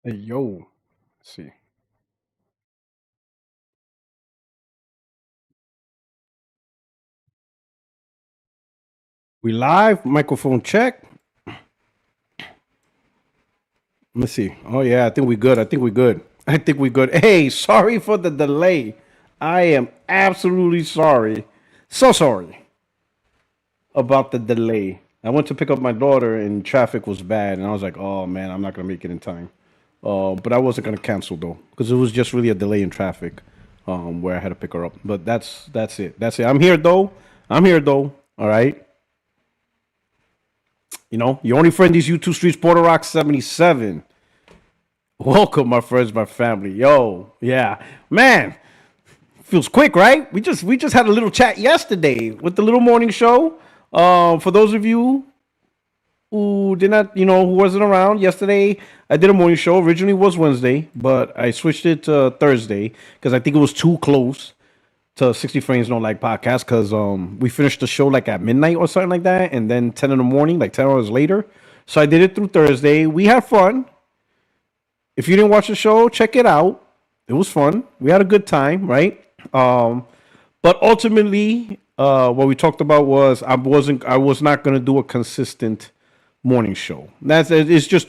Hey, yo. Let's see. We live. Microphone check. Let me see. Oh yeah, I think we good. I think we good. I think we good. Hey, sorry for the delay. I am absolutely sorry. So sorry about the delay. I went to pick up my daughter and traffic was bad, and I was like, "Oh man, I'm not gonna make it in time." But I wasn't gonna cancel though, because it was just really a delay in traffic, where I had to pick her up. But that's it. That's it. I'm here though. I'm here though. All right. You know, your only friend these YouTube streets, PuertoRock77. Welcome, my friends, my family. Yo, yeah, man, feels quick, right? We just had a little chat yesterday with the little morning show. For those of you who did not, who wasn't around yesterday, I did a morning show. Originally was Wednesday, but I switched it to Thursday because I think it was too close to 60 Frames Don't Like podcast because we finished the show like at midnight or something like that, and then 10 in the morning, like 10 hours later. So I did it through Thursday. We had fun. If you didn't watch the show, check it out. It was fun. We had a good time, right? But ultimately, what we talked about was I was not gonna do a consistent morning show. It's just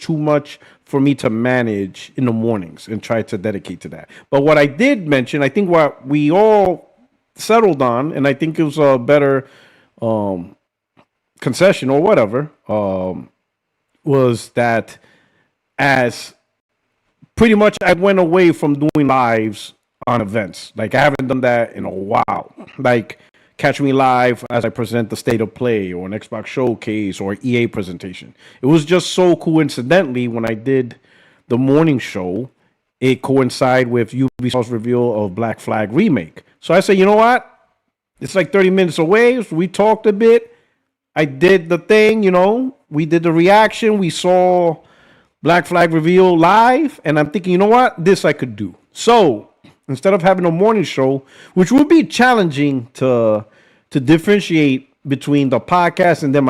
too much for me to manage in the mornings and try to dedicate to that. But what I did mention, I think what we all settled on, and I think it was a better concession or whatever, was that as pretty much I went away from doing lives on events. Like I haven't done that in a while. Like catch me live as I present the state of play or an Xbox showcase or EA presentation. It was just so coincidentally when I did the morning show, it coincided with Ubisoft's reveal of Black Flag remake. So I said, you know what? It's like 30 minutes away. So we talked a bit. I did the thing, we did the reaction. We saw Black Flag reveal live, and I'm thinking, you know what? This I could do. So instead of having a morning show, which would be challenging to differentiate between the podcast and then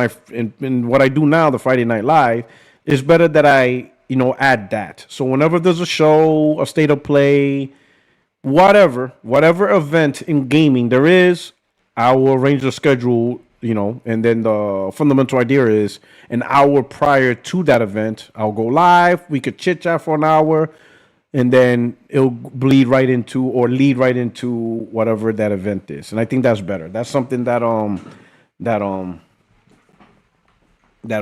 and what I do now, the Friday Night Live, it's better that I add that. So whenever there's a show, a state of play, whatever event in gaming there is, I will arrange the schedule, and then the fundamental idea is an hour prior to that event, I'll go live. We could chit chat for an hour, and then it'll bleed right into or lead right into whatever that event is. And I think that's better. That's something that that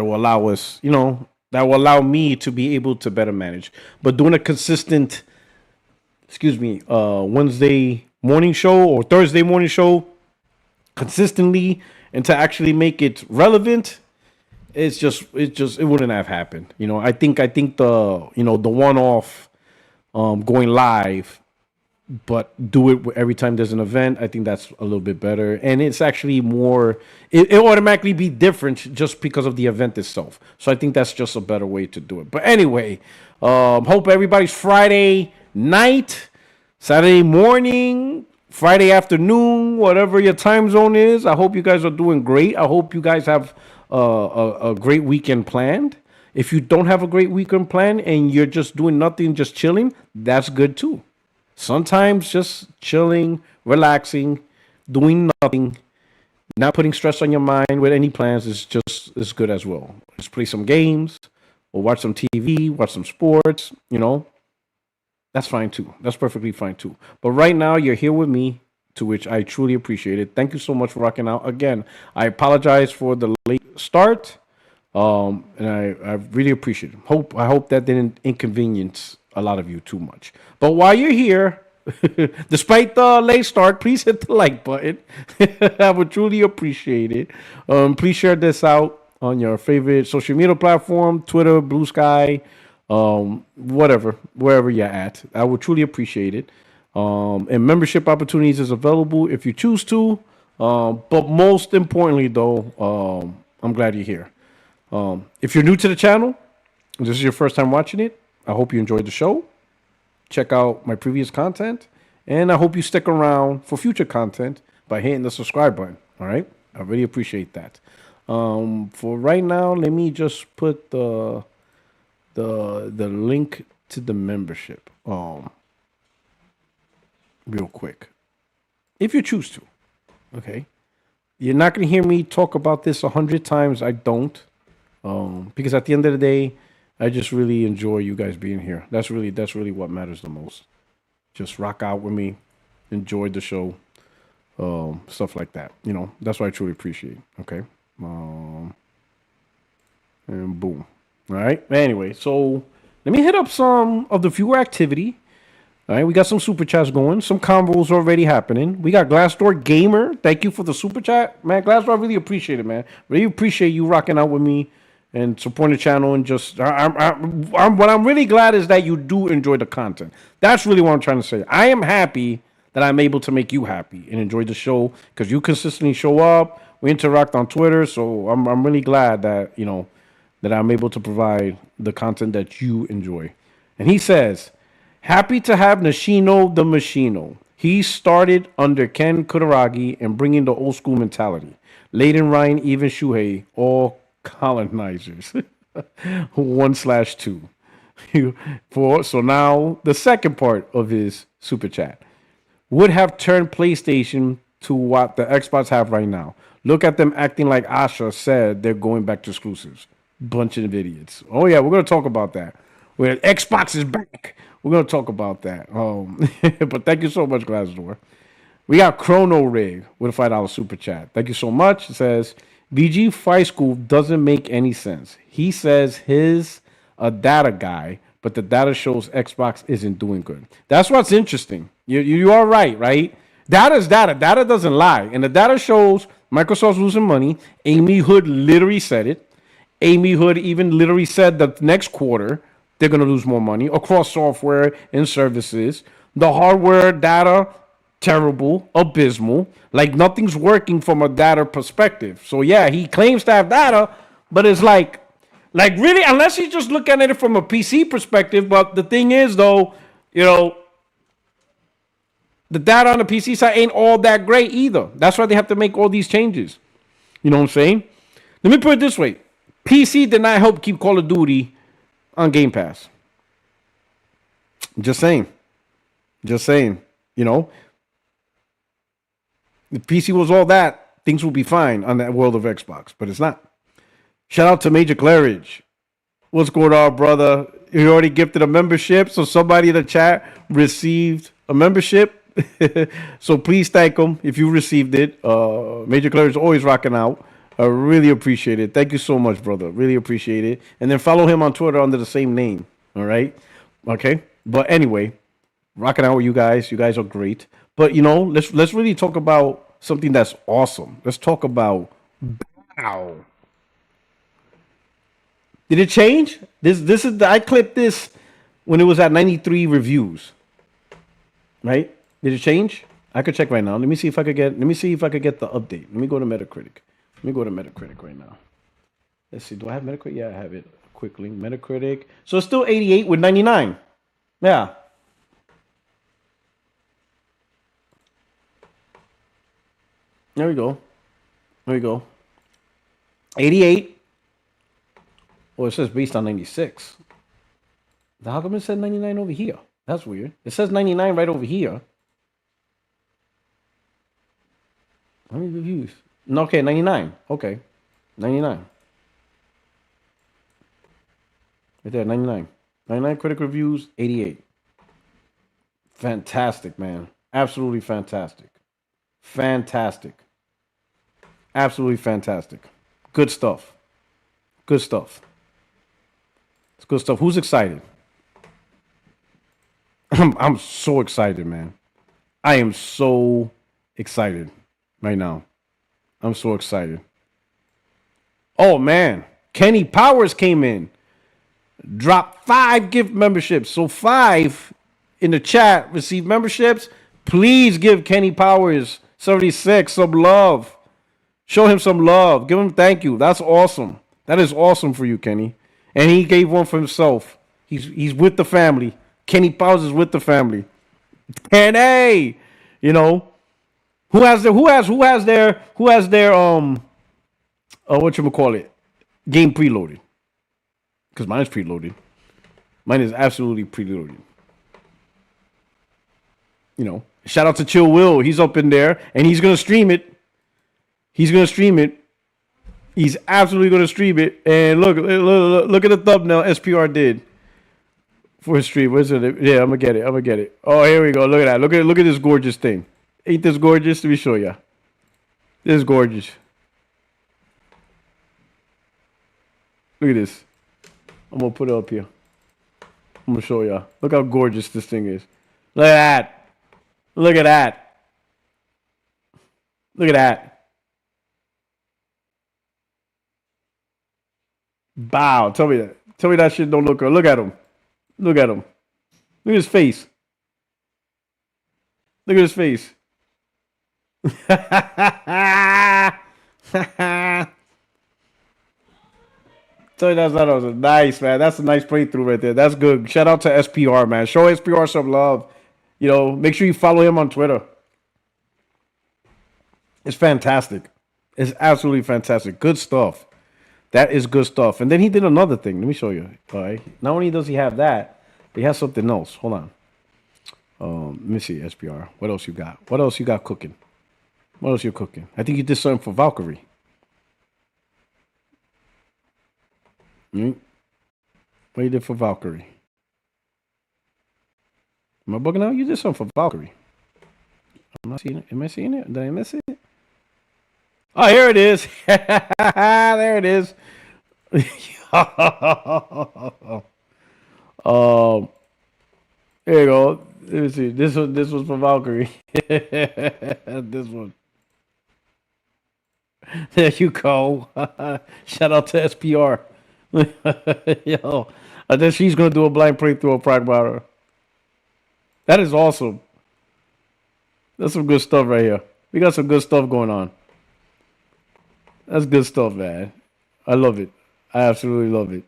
will allow us, that will allow me to be able to better manage. But doing a consistent, Wednesday morning show or Thursday morning show consistently and to actually make it relevant, it wouldn't have happened. I think the one off going live, but do it every time there's an event. I think that's a little bit better, and it's actually more. It automatically be different just because of the event itself. So I think that's just a better way to do it. But anyway, hope everybody's Friday night, Saturday morning, Friday afternoon, whatever your time zone is. I hope you guys are doing great. I hope you guys have a great weekend planned. If you don't have a great weekend plan and you're just doing nothing, just chilling, that's good too. Sometimes just chilling, relaxing, doing nothing, not putting stress on your mind with any plans is just as good as well. Just play some games or watch some TV, watch some sports, that's fine too. That's perfectly fine too. But right now, you're here with me, to which I truly appreciate it. Thank you so much for rocking out. Again, I apologize for the late start, and I really appreciate it. I hope that didn't inconvenience a lot of you too much. But while you're here, despite the late start, please hit the like button. I would truly appreciate it. Please share this out on your favorite social media platform, Twitter, Blue Sky, whatever, wherever you're at. I would truly appreciate it. And membership opportunities is available if you choose to. But most importantly, though, I'm glad you're here. If you're new to the channel, this is your first time watching it, I hope you enjoyed the show. Check out my previous content, and I hope you stick around for future content by hitting the subscribe button. All right, I really appreciate that. For right now, let me just put the link to the membership real quick, if you choose to. Okay, you're not gonna hear me talk about this 100 times. I don't, because at the end of the day, I just really enjoy you guys being here. That's really what matters the most. Just rock out with me, enjoy the show, stuff like that. That's what I truly appreciate. Okay, and boom. All right. Anyway, so let me hit up some of the viewer activity. All right, we got some super chats going. Some combos already happening. We got Glassdoor Gamer. Thank you for the super chat, man. Glassdoor, I really appreciate it, man. Really appreciate you rocking out with me and supporting the channel. And just, what I'm really glad is that you do enjoy the content. That's really what I'm trying to say. I am happy that I'm able to make you happy and enjoy the show because you consistently show up. We interact on Twitter, so I'm really glad that that I'm able to provide the content that you enjoy. And he says, happy to have Nishino the Machino. He started under Ken Kutaragi and bringing the old school mentality. Layden, Ryan, even Shuhei, all colonizers. 1/2. So now the second part of his super chat would have turned PlayStation to what the Xbox have right now. Look at them acting like Asha said they're going back to exclusives. Bunch of idiots. Oh yeah, we're gonna talk about that. Where Xbox is back. We're gonna talk about that. But thank you so much, Glassdoor. We got Chrono Rig with a $5 super chat. Thank you so much. It says VG Fight School doesn't make any sense. He says he's a data guy, but the data shows Xbox isn't doing good. That's what's interesting. You are right? Data is data. Data doesn't lie. And the data shows Microsoft's losing money. Amy Hood literally said it. Amy Hood even literally said that next quarter they're going to lose more money across software and services. The hardware data, terrible, abysmal. Like nothing's working from a data perspective. So yeah, he claims to have data, but it's like really, unless he's just looking at it from a PC perspective. But the thing is, though, the data on the PC side ain't all that great either. That's why they have to make all these changes. You know what I'm saying? Let me put it this way. PC did not help keep Call of Duty on Game Pass. Just saying. The PC was all that, things will be fine on that world of Xbox, but it's not. Shout out to Major Claridge. What's going on, brother? You already gifted a membership, so somebody in the chat received a membership. So please thank them if you received it. Major Claridge is always rocking out. I really appreciate it. Thank you so much, brother. Really appreciate it. And then follow him on Twitter under the same name. All right? Okay? But anyway, rocking out with you guys. You guys are great. But, let's really talk about something that's awesome. Let's talk about BOW. Did it change? I clipped this when it was at 93 reviews. Right? Did it change? I could check right now. Let me see if I could get the update. Let me go to Metacritic. Let me go to Metacritic right now. Let's see. Do I have Metacritic? Yeah, I have it. Quick link. Metacritic. So it's still 88 with 99. Yeah. There we go. 88. Well, it says based on 96. How come it said 99 over here? That's weird. It says 99 right over here. How many reviews? No, okay, 99. Okay. 99. Right there, 99. 99 critic reviews, 88. Fantastic, man. Absolutely fantastic. Absolutely fantastic. Good stuff. It's good stuff. Who's excited? I'm so excited, man. I am so excited right now. I'm so excited. Oh, man. Kenny Powers came in. Dropped 5 gift memberships. So 5 in the chat received memberships. Please give Kenny Powers 76 some love. Show him some love. Give him thank you. That's awesome. That is awesome for you, Kenny. And he gave one for himself. He's with the family. Kenny Powers is with the family. Kenny, who has their whatchamacallit, game preloaded? Because mine's preloaded. Mine is absolutely preloaded. You know, shout out to Chill Will. He's up in there and he's gonna stream it. He's gonna stream it. He's absolutely gonna stream it. And look at the thumbnail SPR did for his stream. Where's it? Yeah, I'm gonna get it. Oh, here we go. Look at that. Look at this gorgeous thing. Ain't this gorgeous? Let me show you. This is gorgeous. Look at this. I'm gonna put it up here. I'm gonna show y'all. Look how gorgeous this thing is. Look at that. Look at that. Look at that. Bow. Tell me that. Tell me that shit don't look good. Look at him. Look at him. Look at his face. Look at his face. Tell you that was nice, man. That's a nice playthrough right there. That's good. Shout out to SPR, man. Show SPR some love. You know, make sure you follow him on Twitter. It's fantastic. It's absolutely fantastic. Good stuff. That is good stuff. And then he did another thing. Let me show you. All right. Not only does he have that, but he has something else. Hold on. Let me see, SPR. What else you got? What else you got cooking? What else you cooking? I think you did something for Valkyrie. What you did for Valkyrie? Am I bugging out? You did something for Valkyrie. I'm not seeing it. Am I seeing it? Did I miss it? Oh, here it is. There it is. Here you go. Let me see. This was for Valkyrie. This one. There you go. Shout out to SPR. Yo, I think she's gonna do a blind playthrough of Pride Matter. That is awesome. That's some good stuff right here. We got some good stuff going on. That's good stuff, man. I love it. I absolutely love it.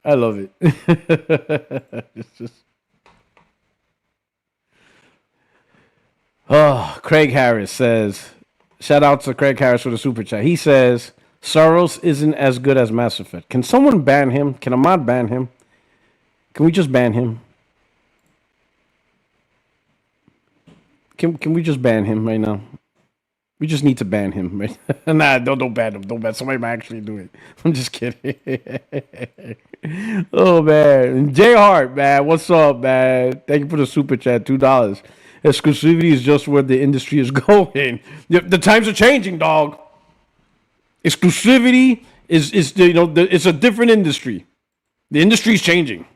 I love it. It's just. Oh, Craig Harris says, shout out to Craig Harris for the super chat. He says, Saros isn't as good as Mass Effect. Can someone ban him? Can a mod ban him? Can we just ban him? Can we just ban him right now? We just need to ban him. Right? Nah, don't ban him. Don't ban. Somebody might actually do it. I'm just kidding. Oh, man. J Hart, man. What's up, man? Thank you for the super chat. $2. Exclusivity is just where the industry is going. The times are changing, dog. Exclusivity is it's a different industry. The industry is changing.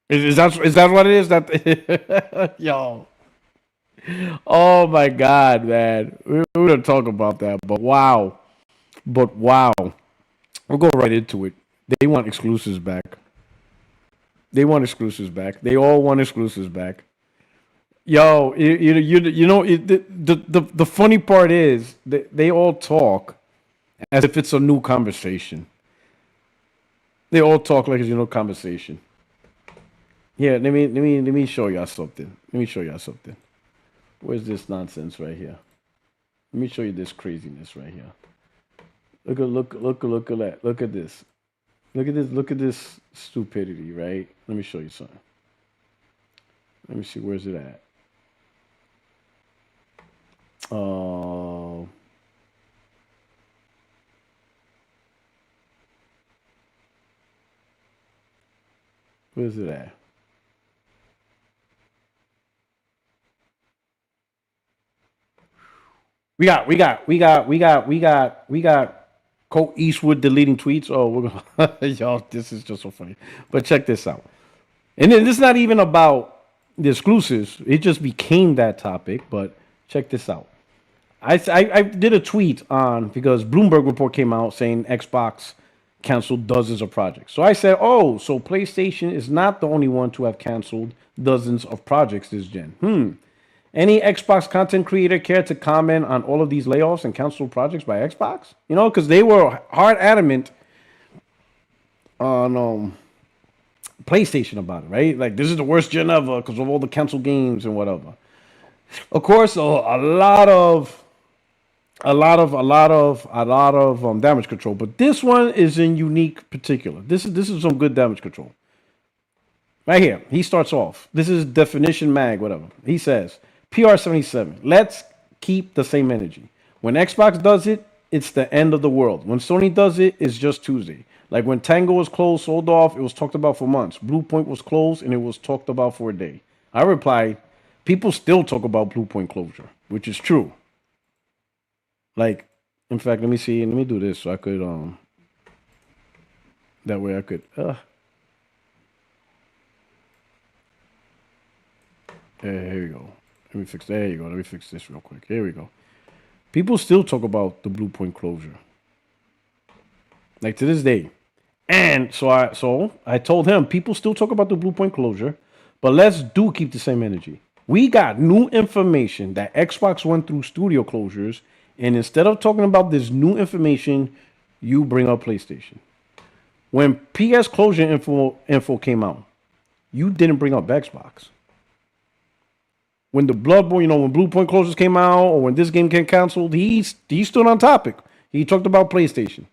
Is that what it is? That yo. Oh my God, man. We're gonna talk about that, but wow. We'll go right into it. They want exclusives back. They want exclusives back. They all want exclusives back. Yo, the funny part is they all talk as if it's a new conversation. They all talk like it's a new conversation. Here, let me show y'all something. Where's this nonsense right here? Let me show you this craziness right here. Look at that. Look at this. Look at this stupidity, right? Let me show you something. Let me see, where's it at? Where's it at? We got Colt Eastwood deleting tweets. Oh, we're gonna y'all, this is just so funny. But check this out. And then this is not even about the exclusives. It just became that topic. But check this out. I did a tweet on because Bloomberg report came out saying Xbox canceled dozens of projects. So I said, oh, so PlayStation is not the only one to have canceled dozens of projects this gen. Any Xbox content creator care to comment on all of these layoffs and canceled projects by Xbox? You know, because they were hard adamant on PlayStation about it, right? Like, this is the worst gen ever because of all the canceled games and whatever. Of course, a lot of a lot of damage control. But this one is in unique particular. This is some good damage control. Right here, he starts off. This is definition mag, whatever. He says, PR77, let's keep the same energy. When Xbox does it, it's the end of the world. When Sony does it, it's just Tuesday. Like when Tango was closed, sold off, it was talked about for months. Blue Point was closed, and it was talked about for a day. I replied, people still talk about Blue Point closure, which is true. Like, in fact, let me see. Let me do this so I could, that way I could, here we go. Let me fix. There you go. Let me fix this real quick. Here we go. People still talk about the Blue Point closure, like to this day. And so I told him people still talk about the Blue Point closure, but let's keep the same energy. We got new information that Xbox went through studio closures, and instead of talking about this new information, you bring up PlayStation. When PS closure info came out, you didn't bring up Xbox. When the Bloodborne, when Blue Point closures came out, or when this game came canceled, he stood on topic. He talked about PlayStation.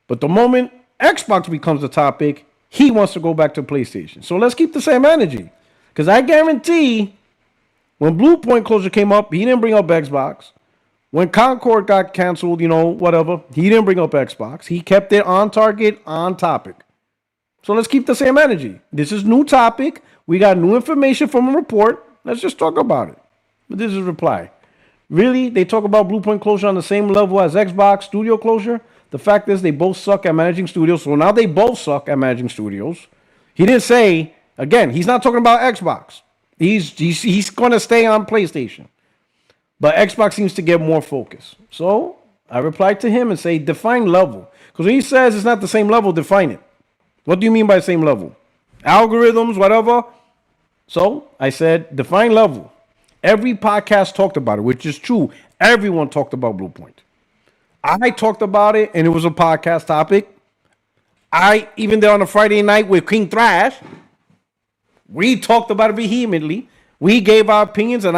But the moment Xbox becomes the topic, he wants to go back to PlayStation. So let's keep the same energy. Because I guarantee when Blue Point closure came up, he didn't bring up Xbox. When Concord got canceled, whatever, he didn't bring up Xbox. He kept it on target, on topic. So let's keep the same energy. This is new topic. We got new information from a report. Let's just talk about it. But this is a reply. Really? They talk about Blue Point closure on the same level as Xbox studio closure? The fact is they both suck at managing studios. So now they both suck at managing studios. He didn't say, again, he's not talking about Xbox. He's going to stay on PlayStation. But Xbox seems to get more focus. So I replied to him and say, define level. Because when he says it's not the same level, define it. What do you mean by same level? Algorithms, whatever. So I said, define level. Every podcast talked about it, which is true. Everyone talked about Blue Point. I talked about it, and it was a podcast topic. Even there on a Friday night with King Thrash, we talked about it vehemently. We gave our opinions, and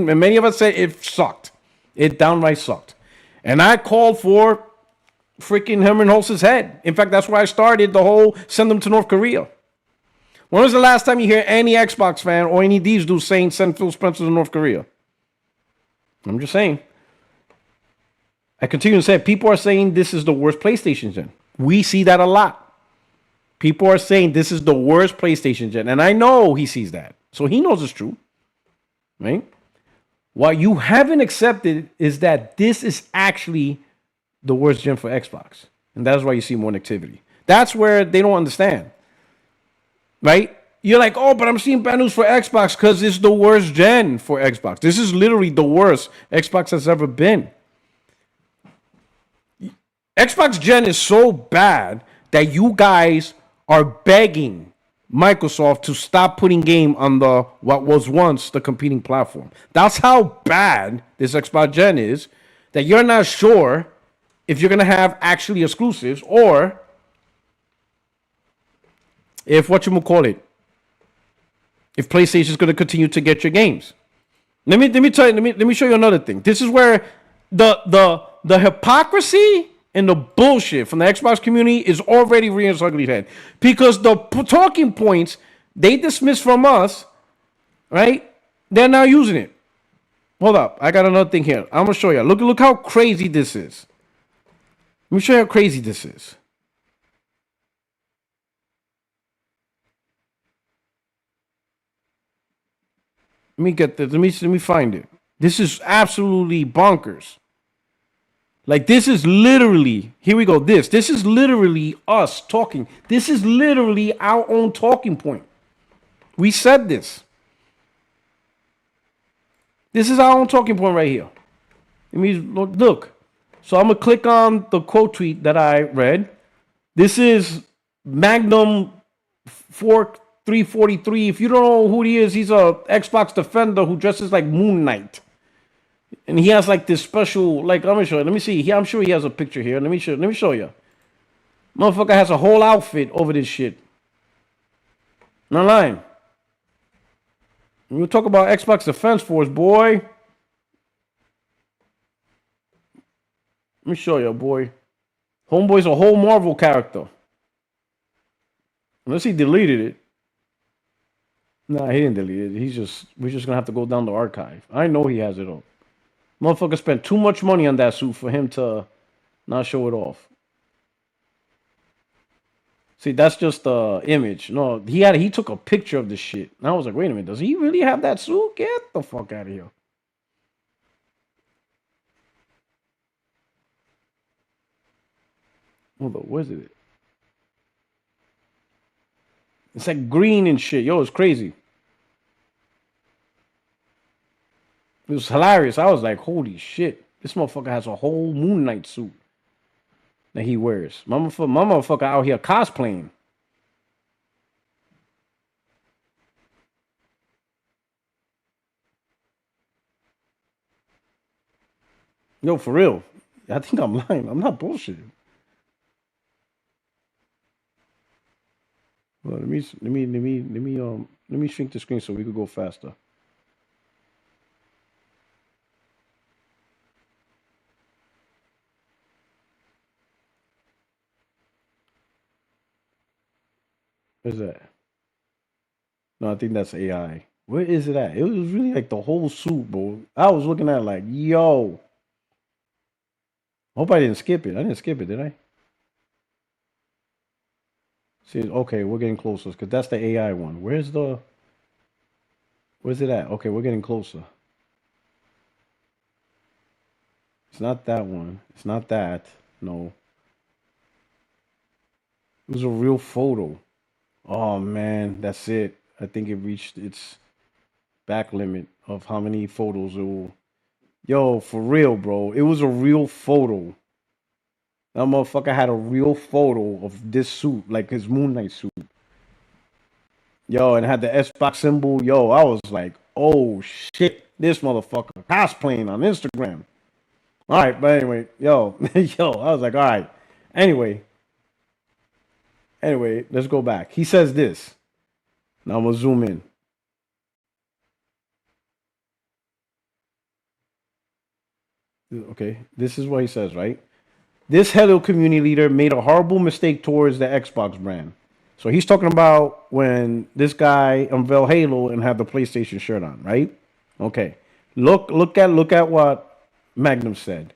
many of us said it sucked. It downright sucked. And I called for freaking Herman Hulse's head. In fact, that's where I started the whole send them to North Korea. When was the last time you hear any Xbox fan or any of these dudes saying send Phil Spencer to North Korea? I'm just saying. I continue to say people are saying this is the worst PlayStation gen. We see that a lot. People are saying this is the worst PlayStation gen. And I know he sees that. So he knows it's true. Right? What you haven't accepted is that this is actually the worst gen for Xbox. And that's why you see more activity. That's where they don't understand. Right? You're like, oh, but I'm seeing bad news for Xbox because it's the worst gen for Xbox. This is literally the worst Xbox has ever been. Xbox gen is so bad that you guys are begging Microsoft to stop putting game on what was once the competing platform. That's how bad this Xbox gen is, that you're not sure if you're going to have actually exclusives or if if PlayStation is going to continue to get your games. Let me show you another thing. This is where the hypocrisy and the bullshit from the Xbox community is already rearing its ugly head, because the talking points they dismissed from us, right? They're now using it. Hold up, I got another thing here. I'm gonna show you. Look how crazy this is. Let me show you how crazy this is. Let me get this. Let me find it. This is absolutely bonkers. Like, this is literally, here we go. This is literally us talking. This is literally our own talking point. We said this. This is our own talking point right here. Let me look. So I'm going to click on the quote tweet that I read. This is Magnum 4343. If you don't know who he is, he's a Xbox defender who dresses like Moon Knight. And he has like this special, like, let me show you. Let me see. I'm sure he has a picture here. Let me show you. Motherfucker has a whole outfit over this shit. Not lying. We'll talk about Xbox Defense Force, boy. Let me show you, boy. Homeboy's a whole Marvel character. Unless he deleted it. Nah, he didn't delete it. We're just gonna have to go down the archive. I know he has it up. Motherfucker spent too much money on that suit for him to not show it off. See, that's just the image. No, he took a picture of this shit. And I was like, wait a minute, does he really have that suit? Get the fuck out of here. Hold on, what is it? It's like green and shit. Yo, it's crazy. It was hilarious. I was like, holy shit. This motherfucker has a whole Moon Knight suit that he wears. My motherfucker out here cosplaying. Yo, for real. I think I'm lying. I'm not bullshitting. Well, let me shrink the screen so we could go faster. Where's that? No, I think that's AI. Where is it at? It was really like the whole suit, bro. I was looking at it like, yo. Hope I didn't skip it. I didn't skip it, did I? See, okay, we're getting closer because that's the AI one. Where's it at? Okay, we're getting closer. It's not that one. It's not that. No. It was a real photo. Oh man, that's it. I think it reached its back limit of how many photos it will. Yo, for real, bro. It was a real photo. That motherfucker had a real photo of this suit, like his Moon Knight suit. Yo, and had the Xbox symbol. Yo, I was like, oh shit, this motherfucker cosplaying on Instagram. All right, but anyway, yo, yo, I was like, all right. Anyway, let's go back. He says this. Now I'm gonna zoom in. Okay, this is what he says, right? This Halo community leader made a horrible mistake towards the Xbox brand. So he's talking about when this guy unveiled Halo and had the PlayStation shirt on, right? Okay. Look at what Magnum said.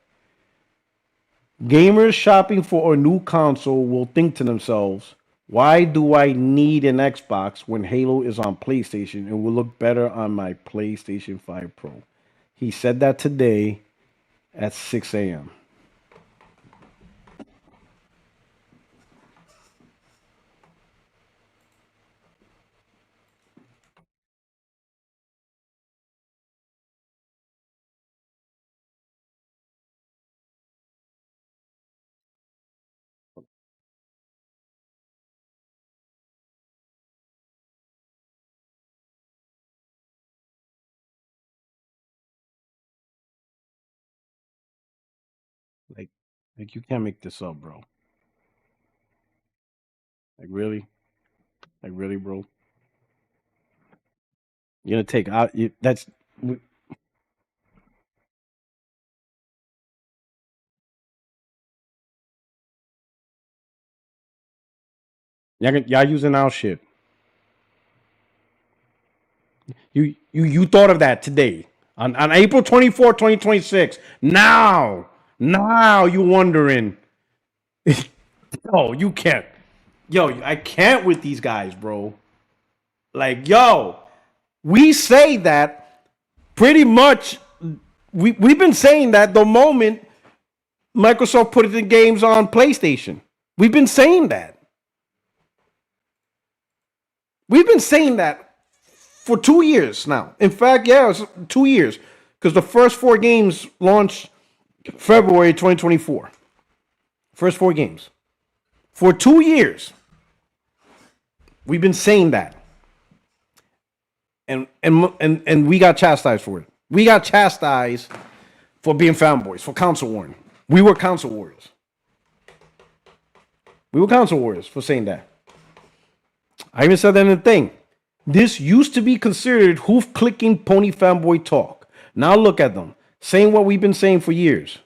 Gamers shopping for a new console will think to themselves, why do I need an Xbox when Halo is on PlayStation and will look better on my PlayStation 5 Pro? He said that today at 6 a.m. Like, you can't make this up, bro. Like really? Like really, bro? You're gonna take out that's y'all using our shit. You thought of that today on April 24th, 2026. Now you wondering. Oh, you can't. Yo, I can't with these guys, bro. Like, yo, we say that pretty much. We've been saying that the moment Microsoft put the games on PlayStation. We've been saying that. We've been saying that for 2 years now. In fact, yeah, it's 2 years because the first 4 games launched February 2024. First 4 games. For 2 years, we've been saying that. And we got chastised for it. We got chastised for being fanboys, for console warning. We were console warriors. We were console warriors for saying that. I even said that in the thing. This used to be considered hoof-clicking pony fanboy talk. Now look at them, saying what we've been saying for years.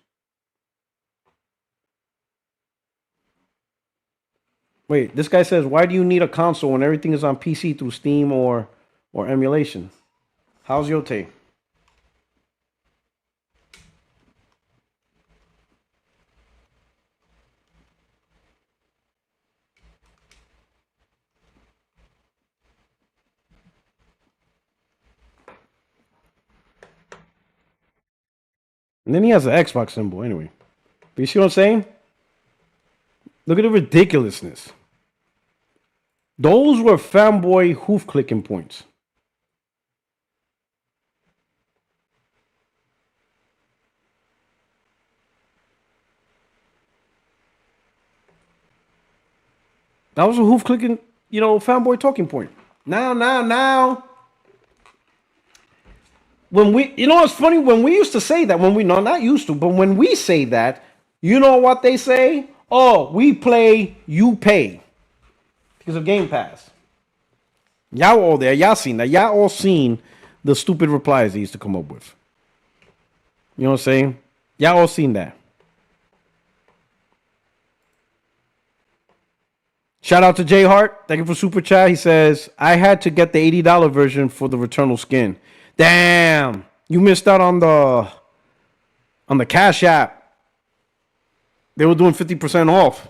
Wait, this guy says, why do you need a console when everything is on PC through Steam or emulation? How's your take? And then he has an Xbox symbol anyway. But you see what I'm saying? Look at the ridiculousness. Those were fanboy hoof clicking points. That was a hoof clicking, fanboy talking point. Now. When we, it's funny, when we used to say that, not used to, but when we say that, you know what they say? Oh, we play, you pay. Because of Game Pass. Y'all all there. Y'all seen that. Y'all all seen the stupid replies they used to come up with. You know what I'm saying? Y'all all seen that. Shout out to Jay Hart. Thank you for Super Chat. He says, I had to get the $80 version for the Returnal skin. Damn. You missed out on the Cash App. They were doing 50% off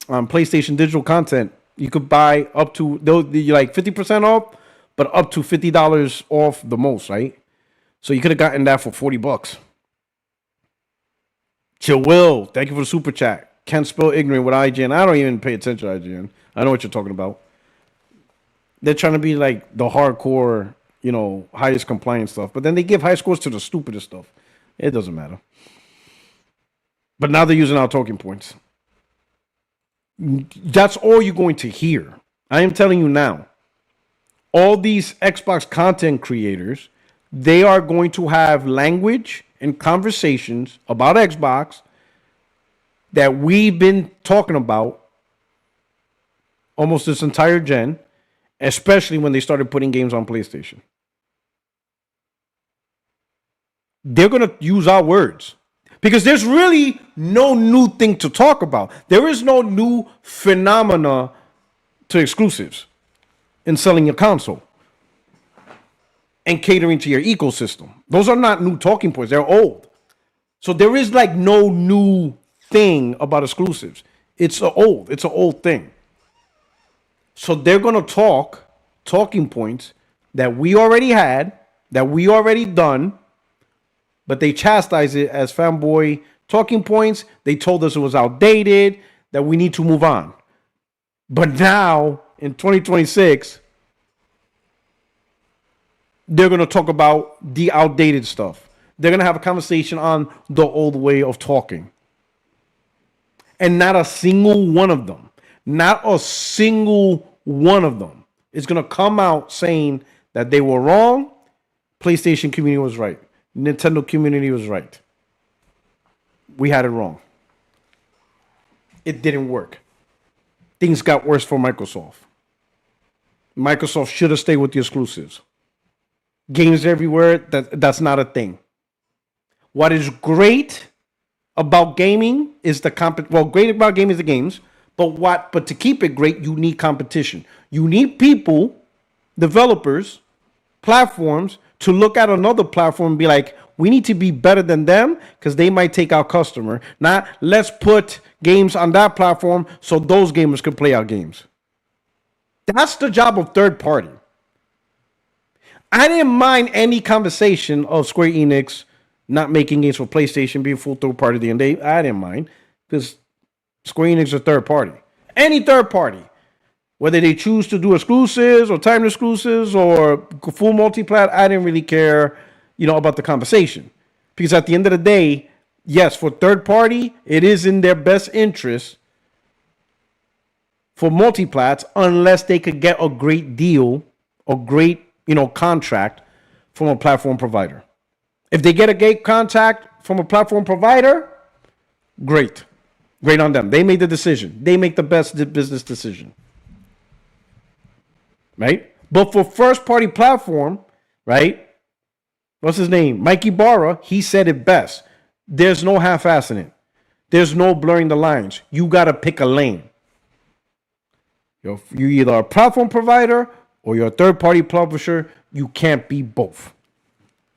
on PlayStation digital content. You could buy up to, like 50% off, but up to $50 off the most, right? So you could have gotten that for $40. Chill Will, thank you for the Super Chat. Can't spell ignorant with IGN. I don't even pay attention to IGN. I know what you're talking about. They're trying to be like the hardcore, highest compliance stuff. But then they give high scores to the stupidest stuff. It doesn't matter. But now they're using our talking points. That's all you're going to hear. I am telling you now. All these Xbox content creators, they are going to have language and conversations about Xbox that we've been talking about almost this entire gen, especially when they started putting games on PlayStation. They're going to use our words because there's really no new thing to talk about. There is no new phenomena to exclusives in selling your console and catering to your ecosystem. Those are not new talking points. They're old. So there is like no new thing about exclusives. It's an old thing. So they're going to talking points that we already had, that we already done, but they chastise it as fanboy talking points. They told us it was outdated, that we need to move on. But now, in 2026, they're going to talk about the outdated stuff. They're going to have a conversation on the old way of talking. And not a single one of them is going to come out saying that they were wrong. PlayStation community was right. Nintendo community was right. We had it wrong. It didn't work. Things got worse for Microsoft. Microsoft should have stayed with the exclusives. Games everywhere, that's not a thing. What is great about gaming is great about gaming is the games, but to keep it great, you need competition. You need people, developers, platforms to look at another platform and be like, we need to be better than them because they might take our customer. Not let's put games on that platform so those gamers can play our games. That's the job of third party. I didn't mind any conversation of Square Enix not making games for PlayStation, being full third party the end day. I didn't mind because Square Enix is a third party. Any third party, whether they choose to do exclusives or timed exclusives or full multi-plat, I didn't really care, about the conversation. Because at the end of the day, yes, for third party, it is in their best interest for multi-plats unless they could get a great deal, a great, contract from a platform provider. If they get a great contact from a platform provider, great. Great on them. They made the decision. They make the best business decision. Right? But for first party platform, right? What's his name? Mikey Barra, he said it best. There's no half-assing it. There's no blurring the lines. You got to pick a lane. You're either a platform provider or you're a third-party publisher. You can't be both.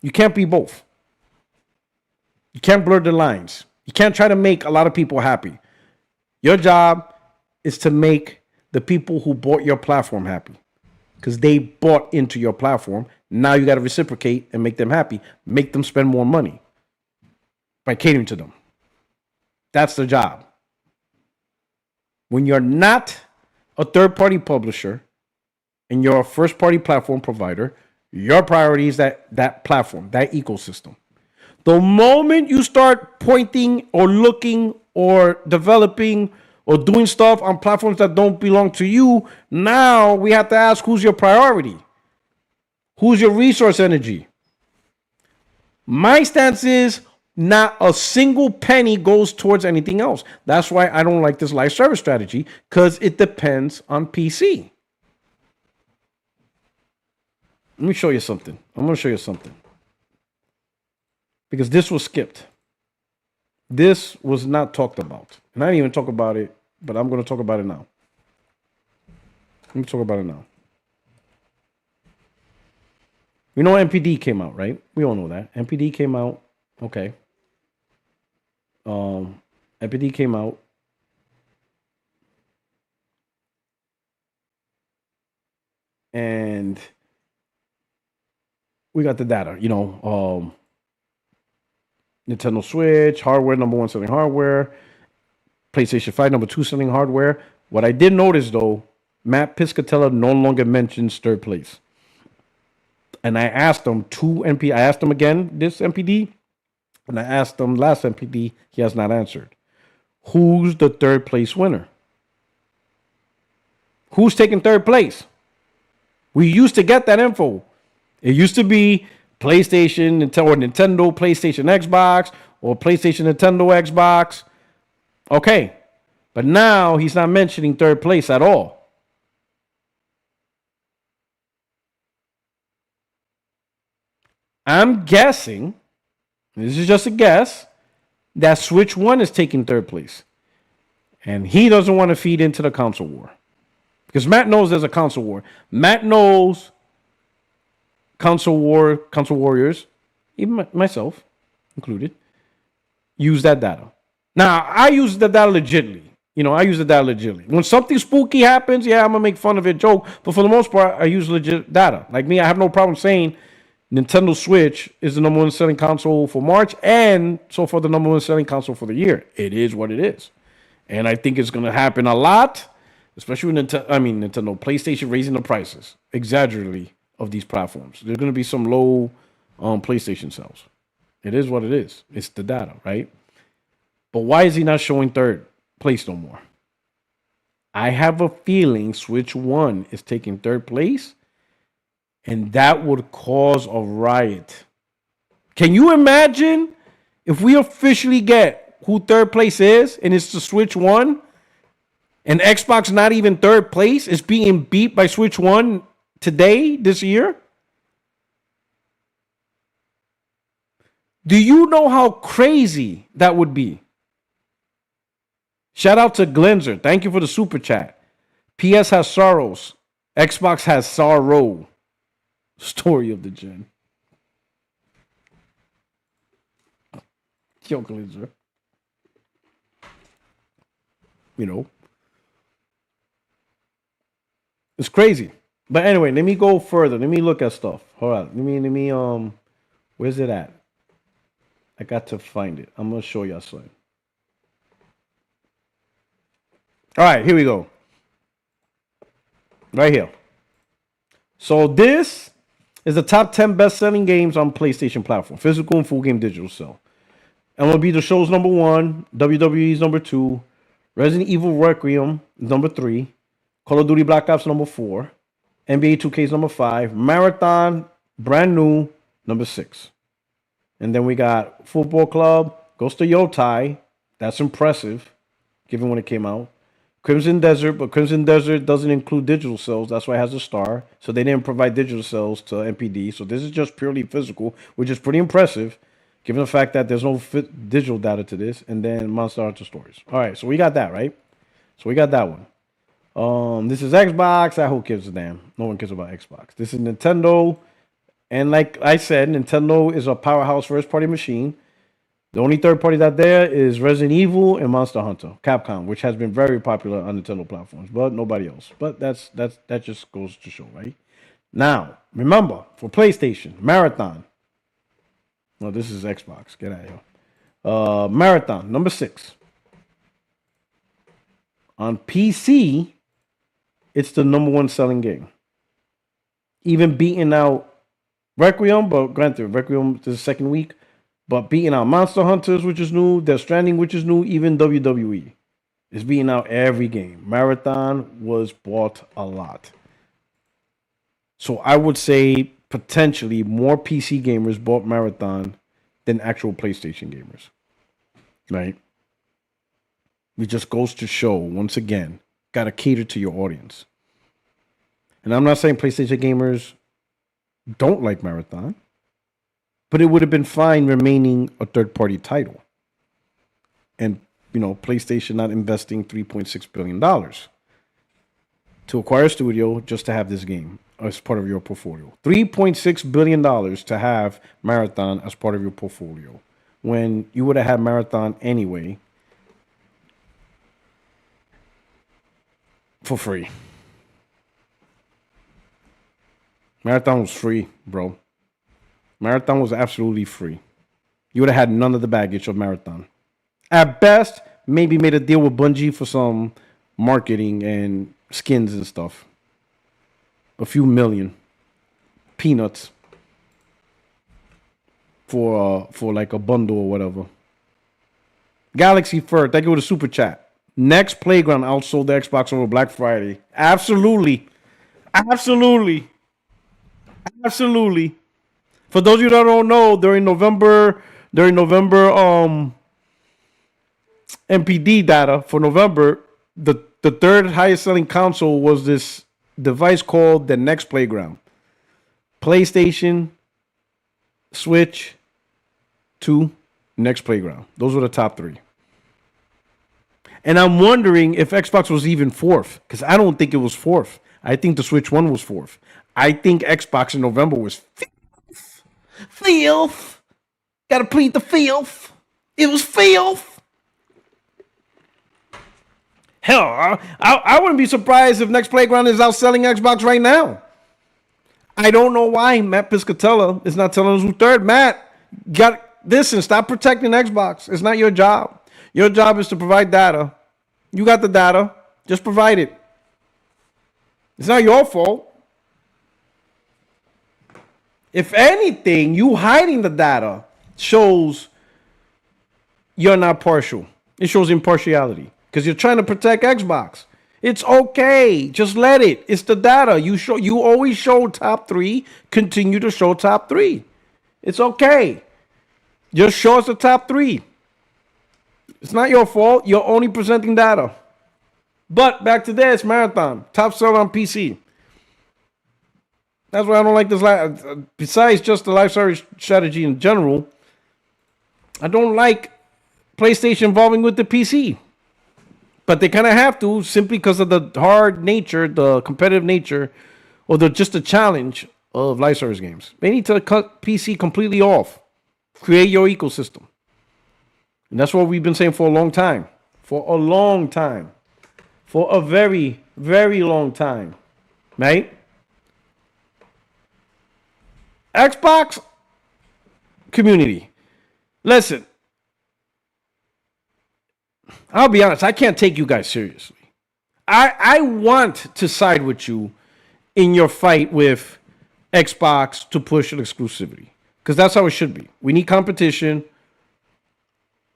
You can't be both. You can't blur the lines. You can't try to make a lot of people happy. Your job is to make the people who bought your platform happy because they bought into your platform. Now you got to reciprocate and make them happy. Make them spend more money by catering to them. That's the job. When you're not a third-party publisher and you're a first-party platform provider, your priority is that platform, that ecosystem. The moment you start pointing or looking or developing or doing stuff on platforms that don't belong to you, now we have to ask, who's your priority? Who's your resource energy? My stance is not a single penny goes towards anything else. That's why I don't like this live service strategy, because it depends on PC. Let me show you something. I'm going to show you something. Because this was skipped. This was not talked about. And I didn't even talk about it, but I'm going to talk about it now. Let me talk about it now. You know MPD came out, right? We all know that. MPD came out. Okay. MPD came out. And we got the data, Nintendo Switch, hardware, number 1 selling hardware. PlayStation 5, number 2 selling hardware. What I did notice, though, Matt Piscatella no longer mentions third place. And I asked him I asked him again, this MPD, and I asked him last MPD, he has not answered. Who's the third place winner? Who's taking third place? We used to get that info. It used to be PlayStation, Nintendo, PlayStation, Xbox, or PlayStation, Nintendo, Xbox. Okay. But now he's not mentioning third place at all. I'm guessing, this is just a guess, that Switch 1 is taking third place. And he doesn't want to feed into the console war. Because Matt knows there's a console war. Matt knows console warriors, even myself included, use that data. Now, I use the data legitimately. I use the data legitimately. When something spooky happens, yeah, I'm going to make fun of it, joke. But for the most part, I use legit data. Like me, I have no problem saying Nintendo Switch is the number 1 selling console for March and so far the number 1 selling console for the year. It is what it is. And I think it's going to happen a lot, especially with Nintendo, PlayStation raising the prices exaggeratedly of these platforms. There's going to be some low PlayStation sales. It is what it is. It's the data, right? But why is he not showing third place no more? I have a feeling Switch 1 is taking third place, and that would cause a riot. Can you imagine if we officially get who third place is, and it's the Switch 1, and Xbox not even third place, is being beat by Switch 1 today, this year? Do you know how crazy that would be? Shout out to Glenzer. Thank you for the super chat. PS has Saros. Xbox has sorrow. Story of the gen. Yo, Glenzer. It's crazy. But anyway, let me go further. Let me look at stuff. Hold on. Let me where's it at? I got to find it. I'm gonna show y'all something. All right, here we go. Right here. So this is the top 10 best-selling games on PlayStation platform. Physical and full game digital sell. MLB The Show's number 1. WWE's number 2. Resident Evil Requiem number 3. Call of Duty Black Ops number 4. NBA 2K's number 5. Marathon, brand new, number 6. And then we got Football Club, goes to Yotai. That's impressive, given when it came out. Crimson Desert, but Crimson Desert doesn't include digital sales. That's why it has a star. So they didn't provide digital sales to MPD. So this is just purely physical, which is pretty impressive. given the fact that there's no digital data to this, and then Monster Hunter Stories. All right, so we got that, right? So we got that one. This is Xbox. Who gives a damn? No one cares about Xbox. This is Nintendo. And like I said, Nintendo is a powerhouse first-party machine. The only third party that there is Resident Evil and Monster Hunter, Capcom, which has been very popular on Nintendo platforms, but nobody else. But that just goes to show, right? Now, remember, for PlayStation, Marathon. No, this is Xbox. Get out of here. Marathon, number 6. On PC, it's the number 1 selling game. Even beating out Requiem, but granted, Requiem is the second week. But beating out Monster Hunters, which is new, Death Stranding, which is new, even WWE is beating out every game. Marathon was bought a lot. So I would say potentially more PC gamers bought Marathon than actual PlayStation gamers. Right? It just goes to show, once again, got to cater to your audience. And I'm not saying PlayStation gamers don't like Marathon, but it would have been fine remaining a third-party title. And, PlayStation not investing $3.6 billion to acquire a studio just to have this game as part of your portfolio. $3.6 billion to have Marathon as part of your portfolio, when you would have had Marathon anyway for free. Marathon was free, bro. Marathon was absolutely free. You would have had none of the baggage of Marathon. At best, maybe made a deal with Bungie for some marketing and skins and stuff. A few million. Peanuts. For like a bundle or whatever. Galaxy Fur, thank you for the super chat. Next Playground outsold the Xbox over Black Friday. Absolutely. Absolutely. Absolutely. For those of you that don't know, during November MPD data for November, the third highest selling console was this device called the Next Playground. PlayStation, Switch, 2, Next Playground. Those were the top 3. And I'm wondering if Xbox was even 4th, because I don't think it was 4th. I think the Switch 1 was 4th. I think Xbox in November was filth. Gotta plead the filth. It was filth. Hell, I wouldn't be surprised if Next Playground is outselling Xbox right now. I don't know why Matt Piscatella is not telling us who's third. Matt, listen, stop protecting Xbox. It's not your job. Your job is to provide data. You got the data. Just provide it. It's not your fault. If anything, you hiding the data shows you're not partial. It shows impartiality because you're trying to protect Xbox. It's okay. Just let it. It's the data. You always show top 3. Continue to show top 3. It's okay. Just show us the top 3. It's not your fault. You're only presenting data. But back to this, Marathon. Top seller on PC. That's why I don't like this. Besides just the life service strategy in general, I don't like PlayStation involving with the PC. But they kind of have to, simply because of the hard nature, the competitive nature, or just the challenge of live service games. They need to cut PC completely off. Create your ecosystem. And that's what we've been saying for a long time. For a long time. For a very, very long time. Right? Xbox community. Listen. I'll be honest. I can't take you guys seriously. I want to side with you in your fight with Xbox to push an exclusivity. Because that's how it should be. We need competition.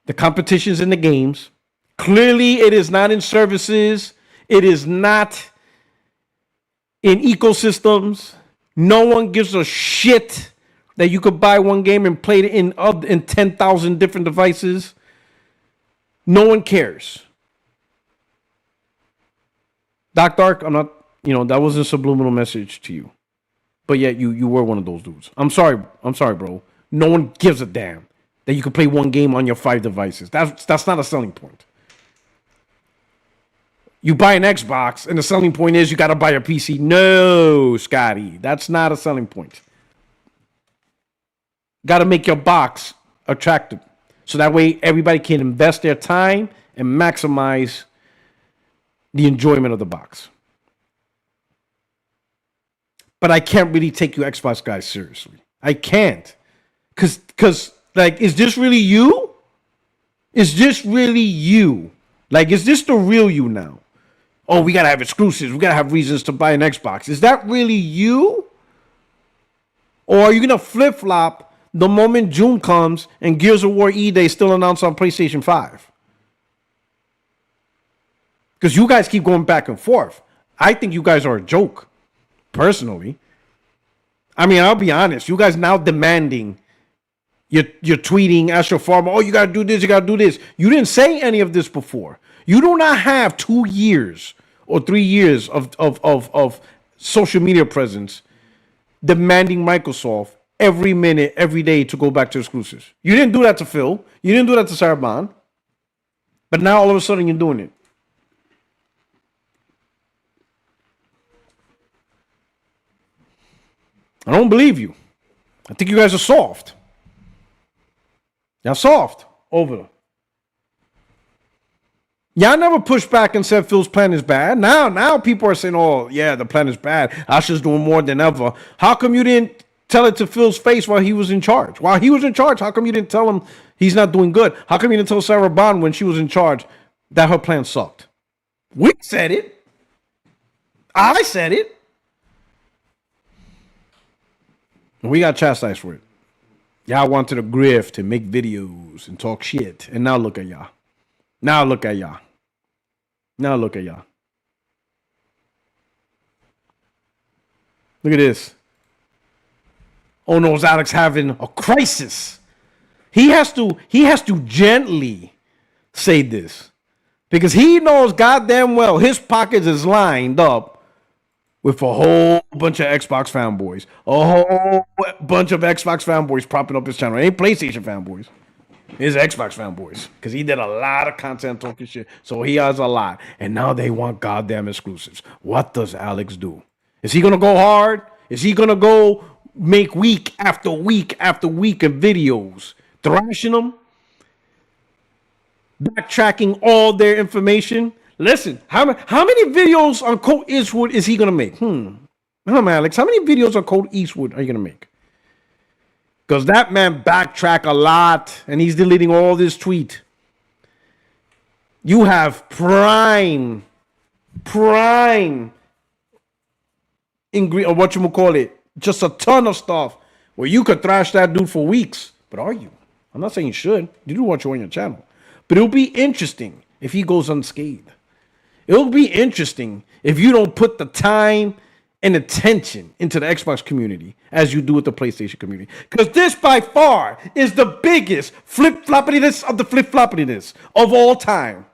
The competition's in the games. Clearly, it is not in services. It is not in ecosystems. No one gives a shit that you could buy one game and play it in 10,000 different devices. No one cares. Doc Dark, I'm not, that was a subliminal message to you. But yet you were one of those dudes. I'm sorry, bro. No one gives a damn. that you can play one game on your 5 devices. That's not a selling point. You buy an Xbox, and the selling point is you got to buy a PC. No, Scotty, that's not a selling point. Got to make your box attractive, so that way everybody can invest their time and maximize the enjoyment of the box. But I can't really take you Xbox guys seriously. I can't. Cause like, is this really you? Is this really you? Like, is this the real you now? Oh, we gotta have exclusives. We gotta have reasons to buy an Xbox. Is that really you? Or are you gonna flip flop the moment June comes and Gears of War E-Day is still announced on PlayStation 5? Because you guys keep going back and forth. I think you guys are a joke, personally. I mean, I'll be honest. You guys now demanding, you're tweeting Astro Farmer, oh, you got to do this, you got to do this. You didn't say any of this before. You do not have 2 years or 3 years of social media presence demanding Microsoft every minute, every day to go back to exclusives. You didn't do that to Phil. You didn't do that to Sarabon. But now all of a sudden you're doing it. I don't believe you. I think you guys are soft. Y'all soft over. Y'all never pushed back and said Phil's plan is bad. Now people are saying, oh, yeah, the plan is bad. Asha's doing more than ever. How come you didn't tell it to Phil's face while he was in charge? While he was in charge, how come you didn't tell him he's not doing good? How come you didn't tell Sarah Bond when she was in charge that her plan sucked? We said it. I said it. We got chastised for it. Y'all wanted to grift and make videos and talk shit. And now look at y'all. Now look at y'all. Now look at y'all. Look at this. Oh no, is Alex having a crisis? He has to gently say this. Because he knows goddamn well his pockets is lined up with a whole bunch of Xbox fanboys. A whole bunch of Xbox fanboys propping up his channel. It ain't PlayStation fanboys. It's Xbox fanboys. Because he did a lot of content talking shit. So he has a lot. And now they want goddamn exclusives. What does Alex do? Is he going to go hard? Is he going to go make week after week after week of videos? Thrashing them? Backtracking all their information? Listen, how many videos on Colt Eastwood is he going to make? Alex, how many videos on Colt Eastwood are you going to make? Because that man backtrack a lot, and he's deleting all this tweet. You have prime ingredient, or what you call it, just a ton of stuff where you could thrash that dude for weeks. But are you? I'm not saying you should. You do what you want on your channel. But it'll be interesting if he goes unscathed. It'll be interesting if you don't put the time and attention into the Xbox community as you do with the PlayStation community. Because this by far is the biggest flip-floppiness of the flip-floppiness of all time.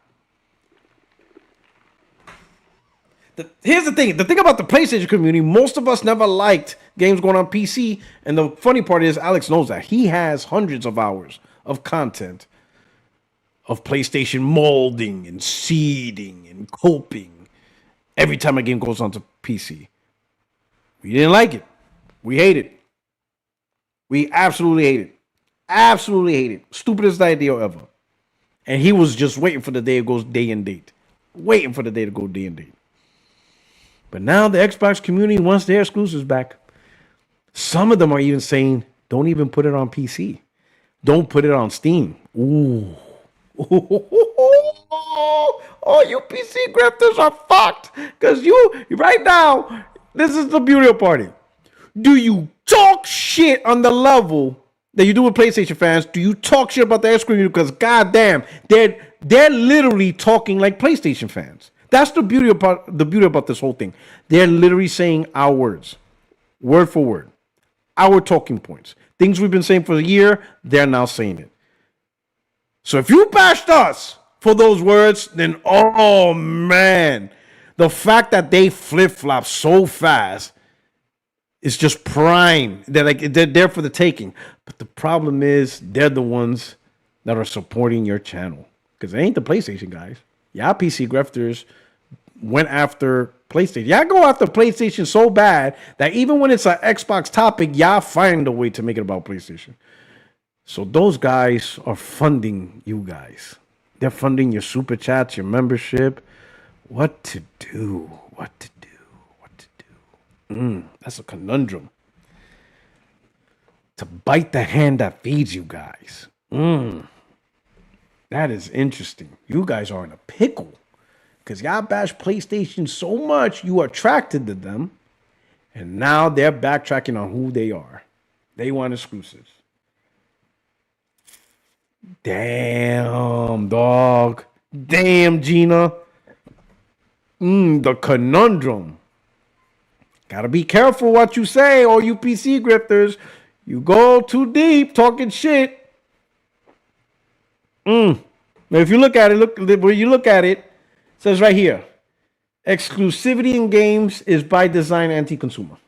Here's the thing. The thing about the PlayStation community, most of us never liked games going on PC. And the funny part is Alex knows that. He has hundreds of hours of content of PlayStation molding and seeding and coping every time a game goes onto PC. We didn't like it. We hate it. We absolutely hate it. Absolutely hate it. Stupidest idea ever. And he was just waiting for the day it goes day and date. Waiting for the day to go day and date. But now the Xbox community wants their exclusives back. Some of them are even saying, don't even put it on PC. Don't put it on Steam. Ooh. Oh, you PC grifters are fucked. Because you, right now, this is the beauty of party. Do you talk shit on the level that you do with PlayStation fans? Do you talk shit about the Xbox community? Because goddamn, they're literally talking like PlayStation fans. That's the beauty about this whole thing. They're literally saying our words, word for word, our talking points, things we've been saying for a year. They're now saying it. So if you bashed us for those words, then oh man, the fact that they flip flop so fast It's just prime. They're there for the taking. But the problem is they're the ones that are supporting your channel. Because they ain't the PlayStation guys. Y'all PC grifters went after PlayStation. Y'all go after PlayStation so bad that even when it's an Xbox topic, y'all find a way to make it about PlayStation. So those guys are funding you guys. They're funding your super chats, your membership. What to do? What to do? What to do? That's a conundrum. To bite the hand that feeds you guys. That is interesting. You guys are in a pickle. Because y'all bash PlayStation so much, you are attracted to them. And now they're backtracking on who they are. They want exclusives. Damn, dog. Damn, Gina. The conundrum. Gotta be careful what you say, all you PC grifters. You go too deep talking shit. Now, if you look at it, where you look at it, it says right here, exclusivity in games is by design anti-consumer.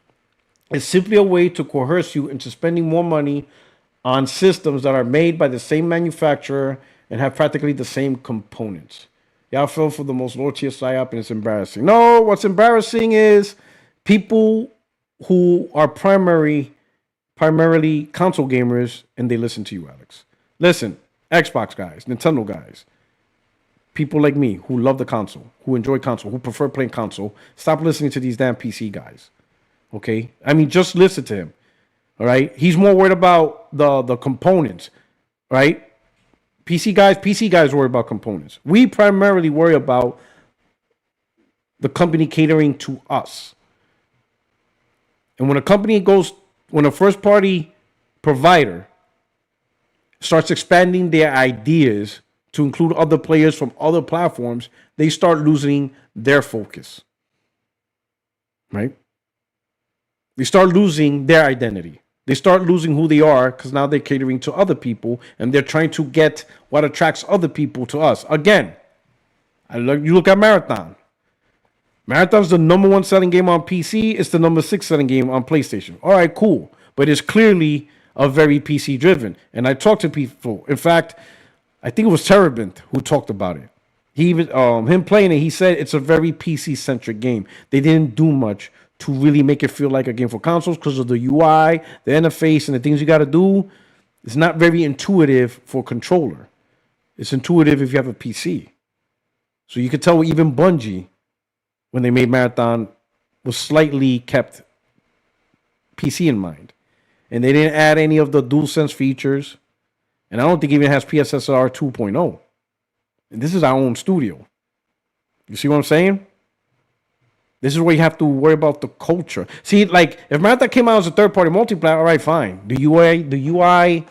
It's simply a way to coerce you into spending more money on systems that are made by the same manufacturer and have practically the same components. Y'all fell for the most low-tier psyop, and it's embarrassing. No, what's embarrassing is people who are primarily console gamers, and they listen to you, Alex. Listen, Xbox guys, Nintendo guys, people like me who love the console, who enjoy console, who prefer playing console, stop listening to these damn PC guys. Okay? I mean, just listen to him. All right? He's more worried about the components, right? PC guys worry about components. We primarily worry about the company catering to us. And when a first party provider starts expanding their ideas to include other players from other platforms, they start losing their focus. Right? They start losing their identity. They start losing who they are because now they're catering to other people and they're trying to get what attracts other people to us. Again, you look at Marathon. Marathon's the #1 selling game on PC. It's the #6 selling game on PlayStation. All right, cool. But it's clearly a very PC driven. And I talked to people. In fact, I think it was Terabint who talked about it. He even him playing it, he said it's a very PC centric game. They didn't do much to really make it feel like a game for consoles because of the UI, the interface, and the things you got to do. It's not very intuitive for controller. It's intuitive if you have a PC. So you could tell even Bungie, when they made Marathon, was slightly kept PC in mind. And they didn't add any of the DualSense features. And I don't think it even has PSSR 2.0. And this is our own studio. You see what I'm saying? This is where you have to worry about the culture. See, like, if Marathon came out as a third-party multiplayer, all right, fine. The UI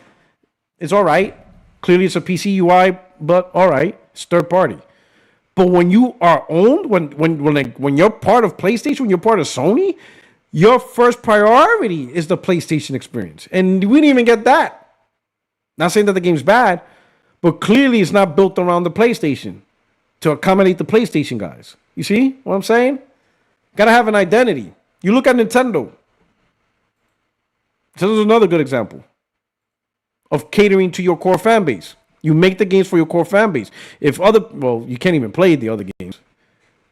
is all right. Clearly, it's a PC UI, but all right, it's third-party. But when you are owned, when you're part of PlayStation, when you're part of Sony, your first priority is the PlayStation experience. And we didn't even get that. Not saying that the game's bad, but clearly it's not built around the PlayStation to accommodate the PlayStation guys. You see what I'm saying? Gotta have an identity. You look at Nintendo. Nintendo's another good example of catering to your core fan base. You make the games for your core fan base. You can't even play the other games.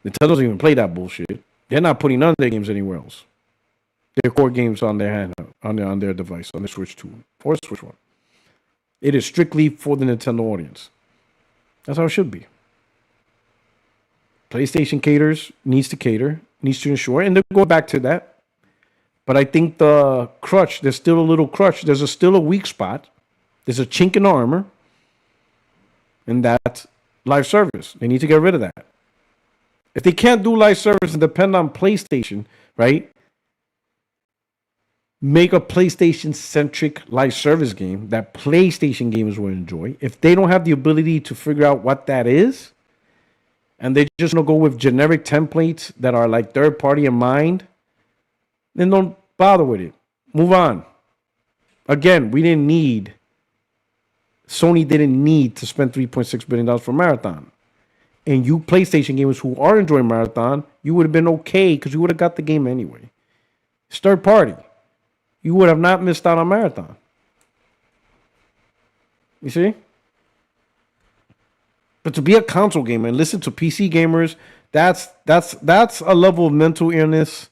Nintendo doesn't even play that bullshit. They're not putting none of their games anywhere else. Their core games on their handheld, on their device, on the Switch 2 or Switch 1. It is strictly for the Nintendo audience. That's how it should be. PlayStation needs to ensure, and they're going back to that. But I think the crutch, there's still a little crutch. There's still a weak spot. There's a chink in the armor. And that's live service. They need to get rid of that. If they can't do live service and depend on PlayStation, right? Make a PlayStation-centric live service game that PlayStation gamers will enjoy. If they don't have the ability to figure out what that is, and they just want to go with generic templates that are like third-party in mind, then don't bother with it. Move on. Again, Sony didn't need to spend $3.6 billion for Marathon. And you PlayStation gamers who are enjoying Marathon, you would have been okay because you would have got the game anyway. It's third party. You would have not missed out on Marathon. You see? But to be a console gamer and listen to PC gamers, that's a level of mental illness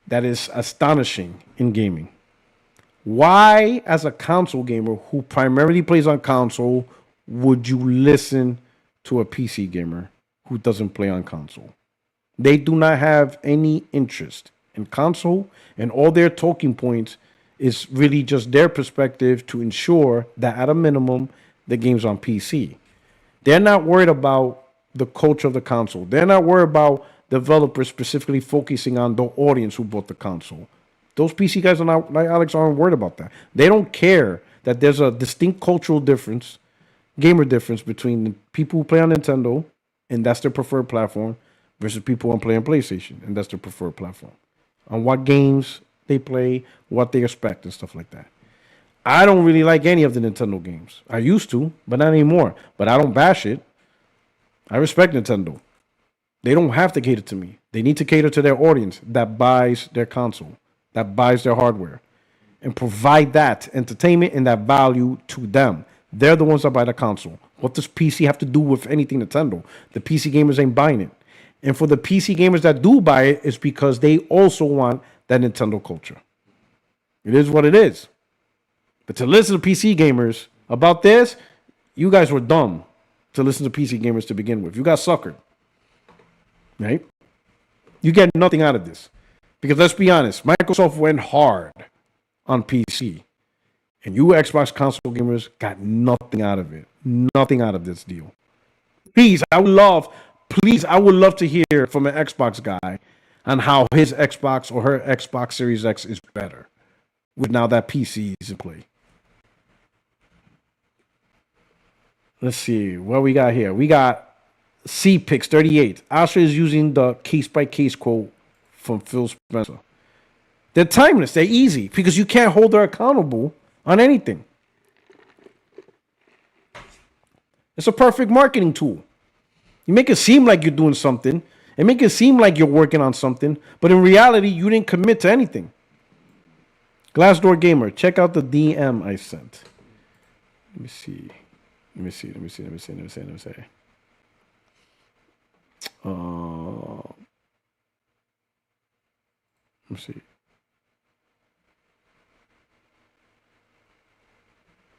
that is astonishing in gaming. Why, as a console gamer who primarily plays on console, would you listen to a PC gamer who doesn't play on console? They do not have any interest in console, and all their talking points is really just their perspective to ensure that at a minimum, the game's on PC. They're not worried about the culture of the console. They're not worried about developers specifically focusing on the audience who bought the console. Those PC guys are not, like Alex, aren't worried about that. They don't care that there's a distinct cultural difference, gamer difference between the people who play on Nintendo, and that's their preferred platform, versus people who play on PlayStation, and that's their preferred platform. On what games they play, what they expect, and stuff like that. I don't really like any of the Nintendo games. I used to, but not anymore. But I don't bash it. I respect Nintendo. They don't have to cater to me. They need to cater to their audience that buys their console, that buys their hardware, and provide that entertainment and that value to them. They're the ones that buy the console. What does PC have to do with anything Nintendo? The PC gamers ain't buying it. And for the PC gamers that do buy it, it's because they also want that Nintendo culture. It is what it is. But to listen to PC gamers about this, you guys were dumb to listen to PC gamers to begin with. You got suckered. Right? You get nothing out of this. Because let's be honest, Microsoft went hard on PC. And you Xbox console gamers got nothing out of it. Nothing out of this deal. I would love to hear from an Xbox guy on how his Xbox or her Xbox Series X is better with now that PC is in play. Let's see what we got here. We got CPix38. Asha is using the case-by-case quote from Phil Spencer. They're timeless. They're easy because you can't hold her accountable on anything. It's a perfect marketing tool. You make it seem like you're doing something and make it seem like you're working on something, but in reality, you didn't commit to anything. Glassdoor Gamer, check out the DM I sent. Let me see. Let me see.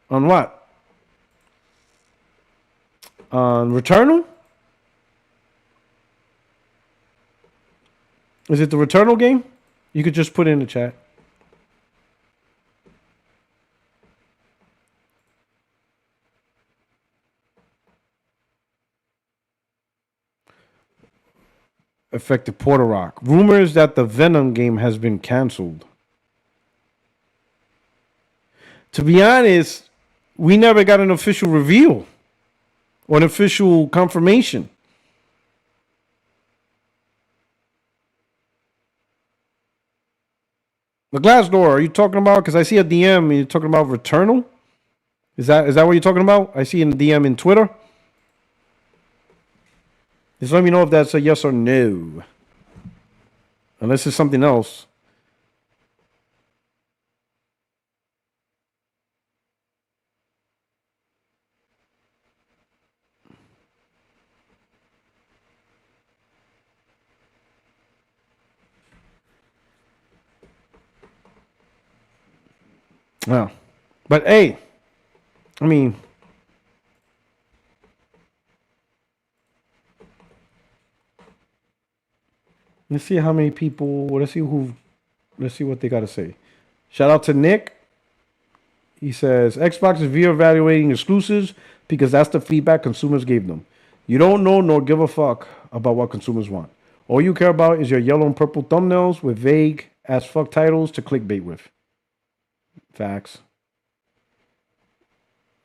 On what? On Returnal? Is it the Returnal game? You could just put it in the chat. Affected PuertoRock. Rumors that the Venom game has been canceled. To be honest, we never got an official reveal or an official confirmation. The Glassdoor, are you talking about? Because I see a DM and you're talking about Returnal. Is that what you're talking about? I see in the DM in Twitter. Just let me know if that's a yes or no. Unless it's something else. Well, but hey, I mean, let's see how many people. Let's see what they got to say. Shout out to Nick. He says Xbox is reevaluating exclusives because that's the feedback consumers gave them. You don't know nor give a fuck about what consumers want. All you care about is your yellow and purple thumbnails with vague as fuck titles to clickbait with. Facts.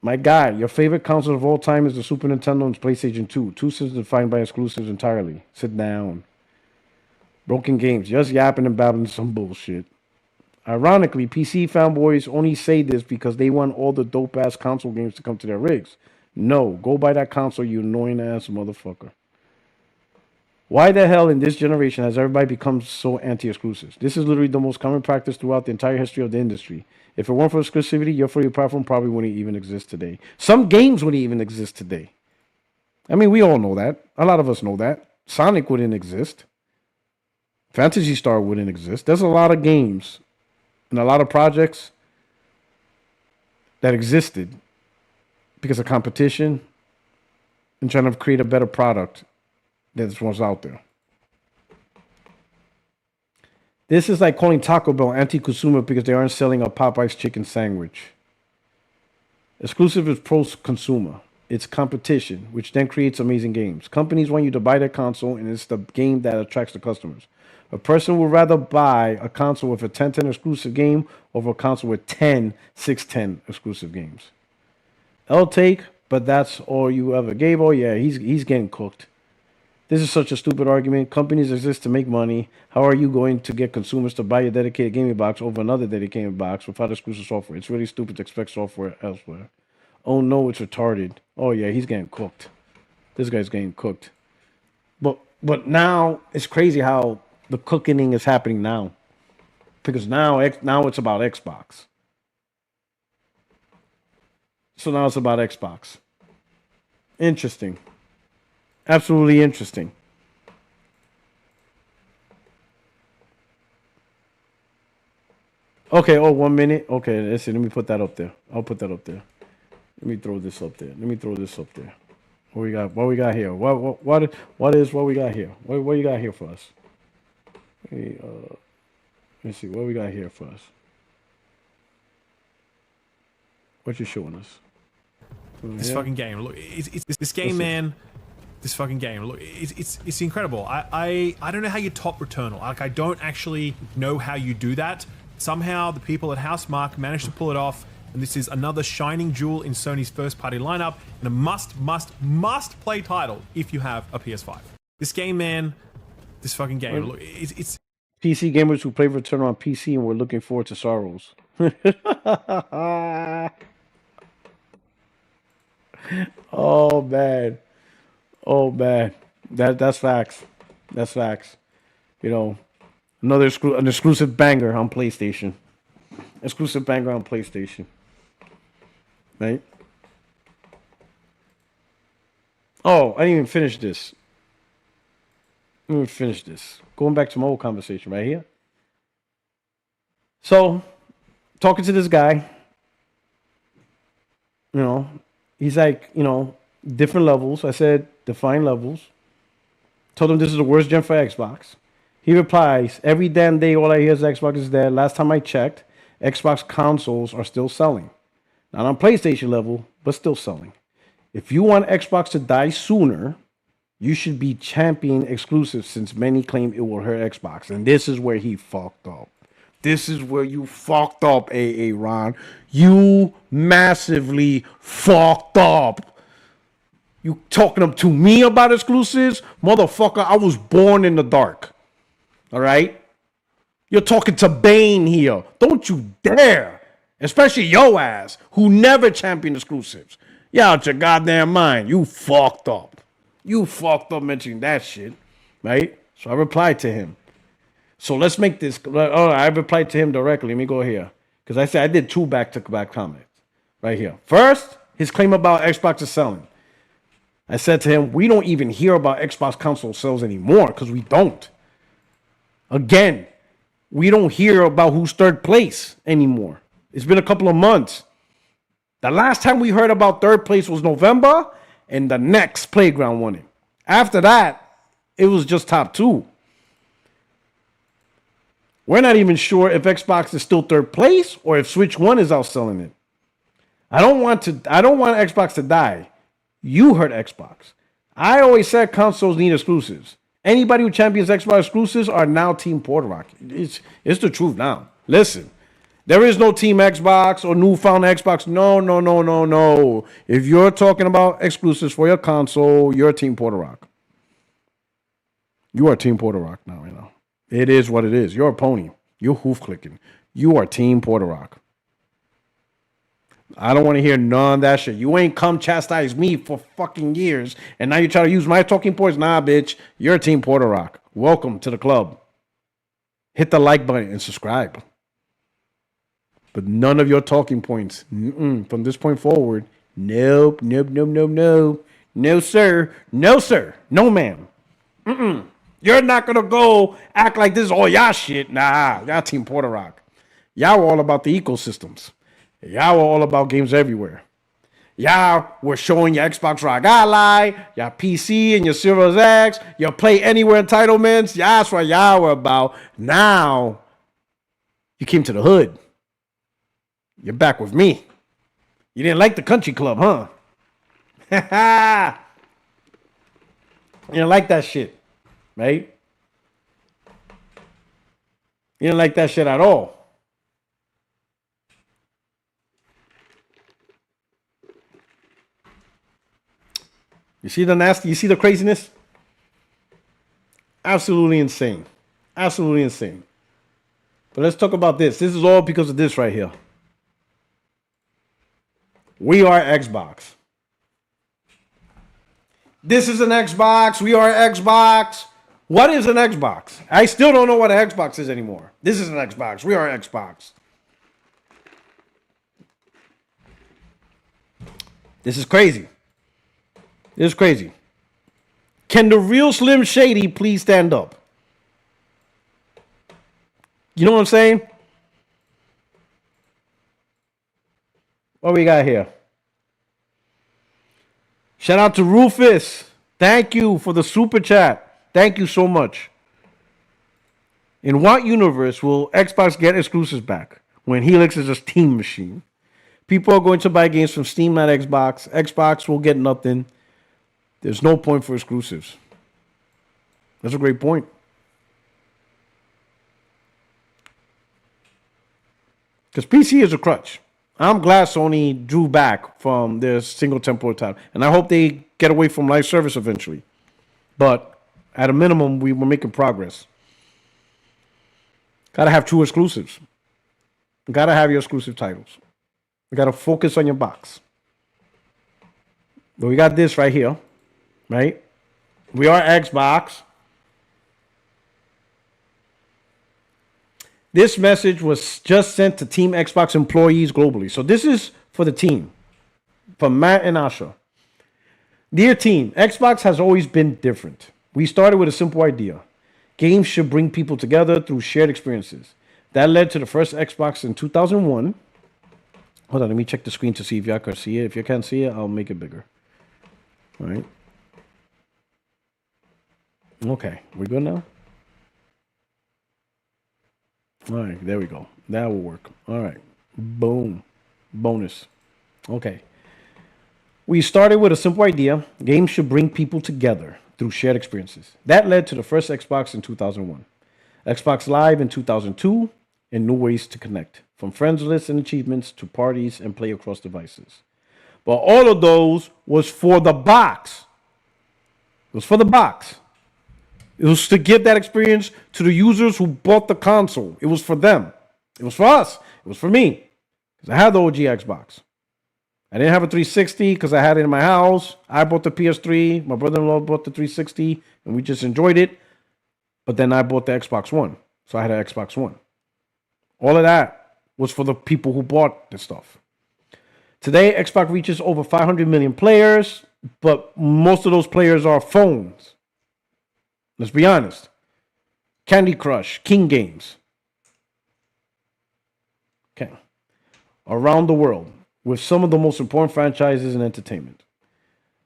My guy, your favorite console of all time is the Super Nintendo and PlayStation 2. Two systems defined by exclusives entirely. Sit down. Broken games. Just yapping and babbling some bullshit. Ironically, PC fanboys only say this because they want all the dope-ass console games to come to their rigs. No, go buy that console, you annoying-ass motherfucker. Why the hell in this generation has everybody become so anti-exclusives? This is literally the most common practice throughout the entire history of the industry. If it weren't for exclusivity, your free platform probably wouldn't even exist today. Some games wouldn't even exist today. I mean, we all know that. A lot of us know that. Sonic wouldn't exist. Fantasy Star wouldn't exist. There's a lot of games and a lot of projects that existed because of competition and trying to create a better product that's what's out there. This is like calling Taco Bell anti-consumer because they aren't selling a Popeye's chicken sandwich. Exclusive is pro-consumer. It's competition, which then creates amazing games. Companies want you to buy their console, and it's the game that attracts the customers. A person would rather buy a console with a 10/10 exclusive game over a console with 10 6/10 exclusive games. I'll take, but that's all you ever gave. Oh yeah, he's getting cooked. This is such a stupid argument. Companies exist to make money. How are you going to get consumers to buy a dedicated gaming box over another dedicated box without exclusive software? It's really stupid to expect software elsewhere. Oh no, it's retarded. Oh yeah, he's getting cooked. This guy's getting cooked. But now it's crazy how the cooking is happening now, because now it's about Xbox. So now it's about Xbox. Interesting. Absolutely interesting. Okay, oh, 1 minute. Okay, let's see. Let me put that up there. I'll put that up there. Let me throw this up there. Let me throw this up there. What we got? What we got here? What we got here? What you got here for us? Let's see. What we got here for us? What you showing us? This fucking game. Look, it's this game, man. This fucking game. Look, it's incredible. I don't know how you top Returnal. Like, I don't actually know how you do that. Somehow the people at Housemarque managed to pull it off. And this is another shining jewel in Sony's first-party lineup, and a must-play title if you have a PS5. This game, man, this fucking game. Look, it's PC gamers who play Returnal on PC and were looking forward to Saros. Oh man, oh man, that's facts. That's facts. You know, an exclusive banger on PlayStation. Exclusive banger on PlayStation. Right? Oh, I didn't even finish this. Let me finish this. Going back to my old conversation right here. So, talking to this guy, he's like, different levels. I said, define levels. Told him this is the worst gen for Xbox. He replies, every damn day all I hear is Xbox is dead. Last time I checked, Xbox consoles are still selling. Not on PlayStation level, but still selling. If you want Xbox to die sooner, you should be championing exclusives, since many claim it will hurt Xbox. And this is where he fucked up. This is where you fucked up, AA Ron. You massively fucked up. You talking to me about exclusives? Motherfucker, I was born in the dark. All right? You're talking to Bane here. Don't you dare. Especially your ass, who never championed exclusives. You out your goddamn mind. You fucked up. You fucked up mentioning that shit. Right? So I replied to him. So let's make this. Oh, I replied to him directly. Let me go here. Because I said I did 2 back-to-back comments. Right here. First, his claim about Xbox is selling. I said to him, we don't even hear about Xbox console sales anymore, because we don't. Again, we don't hear about who's third place anymore. It's been a couple of months. The last time we heard about third place was November, and the next Playground won it. After that, it was just top 2. We're not even sure if Xbox is still third place or if Switch 1 is outselling it. I don't want Xbox to die. You hurt Xbox. I always said consoles need exclusives. Anybody who champions Xbox exclusives are now Team PuertoRock. It's the truth now. Listen. There is no Team Xbox or newfound Xbox. No. If you're talking about exclusives for your console, you're Team PuertoRock. You are Team PuertoRock now, It is what it is. You're a pony. You're hoof clicking. You are Team PuertoRock. I don't want to hear none of that shit. You ain't come chastise me for fucking years, and now you try to use my talking points. Nah, bitch. You're Team Puerto Rock. Welcome to the club. Hit the like button and subscribe. But none of your talking points from this point forward. Nope. No, sir. No, sir. No, ma'am. You're not going to go act like this is all y'all shit. Nah, y'all Team Puerto Rock. Y'all were all about the ecosystems. Y'all were all about games everywhere. Y'all were showing your Xbox Rock Ally, your PC and your Series X, your Play Anywhere entitlements. Yeah, that's what y'all were about. Now, you came to the hood. You're back with me. You didn't like the country club, huh? You didn't like that shit, right? You didn't like that shit at all. You see the nasty? You see the craziness? Absolutely insane. Absolutely insane. But let's talk about this. This is all because of this right here. We are Xbox. This is an Xbox. We are Xbox. What is an Xbox? I still don't know what an Xbox is anymore. This is an Xbox. We are Xbox. This is crazy. This is crazy. Can the real Slim Shady please stand up? You know what I'm saying? What we got here? Shout out to Rufus. Thank you for the super chat. Thank you so much. In what universe will Xbox get exclusives back when Helix is a Steam machine? People are going to buy games from Steam, not Xbox. Xbox will get nothing. There's no point for exclusives. That's a great point. Because PC is a crutch. I'm glad Sony drew back from their single temporal title. And I hope they get away from live service eventually. But at a minimum, we were making progress. Got to have true exclusives. Got to have your exclusive titles. You got to focus on your box. But we got this right here. Right? We are Xbox. This message was just sent to Team Xbox employees globally. So this is for the team. From Matt and Asha. Dear team, Xbox has always been different. We started with a simple idea. Games should bring people together through shared experiences. That led to the first Xbox in 2001. Hold on, let me check the screen to see if y'all can see it. If you can't see it, I'll make it bigger. All right. Okay, we're good now? All right, there we go. That will work. All right. Boom. Bonus. Okay. We started with a simple idea. Games should bring people together through shared experiences. That led to the first Xbox in 2001. Xbox Live in 2002, and new ways to connect, from friends lists and achievements to parties and play across devices. But all of those was for the box. It was for the box. It was to give that experience to the users who bought the console. It was for them. It was for us. It was for me. Because I had the OG Xbox. I didn't have a 360 because I had it in my house. I bought the PS3. My brother-in-law bought the 360, and we just enjoyed it. But then I bought the Xbox One. So I had an Xbox One. All of that was for the people who bought the stuff. Today, Xbox reaches over 500 million players, but most of those players are phones. Let's be honest. Candy Crush, King Games. Okay. Around the world, with some of the most important franchises in entertainment.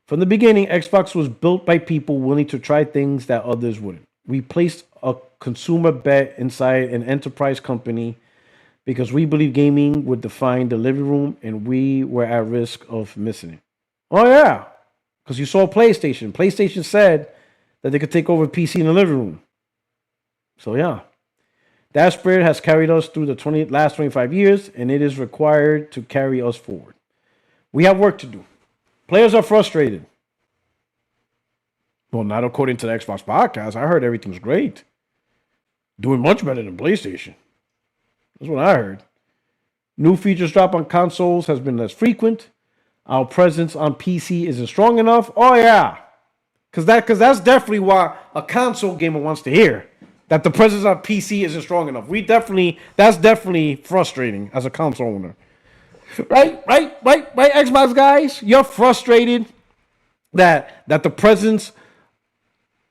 From the beginning, Xbox was built by people willing to try things that others wouldn't. We placed a consumer bet inside an enterprise company because we believe gaming would define the living room and we were at risk of missing it. Oh, yeah. Because you saw PlayStation. PlayStation said that they could take over PC in the living room. So, yeah. That spirit has carried us through the last 25 years, and it is required to carry us forward. We have work to do. Players are frustrated. Well, not according to the Xbox podcast. I heard everything's great. Doing much better than PlayStation. That's what I heard. New features drop on consoles has been less frequent. Our presence on PC isn't strong enough. Oh yeah, because that's definitely what a console gamer wants to hear. That the presence on PC isn't strong enough. That's definitely frustrating as a console owner. Right, Xbox guys, you're frustrated that the presence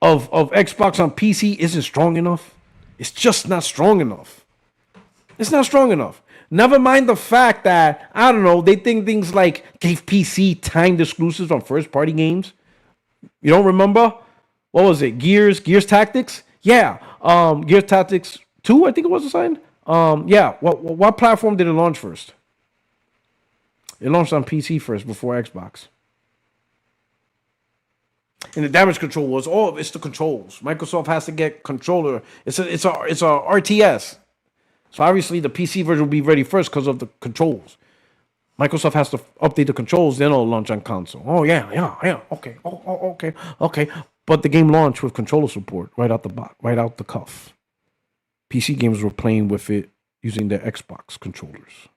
of Xbox on PC isn't strong enough. It's just not strong enough. It's not strong enough. Never mind the fact that, I don't know, they think things like gave PC timed exclusives on first-party games. You don't remember? What was it? Gears Tactics? Yeah. Gears Tactics 2, I think it was assigned. Yeah. What platform did it launch first? It launched on PC first before Xbox. And the damage control was, it's the controls. Microsoft has to get controller. It's a RTS. So obviously the PC version will be ready first because of the controls. Microsoft has to update the controls, then it'll launch on console. Oh yeah. Okay. Okay. But the game launched with controller support right out the cuff. PC gamers were playing with it using their Xbox controllers.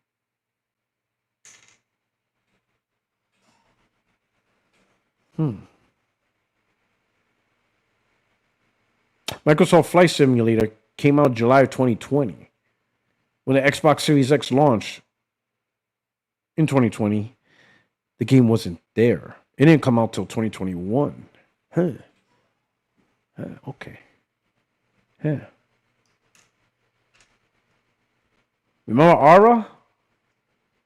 Microsoft Flight Simulator came out July of 2020. When the Xbox Series X launched in 2020, the game wasn't there. It didn't come out till 2021. Okay. Remember Aura?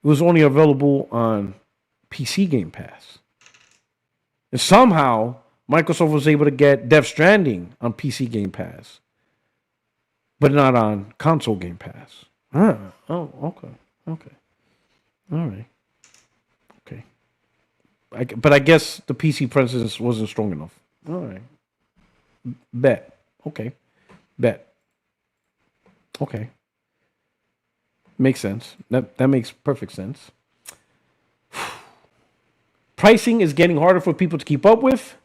It was only available on PC Game Pass. And somehow, Microsoft was able to get Death Stranding on PC Game Pass, but not on console Game Pass. Oh, okay. All right. Okay. But I guess the PC presence wasn't strong enough. All right. Bet. Okay. Makes sense. That makes perfect sense. Pricing is getting harder for people to keep up with.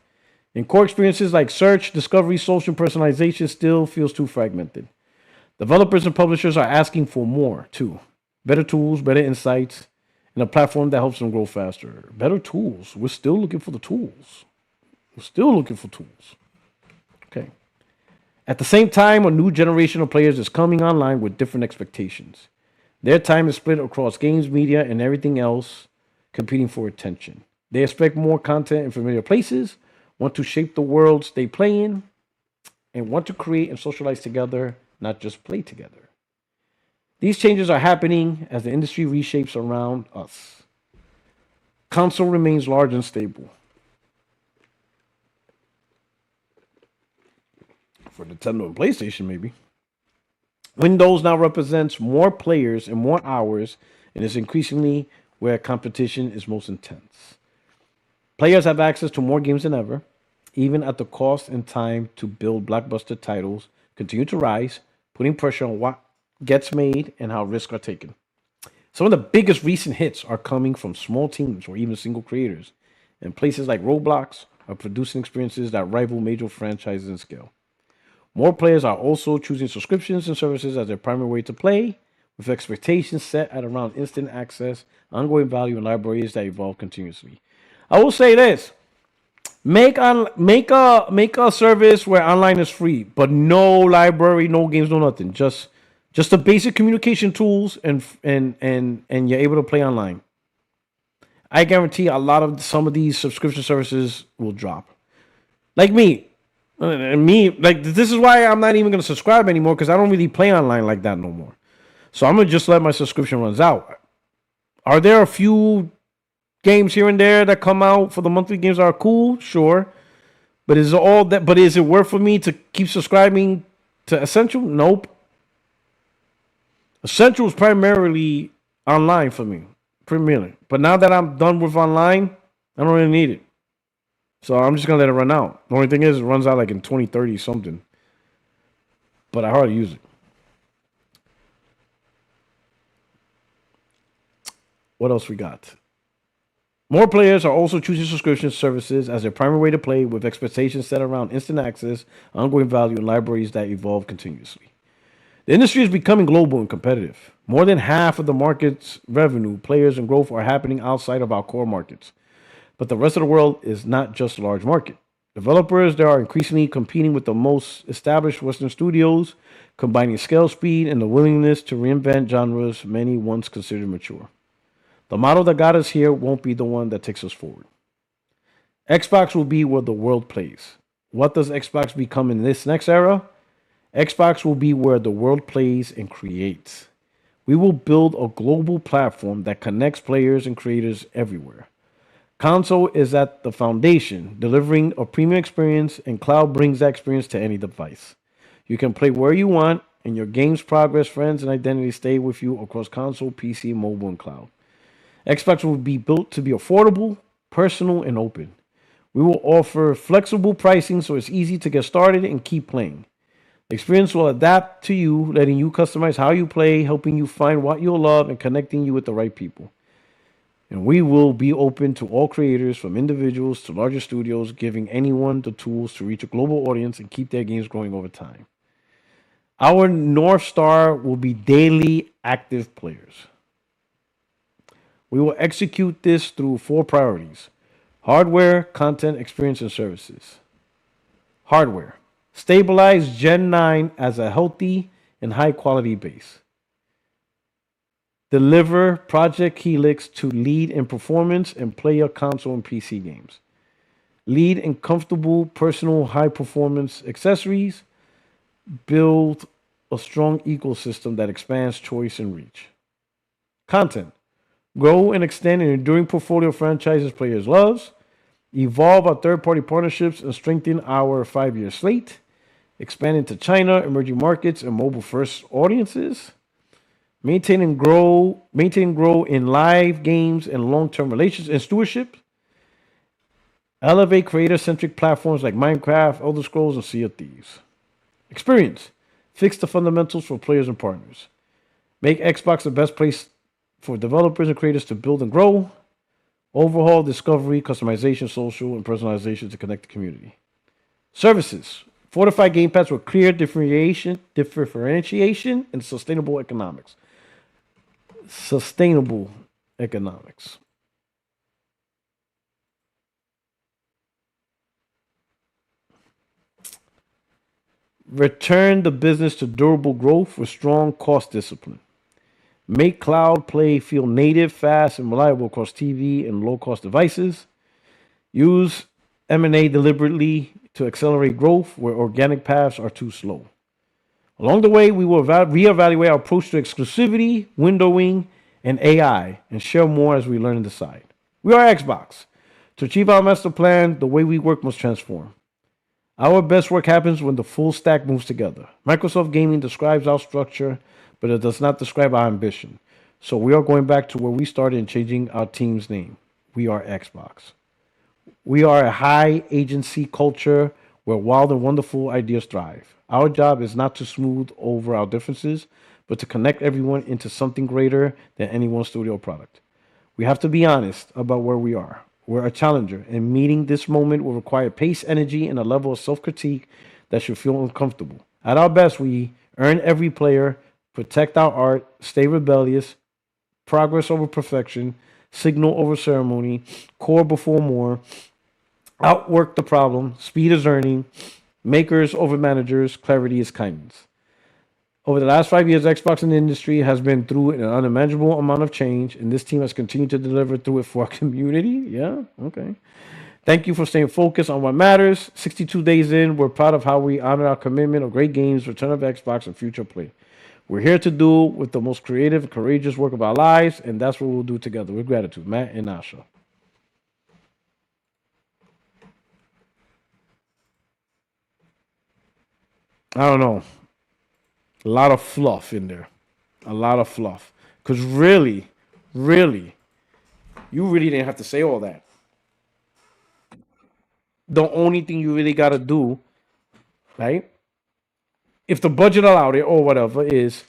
And core experiences like search, discovery, social personalization still feels too fragmented. Developers and publishers are asking for more, too. Better tools, better insights, and a platform that helps them grow faster. Better tools. We're still looking for the tools. Okay. At the same time, a new generation of players is coming online with different expectations. Their time is split across games, media, and everything else competing for attention. They expect more content in familiar places, want to shape the worlds they play in, and want to create and socialize together, not just play together. These changes are happening as the industry reshapes around us. Console remains large and stable. For Nintendo and PlayStation, maybe. Windows now represents more players and more hours, and is increasingly where competition is most intense. Players have access to more games than ever, even at the cost and time to build blockbuster titles continue to rise, putting pressure on what gets made and how risks are taken. Some of the biggest recent hits are coming from small teams or even single creators, and places like Roblox are producing experiences that rival major franchises in scale. More players are also choosing subscriptions and services as their primary way to play, with expectations set at around instant access, ongoing value, and libraries that evolve continuously. I will say this. Make a service where online is free, but no library, no games, no nothing. Just the basic communication tools, and you're able to play online. I guarantee some of these subscription services will drop. Like this is why I'm not even gonna subscribe anymore, because I don't really play online like that no more. So I'm gonna just let my subscription runs out. Are there a few games here and there that come out for the monthly games that are cool? Sure. But is it worth for me to keep subscribing to Essential? Nope. Essential is primarily online for me. Primarily. But now that I'm done with online, I don't really need it. So I'm just gonna let it run out. The only thing is it runs out like in 2030 something. But I hardly use it. What else we got? More players are also choosing subscription services as their primary way to play, with expectations set around instant access, ongoing value, and libraries that evolve continuously. The industry is becoming global and competitive. More than half of the market's revenue, players, and growth are happening outside of our core markets. But the rest of the world is not just a large market. Developers there are increasingly competing with the most established Western studios, combining scale, speed, and the willingness to reinvent genres many once considered mature. The model that got us here won't be the one that takes us forward. Xbox will be where the world plays. What does Xbox become in this next era? Xbox will be where the world plays and creates. We will build a global platform that connects players and creators everywhere. Console is at the foundation, delivering a premium experience, and cloud brings that experience to any device. You can play where you want, and your game's progress, friends, and identity stay with you across console, PC, mobile, and cloud. Xbox will be built to be affordable, personal, and open. We will offer flexible pricing so it's easy to get started and keep playing. The experience will adapt to you, letting you customize how you play, helping you find what you'll love, and connecting you with the right people. And we will be open to all creators, from individuals to larger studios, giving anyone the tools to reach a global audience and keep their games growing over time. Our North Star will be daily active players. We will execute this through 4 priorities: hardware, content, experience, and services. Hardware. Stabilize Gen 9 as a healthy and high quality base. Deliver Project Helix to lead in performance and player console and PC games. Lead in comfortable, personal, high performance accessories. Build a strong ecosystem that expands choice and reach. Content. Grow and extend an enduring portfolio of franchises players loves. Evolve our third-party partnerships and strengthen our 5-year slate. Expand into China, emerging markets, and mobile-first audiences. Maintain and grow in live games and long-term relations and stewardship. Elevate creator-centric platforms like Minecraft, Elder Scrolls, and Sea of Thieves. Experience. Fix the fundamentals for players and partners. Make Xbox the best place for developers and creators to build and grow. Overhaul discovery, customization, social, and personalization to connect the community. Services. Fortify Game Pass with clear differentiation, and sustainable economics. Sustainable economics. Return the business to durable growth with strong cost discipline. Make cloud play feel native, fast, and reliable across TV and low-cost devices. Use M&A deliberately to accelerate growth where organic paths are too slow. Along the way, we will reevaluate our approach to exclusivity, windowing, and AI, and share more as we learn and decide. We are Xbox. To achieve our master plan, the way we work must transform. Our best work happens when the full stack moves together. Microsoft Gaming describes our structure, but it does not describe our ambition. So we are going back to where we started and changing our team's name. We are Xbox. We are a high agency culture where wild and wonderful ideas thrive. Our job is not to smooth over our differences, but to connect everyone into something greater than any one studio product. We have to be honest about where we are. We're a challenger, and meeting this moment will require pace, energy, and a level of self-critique that should feel uncomfortable. At our best, we earn every player, protect our art, stay rebellious, progress over perfection, signal over ceremony, core before more, outwork the problem, speed is earning, makers over managers, clarity is kindness. Over the last 5 years, Xbox in the industry has been through an unimaginable amount of change, and this team has continued to deliver through it for our community. Yeah, okay. Thank you for staying focused on what matters. 62 days in, we're proud of how we honor our commitment of great games, return of Xbox, and future play. We're here to do with the most creative and courageous work of our lives, and that's what we'll do together with gratitude. Matt and Asha. I don't know. A lot of fluff in there. A lot of fluff. Because really, you really didn't have to say all that. The only thing you really got to do, right? If the budget allowed it or whatever, is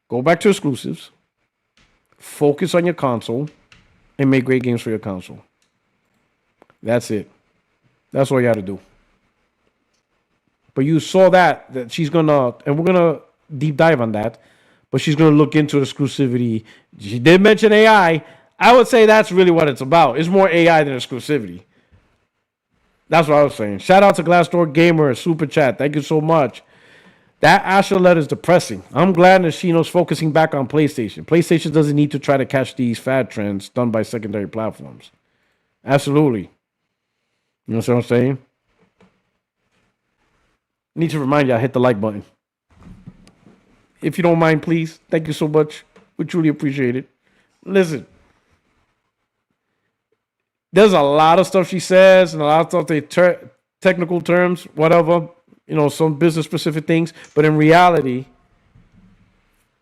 go back to exclusives, focus on your console, and make great games for your console. That's it. That's all you had to do. But you saw that she's gonna, and we're gonna deep dive on that, but she's going to look into exclusivity. She did mention AI. I would say that's really what it's about. It's more AI than exclusivity. That's what I was saying. Shout out to Glassdoor Gamer, super chat. Thank you so much. That Asher letter is depressing. I'm glad Nishino's focusing back on PlayStation. PlayStation doesn't need to try to catch these fad trends done by secondary platforms. Absolutely. You know what I'm saying? Need to remind you, I hit the like button. If you don't mind, please. Thank you so much. We truly appreciate it. Listen. There's a lot of stuff she says and a lot of stuff technical terms, whatever, some business specific things. But in reality,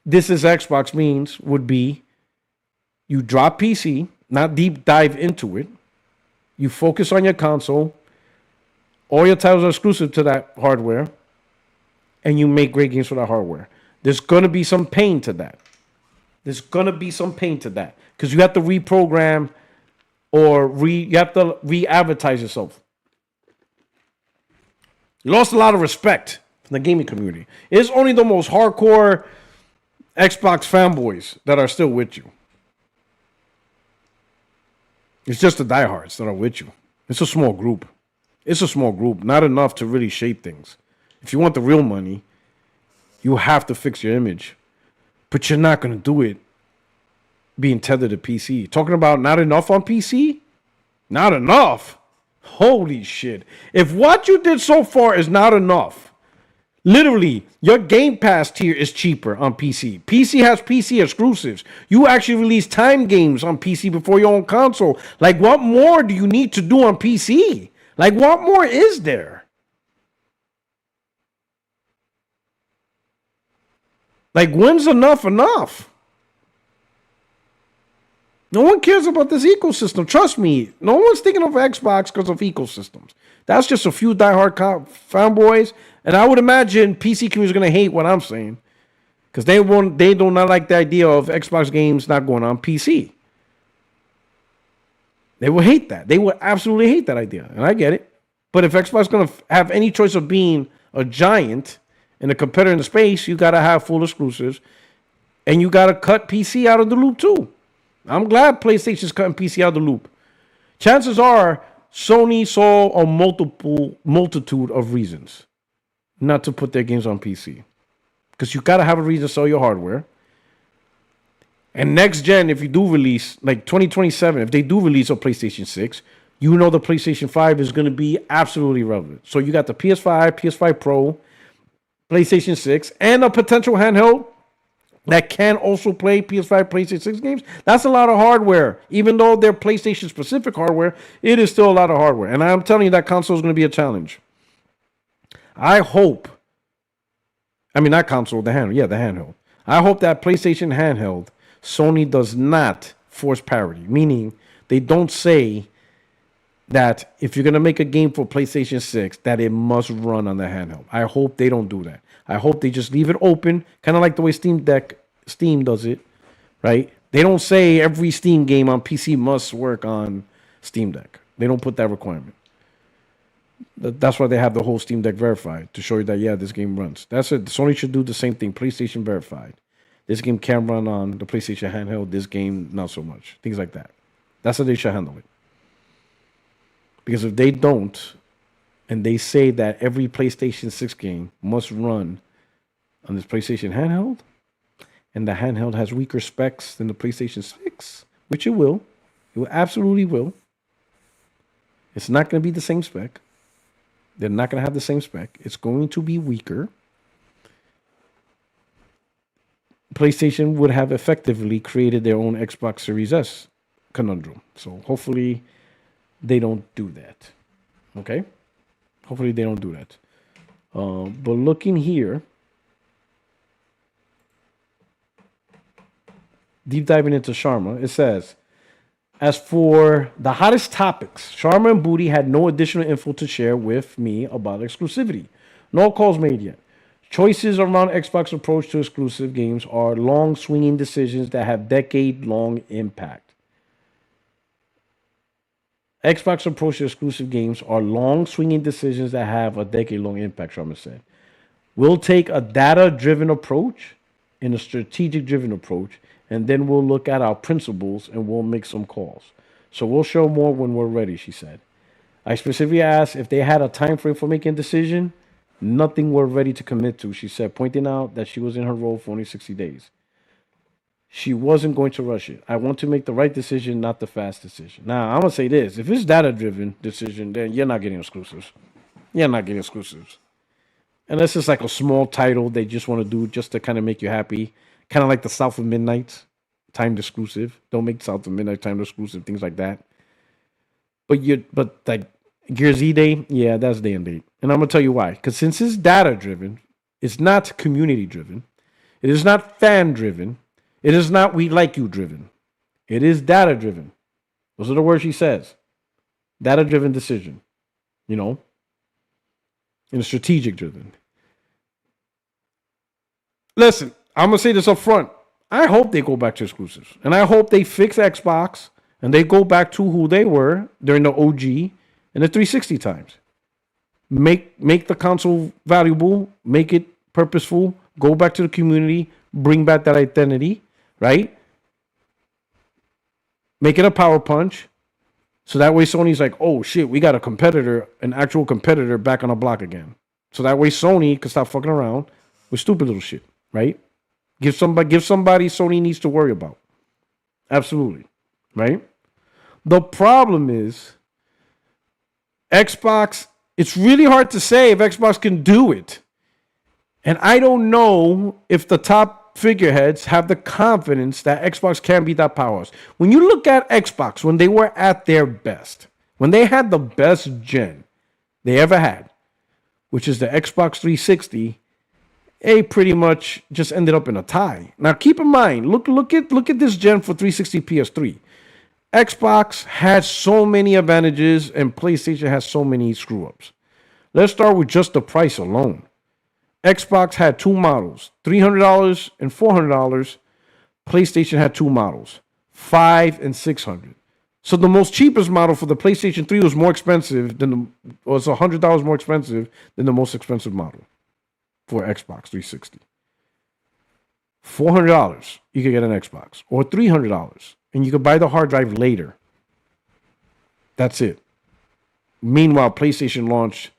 this is Xbox means would be you drop PC, not deep dive into it. You focus on your console. All your titles are exclusive to that hardware. And you make great games for that hardware. There's going to be some pain to that. Because you have to reprogram or you have to re-advertise yourself. You lost a lot of respect from the gaming community. It's only the most hardcore Xbox fanboys that are still with you. It's just the diehards that are with you. It's a small group. Not enough to really shape things. If you want the real money, you have to fix your image. But you're not going to do it being tethered to PC. Talking about not enough on PC? Not enough. Holy shit. If what you did so far is not enough, literally, your Game Pass tier is cheaper on PC. PC has PC exclusives. You actually release time games on PC before your own console. Like, what more do you need to do on PC? Like, what more is there? Like, when's enough? No one cares about this ecosystem. Trust me. No one's thinking of Xbox because of ecosystems. That's just a few diehard fanboys. And I would imagine PC community is going to hate what I'm saying. Because they do not like the idea of Xbox games not going on PC. They will hate that. They will absolutely hate that idea. And I get it. But if Xbox is going to have any choice of being a giant and a competitor in the space, you got to have full exclusives. And you got to cut PC out of the loop too. I'm glad PlayStation's cutting PC out of the loop. Chances are Sony saw a multitude of reasons not to put their games on PC. Because you got to have a reason to sell your hardware. And next gen, if you do release, like 2027, if they do release a PlayStation 6, the PlayStation 5 is going to be absolutely relevant. So you got the PS5, PS5 Pro, PlayStation 6, and a potential handheld that can also play PS5, PlayStation 6 games. That's a lot of hardware. Even though they're PlayStation-specific hardware, it is still a lot of hardware. And I'm telling you, that console is going to be a challenge. I hope. Not console, the handheld. Yeah, the handheld. I hope that PlayStation handheld, Sony does not force parity. Meaning, they don't say that if you're going to make a game for PlayStation 6, that it must run on the handheld. I hope they don't do that. I hope they just leave it open, kind of like the way Steam does it, right? They don't say every Steam game on PC must work on Steam Deck. They don't put that requirement. That's why they have the whole Steam Deck verified, to show you that, yeah, this game runs. That's it. Sony should do the same thing, PlayStation verified. This game can run on the PlayStation handheld, this game not so much. Things like that. That's how they should handle it. Because if they don't, and they say that every PlayStation 6 game must run on this PlayStation handheld, and the handheld has weaker specs than the PlayStation 6, which it will absolutely will. It's not going to be the same spec. They're not going to have the same spec. It's going to be weaker. PlayStation would have effectively created their own Xbox Series S conundrum. So hopefully they don't do that. Okay? Hopefully they don't do that. But looking here, deep diving into Sharma, it says, as for the hottest topics, Sharma and Booty had no additional info to share with me about exclusivity. No calls made yet. Choices around Xbox approach to exclusive games are long swinging decisions that have decade-long impact. Xbox approach to exclusive games are long swinging decisions that have a decade-long impact, Sharma said. We'll take a data-driven approach and a strategic-driven approach, and then we'll look at our principles and we'll make some calls. So we'll show more when we're ready, she said. I specifically asked if they had a time frame for making a decision. Nothing we're ready to commit to, she said, pointing out that she was in her role for only 60 days. She wasn't going to rush it. I want to make the right decision, not the fast decision. Now, I'm going to say this. If it's data-driven decision, then you're not getting exclusives. You're not getting exclusives. Unless it's like a small title they just want to do just to kind of make you happy. Kind of like the South of Midnight timed exclusive. Don't make South of Midnight timed exclusive, things like that. But like Gears E Day, yeah, that's day and date. And I'm going to tell you why. Because since it's data-driven, it's not community-driven. It is not fan-driven. It is not we like you driven. It is data driven. Those are the words she says. Data driven decision, and strategic driven. Listen, I'm going to say this up front. I hope they go back to exclusives. And I hope they fix Xbox and they go back to who they were during the OG and the 360 times. Make the console valuable, make it purposeful, go back to the community, bring back that identity. Right? Make it a power punch. So that way Sony's like, oh shit, we got a competitor, an actual competitor back on the block again. So that way Sony can stop fucking around with stupid little shit. Right? Give somebody Sony needs to worry about. Absolutely. Right? The problem is Xbox, it's really hard to say if Xbox can do it. And I don't know if the top figureheads have the confidence that Xbox can be that powerhouse. When you look at Xbox, when they were at their best, when they had the best gen they ever had, which is the Xbox 360, they pretty much just ended up in a tie. Now keep in mind, look at this gen for 360 PS3. Xbox had so many advantages and PlayStation has so many screw-ups. Let's start with just the price alone. Xbox had two models, $300 and $400. PlayStation had two models, $500 and $600. So the most cheapest model for the PlayStation 3 was was $100 more expensive than the most expensive model for Xbox 360. $400, you could get an Xbox, or $300, and you could buy the hard drive later. That's it. Meanwhile, PlayStation launched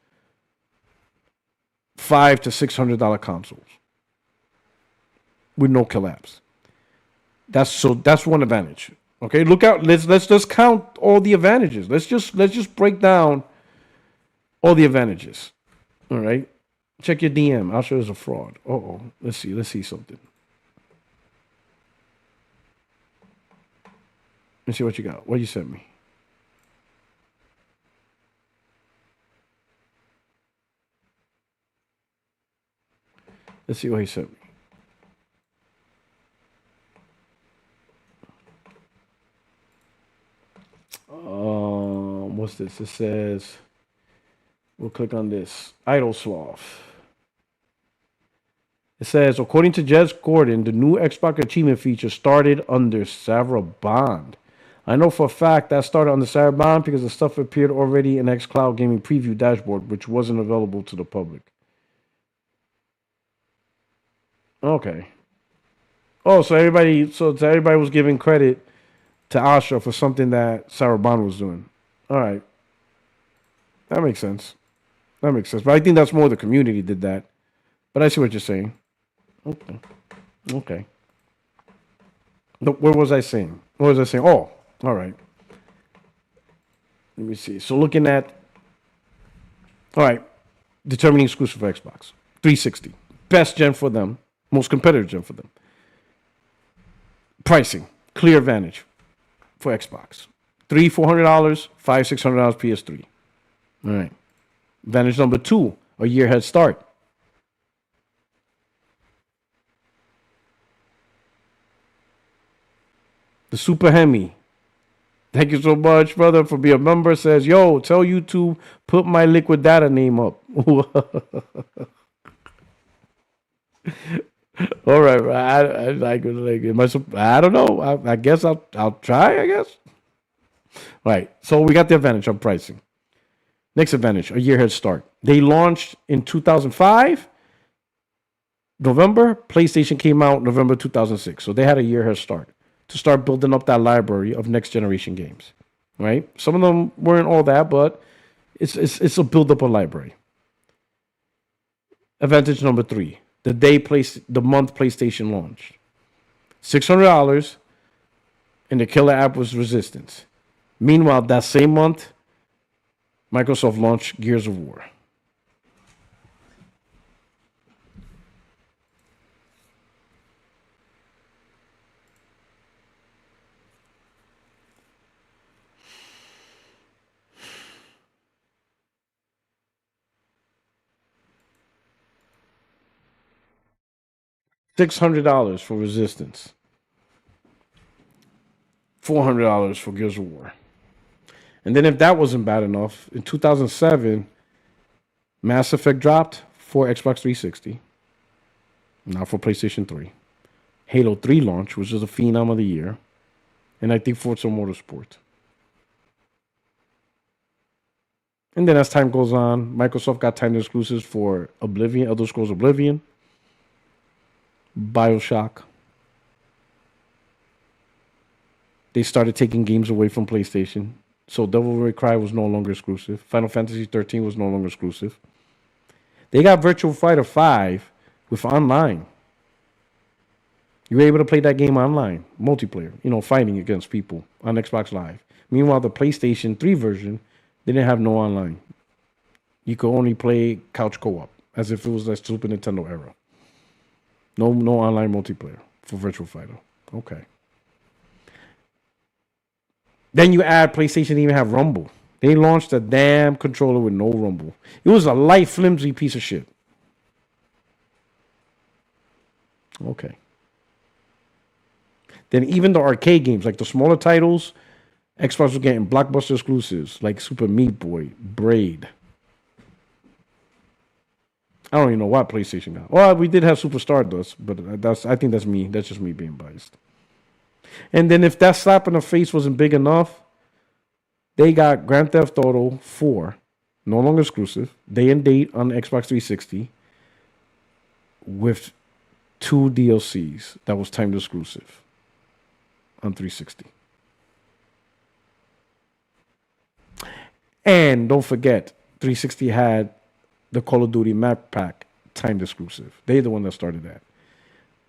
$500 to $600 consoles with no collapse. That's one advantage. Okay, look out. Let's just count all the advantages. Let's just break down all the advantages. All right. Check your DM. I'll show you it's a fraud. Let's see something. Let's see what you got. What you sent me. Let's see what he sent me. What's this? It says, we'll click on this. Idle Sloth. It says, according to Jez Gordon, the new Xbox achievement feature started under Sarah Bond. I know for a fact that started under Sarah Bond because the stuff appeared already in xCloud Gaming Preview dashboard, which wasn't available to the public. Okay. Oh, so everybody was giving credit to Asha for something that Sarah Bond was doing. All right. That makes sense. But I think that's more the community did that. But I see what you're saying. Okay. What was I saying? Oh, all right. Let me see. So looking at, all right, determining exclusive for Xbox. 360. Best gen for them. Most competitive gen for them. Pricing. Clear advantage for Xbox. $400, $600 PS3. All right. Advantage number 2, a year head start. The Super Hemi. Thank you so much, brother, for being a member. Says, yo, tell YouTube, put my Liquid Data name up. All right, I don't know. I guess I'll try, I guess. All right, so we got the advantage of pricing. Next advantage, a year head start. They launched in 2005. November, PlayStation came out November 2006. So they had a year head start to start building up that library of next generation games, right? Some of them weren't all that, but it's a build up a library. Advantage number 3, the month PlayStation launched. $600, and the killer app was Resistance. Meanwhile, that same month, Microsoft launched Gears of War. $600 for Resistance. $400 for Gears of War. And then if that wasn't bad enough, in 2007, Mass Effect dropped for Xbox 360, not for PlayStation 3. Halo 3 launched, which was a Phenom of the Year. And I think Forza Motorsport. And then as time goes on, Microsoft got timed exclusives for Oblivion, Elder Scrolls Oblivion, BioShock. They started taking games away from PlayStation. So Devil May Cry was no longer exclusive. Final Fantasy 13 was no longer exclusive. They got Virtua Fighter 5 with online. You were able to play that game online, multiplayer, fighting against people on Xbox Live. Meanwhile, the PlayStation 3 version, they didn't have no online. You could only play couch co-op, as if it was the Super Nintendo era. No online multiplayer for Virtua Fighter. Okay. Then you add PlayStation didn't even have Rumble. They launched a damn controller with no Rumble. It was a light, flimsy piece of shit. Okay. Then even the arcade games, like the smaller titles, Xbox was getting blockbuster exclusives like Super Meat Boy, Braid. I don't even know what PlayStation got. Well, we did have Super Stardust, but I think that's me. That's just me being biased. And then if that slap in the face wasn't big enough, they got Grand Theft Auto 4, no longer exclusive, day and date on Xbox 360, with 2 DLCs that was timed exclusive on 360. And don't forget, 360 had the Call of Duty map pack timed exclusive. They're the one that started that.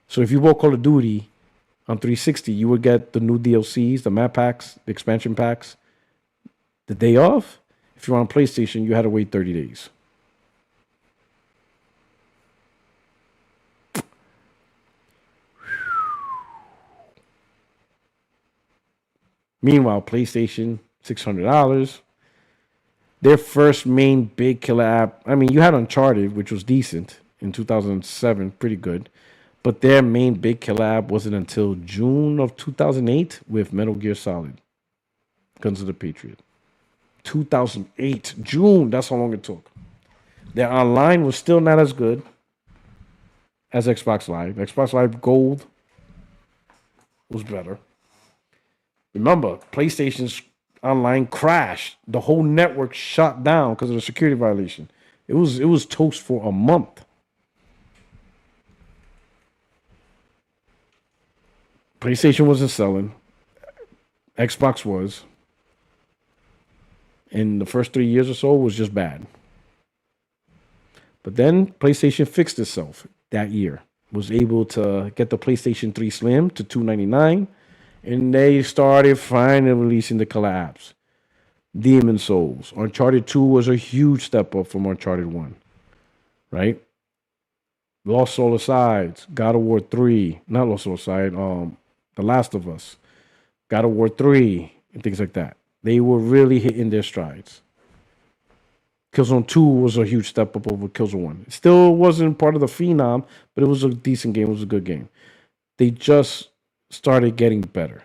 So if you bought Call of Duty on 360, you would get the new DLCs, the map packs, the expansion packs, the day of. If you're on PlayStation, you had to wait 30 days. Meanwhile, PlayStation, $600. Their first main big killer app. I mean, you had Uncharted, which was decent in 2007, pretty good. But their main big killer app wasn't until June of 2008 with Metal Gear Solid, Guns of the Patriot. 2008, June, that's how long it took. Their online was still not as good as Xbox Live. Xbox Live Gold was better. Remember, PlayStation's online crashed. The whole network shut down because of the security violation. It was toast for a month. PlayStation wasn't selling. Xbox was. In the first 3 years or so, it was just bad. But then PlayStation fixed itself that year. Was able to get the PlayStation 3 Slim to $299. And they started finally releasing the killer apps. Demon Souls. Uncharted 2 was a huge step up from Uncharted 1. Right? Lost Soul Asides. God of War 3. Not Lost Soul Aside. The Last of Us. God of War 3. And things like that. They were really hitting their strides. Killzone 2 was a huge step up over Killzone 1. It still wasn't part of the Phenom, but it was a decent game. It was a good game. They just started getting better.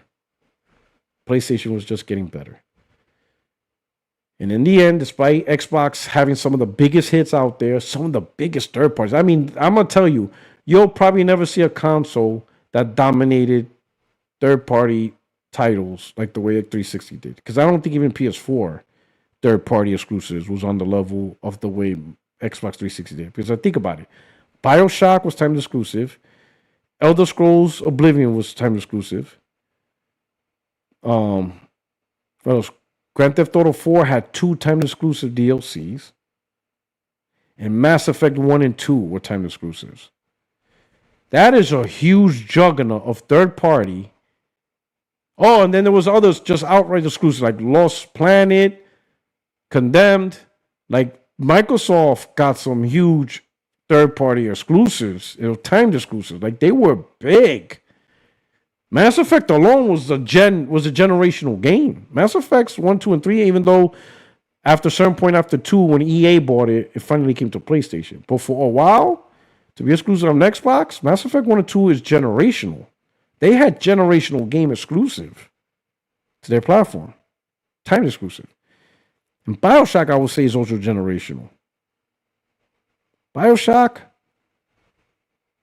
PlayStation was just getting better. And in the end, despite Xbox having some of the biggest hits out there, some of the biggest third parties. I mean, I'm going to tell you, you'll probably never see a console that dominated third party titles like the way 360 did. Because I don't think even PS4 third party exclusives was on the level of the way Xbox 360 did. Because I think about it. BioShock was timed exclusive. Elder Scrolls Oblivion was timed exclusive. What else? Grand Theft Auto 4 had 2 timed exclusive DLCs. And Mass Effect 1 and 2 were timed exclusives. That is a huge juggernaut of third party. Oh, and then there was others just outright exclusive, like Lost Planet, Condemned. Like Microsoft got some huge third party exclusives, timed exclusives. Like they were big. Mass Effect alone was a generational game. Mass Effects 1, 2, and 3, even though after a certain point after 2, when EA bought it, it finally came to PlayStation. But for a while, to be exclusive on Xbox, Mass Effect 1 and 2 is generational. They had generational game exclusive to their platform. Time exclusive. And BioShock, I would say, is also generational. BioShock,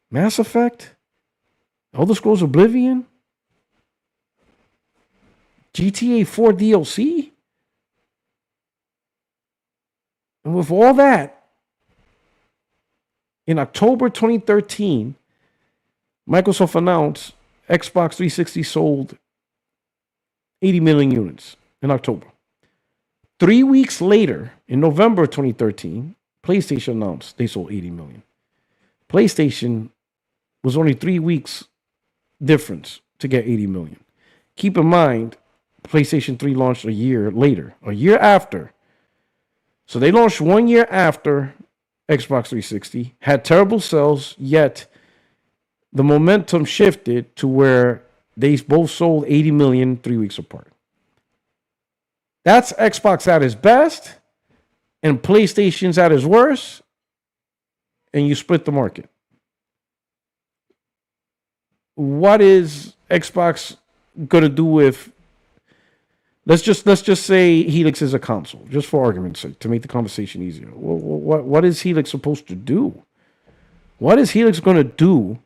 Mass Effect, Elder Scrolls Oblivion, GTA 4 DLC. And with all that, in October 2013, Microsoft announced Xbox 360 sold 80 million units in October. 3 weeks later, in November 2013, PlayStation announced they sold 80 million. PlayStation was only 3 weeks difference to get 80 million. Keep in mind, PlayStation 3 launched a year later, a year after. So they launched 1 year after Xbox 360, had terrible sales, yet the momentum shifted to where they both sold 80 million 3 weeks apart. That's Xbox at its best and PlayStation's at its worst, and you split the market. What is Xbox going to do with, let's just say Helix is a console, just for argument's sake, to make the conversation easier. What is Helix supposed to do? What is Helix going to do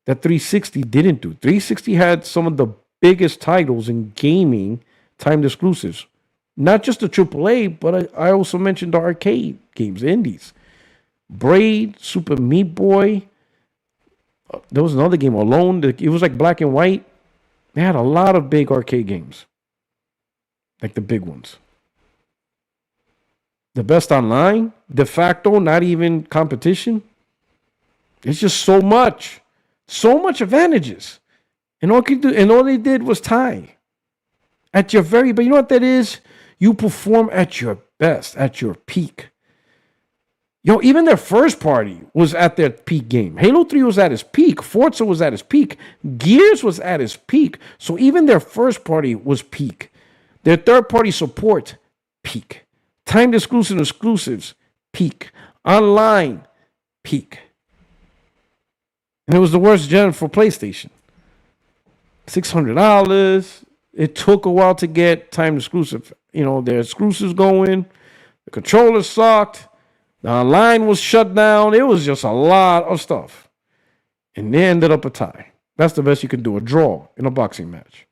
that 360 didn't do? 360 had some of the biggest titles in gaming, timed exclusives. Not just the AAA, but I also mentioned the arcade games, the indies. Braid, Super Meat Boy. There was another game, Alone. It was like black and white. They had a lot of big arcade games. Like the big ones. The best online, de facto, not even competition. It's just so much advantages. And all they did was tie. But you know what that is? You perform at your best, at your peak. Even their first party was at their peak game. Halo 3 was at its peak. Forza was at its peak. Gears was at its peak. So even their first party was peak. Their third party support, peak. Timed exclusives, peak. Online, peak. And it was the worst gen for PlayStation. $600. It took a while to get timed exclusive. Their exclusives going. The controller sucked. The online was shut down. It was just a lot of stuff. And they ended up a tie. That's the best you can do, a draw in a boxing match.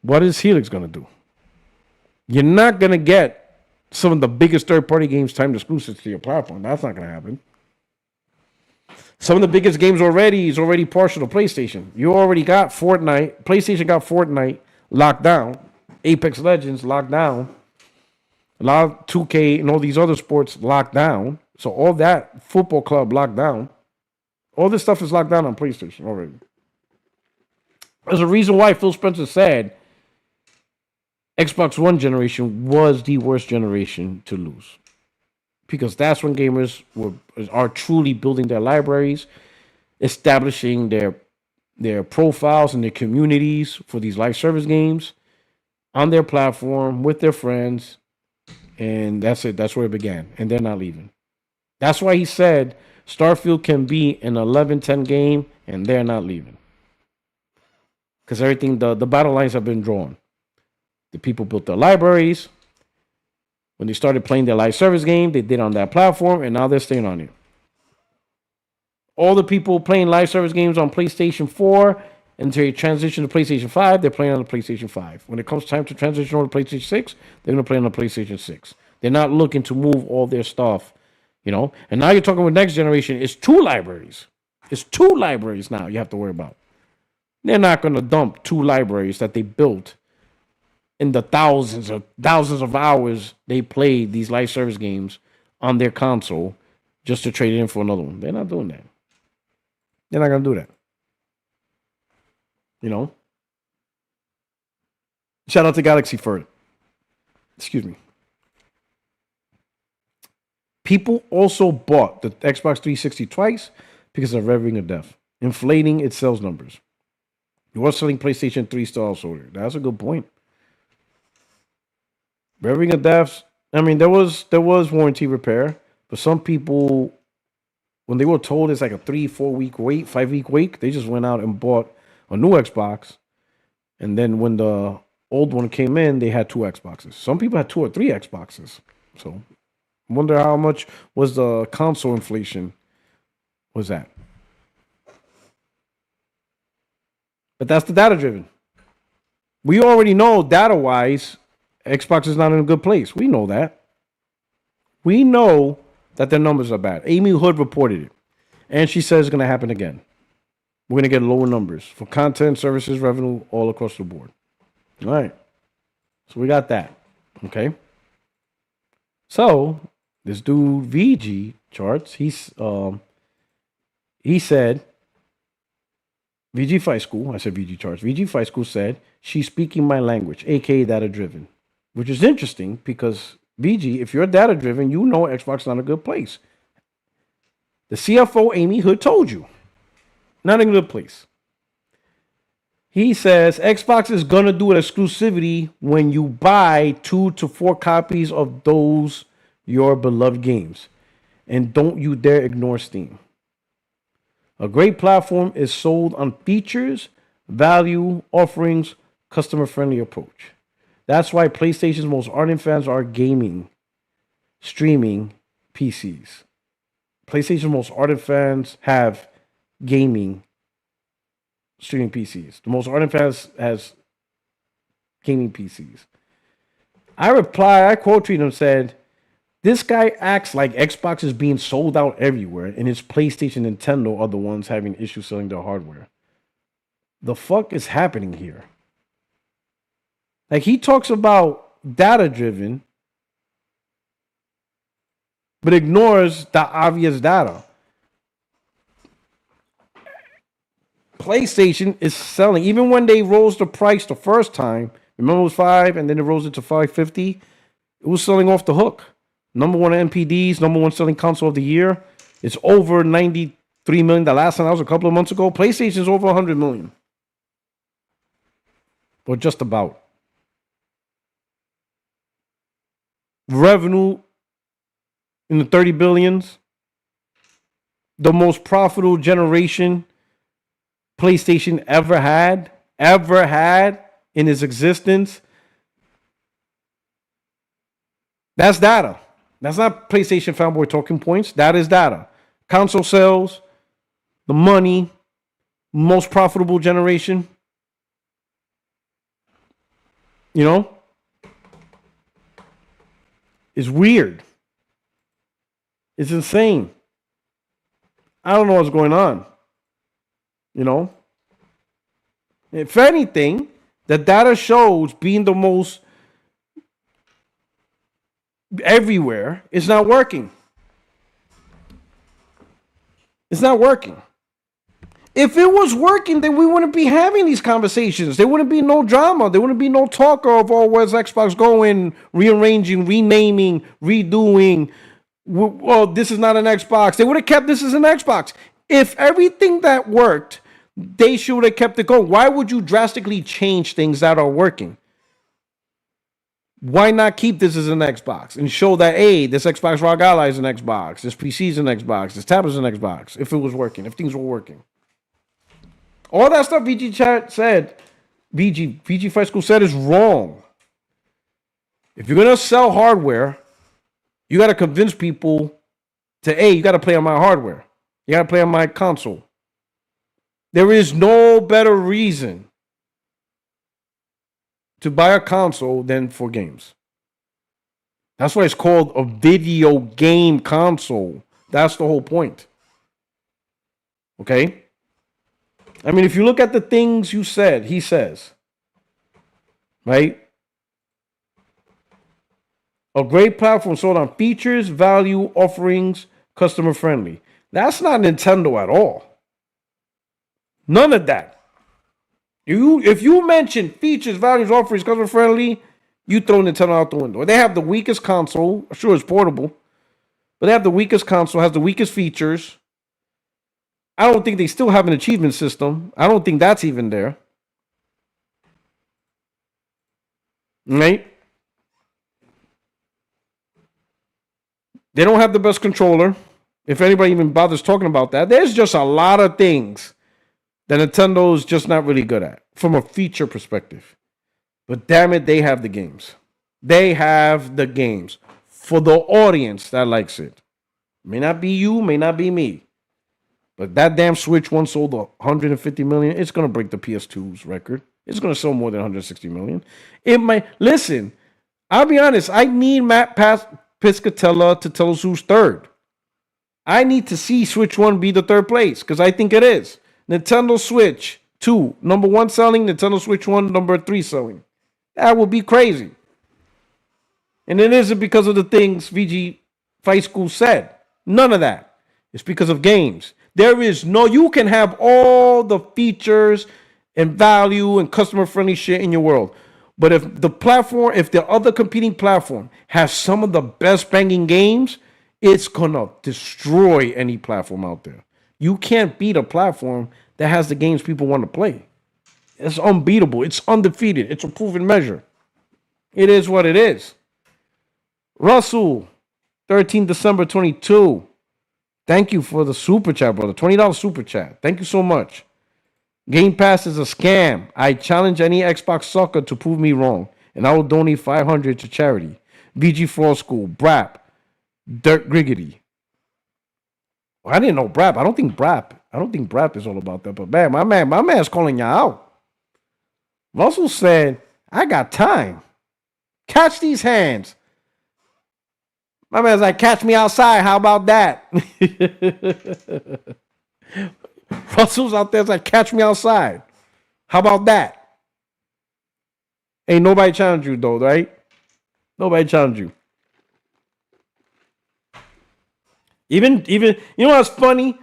What is Helix going to do? You're not going to get some of the biggest third-party games timed exclusives to your platform. That's not going to happen. Some of the biggest games is already partial to PlayStation. You already got Fortnite. PlayStation got Fortnite locked down. Apex Legends locked down. A lot of 2K and all these other sports locked down. So all that football club locked down. All this stuff is locked down on PlayStation already. There's a reason why Phil Spencer said Xbox One generation was the worst generation to lose. Because that's when gamers are truly building their libraries, establishing their profiles and their communities for these live service games on their platform with their friends. And that's it. That's where it began. And they're not leaving. That's why he said Starfield can be an 11-10 game and they're not leaving. Because everything, the battle lines have been drawn. The people built their libraries. When they started playing their live service game, they did on that platform, and now they're staying on it. All the people playing live service games on PlayStation 4 and they transition to PlayStation 5, they're playing on the PlayStation 5. When it comes time to transition over to PlayStation 6, they're going to play on the PlayStation 6. They're not looking to move all their stuff, you know. And now you're talking with next generation. It's 2 libraries. It's 2 libraries now you have to worry about. They're not going to dump 2 libraries that they built in the thousands of hours they played these live service games on their console just to trade it in for another one. They're not doing that. They're not going to do that. You know? Shout out to Galaxy Fur. Excuse me. People also bought the Xbox 360 twice because of Red Ring of Death, inflating its sales numbers. It was selling PlayStation 3 still also. That's a good point. Red Ring of Death, I mean, there was warranty repair, but some people, when they were told it's like a 3-4 week wait, 5 week wait, they just went out and bought a new Xbox. And then when the old one came in, they had 2 Xboxes. Some people had 2 or 3 Xboxes. So I wonder how much was the console inflation was that. But that's the data driven. We already know data wise, Xbox is not in a good place. We know that. We know that their numbers are bad. Amy Hood reported it. And she says it's going to happen again. We're going to get lower numbers for content, services, revenue, all across the board. All right. So we got that. Okay. So this dude, VG Charts, he said, VG Fight School, I said VG Charts, VG Fight School said, she's speaking my language, aka data driven, which is interesting because VG, if you're data driven, you know Xbox is not a good place. The CFO, Amy Hood, told you. Not in a good place. He says Xbox is going to do an exclusivity when you buy 2 to 4 copies of those your beloved games. And don't you dare ignore Steam. A great platform is sold on features, value, offerings, customer-friendly approach. That's why PlayStation's most ardent fans are gaming, streaming PCs. PlayStation's most ardent fans have gaming, streaming PCs. The most ardent fans has gaming PCs. I quote tweeted him, said, this guy acts like Xbox is being sold out everywhere and it's PlayStation and Nintendo are the ones having issues selling their hardware. The fuck is happening here? Like, he talks about data driven, but ignores the obvious data. PlayStation is selling, even when they rose the price the first time, remember it was $5 and then it rose it to $5.50, it was selling off the hook. Number 1 NPDs, number 1 selling console of the year. It's over 93 million. The last time that was a couple of months ago. PlayStation's over 100 million. Or just about. Revenue in the 30 billions. The most profitable generation PlayStation ever had in its existence. That's data. That's not PlayStation fanboy talking points. That is data. Console sales, the money, most profitable generation. You know? It's weird. It's insane. I don't know what's going on. You know? If anything, the data shows being the most everywhere, it's not working. It's not working. If it was working, then we wouldn't be having these conversations. There wouldn't be no drama. There wouldn't be no talk of, oh, where's Xbox going, rearranging, renaming, redoing. Well, this is not an Xbox. They would have kept this as an Xbox. If everything that worked, they should have kept it going. Why would you drastically change things that are working? Why not keep this as an Xbox and show that, hey, this Xbox Rock Ally is an Xbox, this PC is an Xbox, this tablet is an Xbox, if it was working, if things were working. All that stuff VG Chat said, VG Fight School said is wrong. If you're going to sell hardware, you got to convince people to, hey, you got to play on my hardware. You got to play on my console. There is no better reason to buy a console than for games. That's why it's called a video game console. That's the whole point. Okay? I mean, if you look at the things he says, right? A great platform sold on features, value, offerings, customer friendly. That's not Nintendo at all. None of that. If you mention features, values, offerings, customer friendly, you throw Nintendo out the window. They have the weakest console. Sure, it's portable, but they have the weakest console, has the weakest features. I don't think they still have an achievement system. I don't think that's even there. Right? They don't have the best controller. If anybody even bothers talking about that, there's just a lot of things that Nintendo's just not really good at from a feature perspective. But damn it, they have the games. They have the games for the audience that likes it. May not be you, may not be me. But that damn Switch one sold 150 million. It's going to break the PS2's record. It's going to sell more than 160 million. It might. Listen, I'll be honest. I need Matt Piscatella to tell us who's third. I need to see Switch 1 be the third place because I think it is. Nintendo Switch 2, number 1 selling. Nintendo Switch 1, number 3 selling. That would be crazy. And it isn't because of the things VG Fight School said. None of that. It's because of games. There is no, you can have all the features and value and customer friendly shit in your world. But if the other competing platform has some of the best banging games, it's going to destroy any platform out there. You can't beat a platform that has the games people want to play. It's unbeatable. It's undefeated. It's a proven measure. It is what it is. Russell, 13 December 22. Thank you for the super chat, brother. $20 super chat. Thank you so much. Game Pass is a scam. I challenge any Xbox sucker to prove me wrong, and I will donate $500 to charity. VG Fraud School, Brap, Dirt Griggity. Well, I didn't know Brap. I don't think Brap is all about that. But man, my man's calling you out. Russell said, I got time. Catch these hands. My man's like, catch me outside. How about that? Russell's out there like, catch me outside. How about that? Ain't nobody challenge you though, right? Nobody challenge you. Even you know what's funny?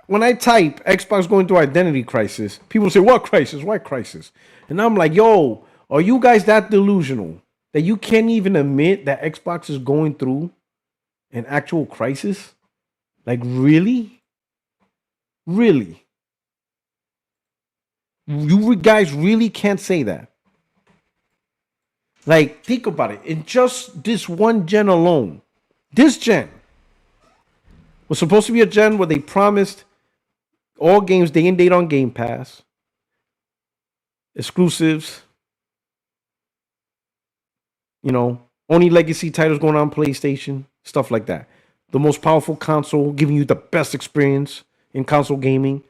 When I type Xbox going through identity crisis, people say, what crisis? What crisis? And I'm like, yo, are you guys that delusional that you can't even admit that Xbox is going through an actual crisis? Like, really? Really? You guys really can't say that? Like, think about it. In just this one gen alone, this gen was supposed to be a gen where they promised all games day and date on Game Pass, exclusives, only legacy titles going on PlayStation, stuff like that. The most powerful console, giving you the best experience in console gaming,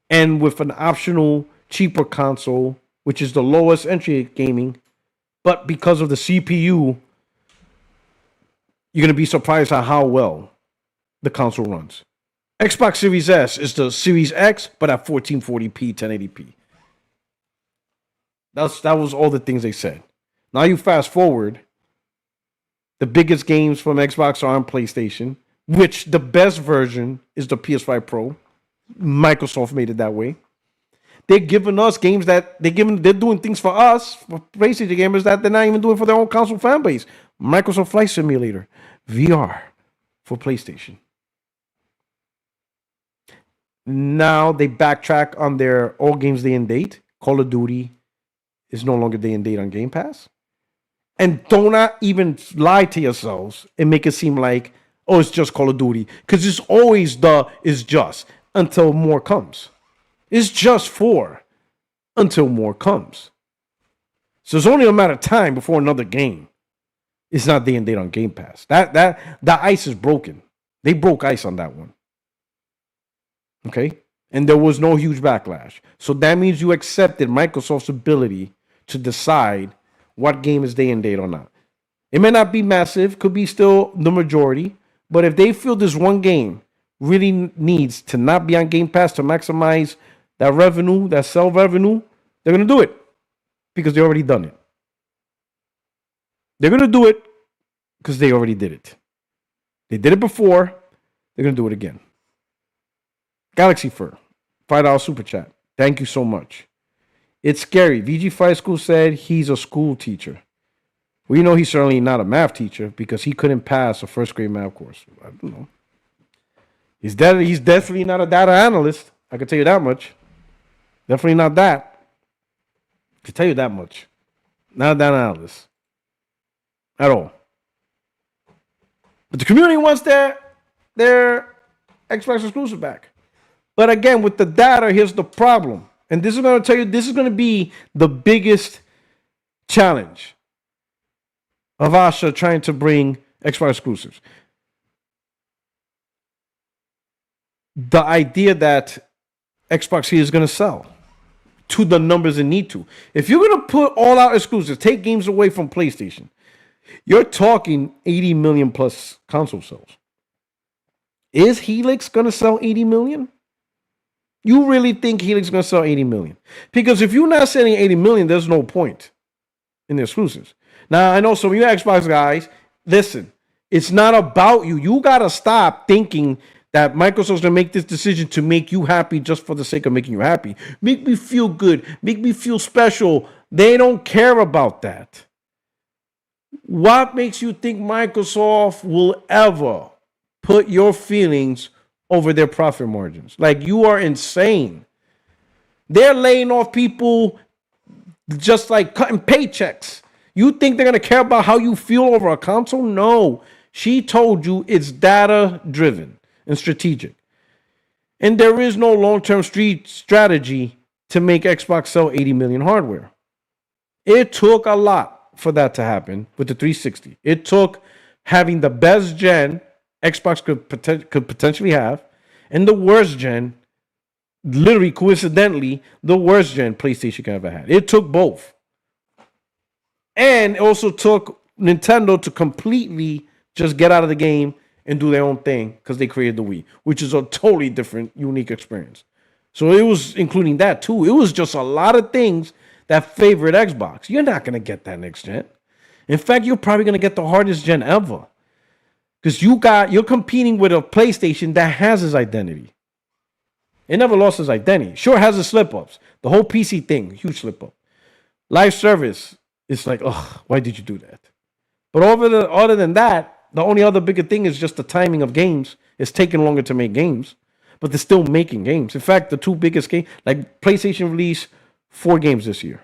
and with an optional cheaper console, which is the lowest entry gaming, but because of the CPU, you're going to be surprised at how well the console runs. Xbox Series S is the Series X, but at 1440p, 1080p. That was all the things they said. Now you fast forward, the biggest games from Xbox are on PlayStation, which the best version is the PS5 Pro. Microsoft made it that way. They're giving us games that they're doing things for us, for PlayStation gamers, that they're not even doing for their own console fan base. Microsoft Flight Simulator, VR for PlayStation. Now they backtrack on their all games day and date. Call of Duty is no longer day and date on Game Pass. And do not even lie to yourselves and make it seem like, oh, it's just Call of Duty. Because it's always it's just until more comes. It's just for until more comes. So it's only a matter of time before another game is not day and date on Game Pass. That ice is broken. They broke ice on that one. Okay? And there was no huge backlash. So that means you accepted Microsoft's ability to decide what game is day and date or not. It may not be massive, could be still the majority, but if they feel this one game really needs to not be on Game Pass to maximize that revenue, that sell revenue, they're going to do it because they already done it. They're going to do it because they already did it. They did it before. They're going to do it again. Galaxy Fur, $5 super chat. Thank you so much. It's scary. VG5 School said he's a school teacher. We know he's certainly not a math teacher because he couldn't pass a first grade math course. I don't know. He's definitely not a data analyst. I can tell you that much. Definitely not that. I can tell you that much. Not a data analyst. At all. But the community wants their Xbox exclusive back. But again, with the data, here's the problem. And this is going to tell you, this is going to be the biggest challenge of Asha trying to bring Xbox exclusives. The idea that Xbox here is going to sell to the numbers it need to. If you're going to put all out exclusives, take games away from PlayStation, you're talking 80 million plus console sales. Is Helix going to sell 80 million? You really think Helix is going to sell 80 million? Because if you're not selling 80 million, there's no point in the exclusives. Now, I know some of you Xbox guys, listen, it's not about you. You got to stop thinking that Microsoft's going to make this decision to make you happy just for the sake of making you happy. Make me feel good. Make me feel special. They don't care about that. What makes you think Microsoft will ever put your feelings over their profit margins? Like, you are insane. They're laying off people just like cutting paychecks. You think they're going to care about how you feel over a console? No. She told you it's data driven and strategic. And there is no long-term strategy to make Xbox sell 80 million hardware. It took a lot for that to happen with the 360. It took having the best gen Xbox could potentially have and the worst gen, literally coincidentally, the worst gen PlayStation could ever had. It took both. And it also took Nintendo to completely just get out of the game and do their own thing because they created the Wii, which is a totally different, unique experience. So it was including that too. It was just a lot of things that favored Xbox. You're not going to get that next gen. In fact, you're probably going to get the hardest gen ever because you're competing with a PlayStation that has its identity. It never lost its identity. Sure, it has its slip-ups. The whole PC thing, huge slip-up. Live service, it's like, oh, why did you do that? But other than that, the only other bigger thing is just the timing of games. It's taking longer to make games, but they're still making games. In fact, the two biggest games, like PlayStation released 4 games this year.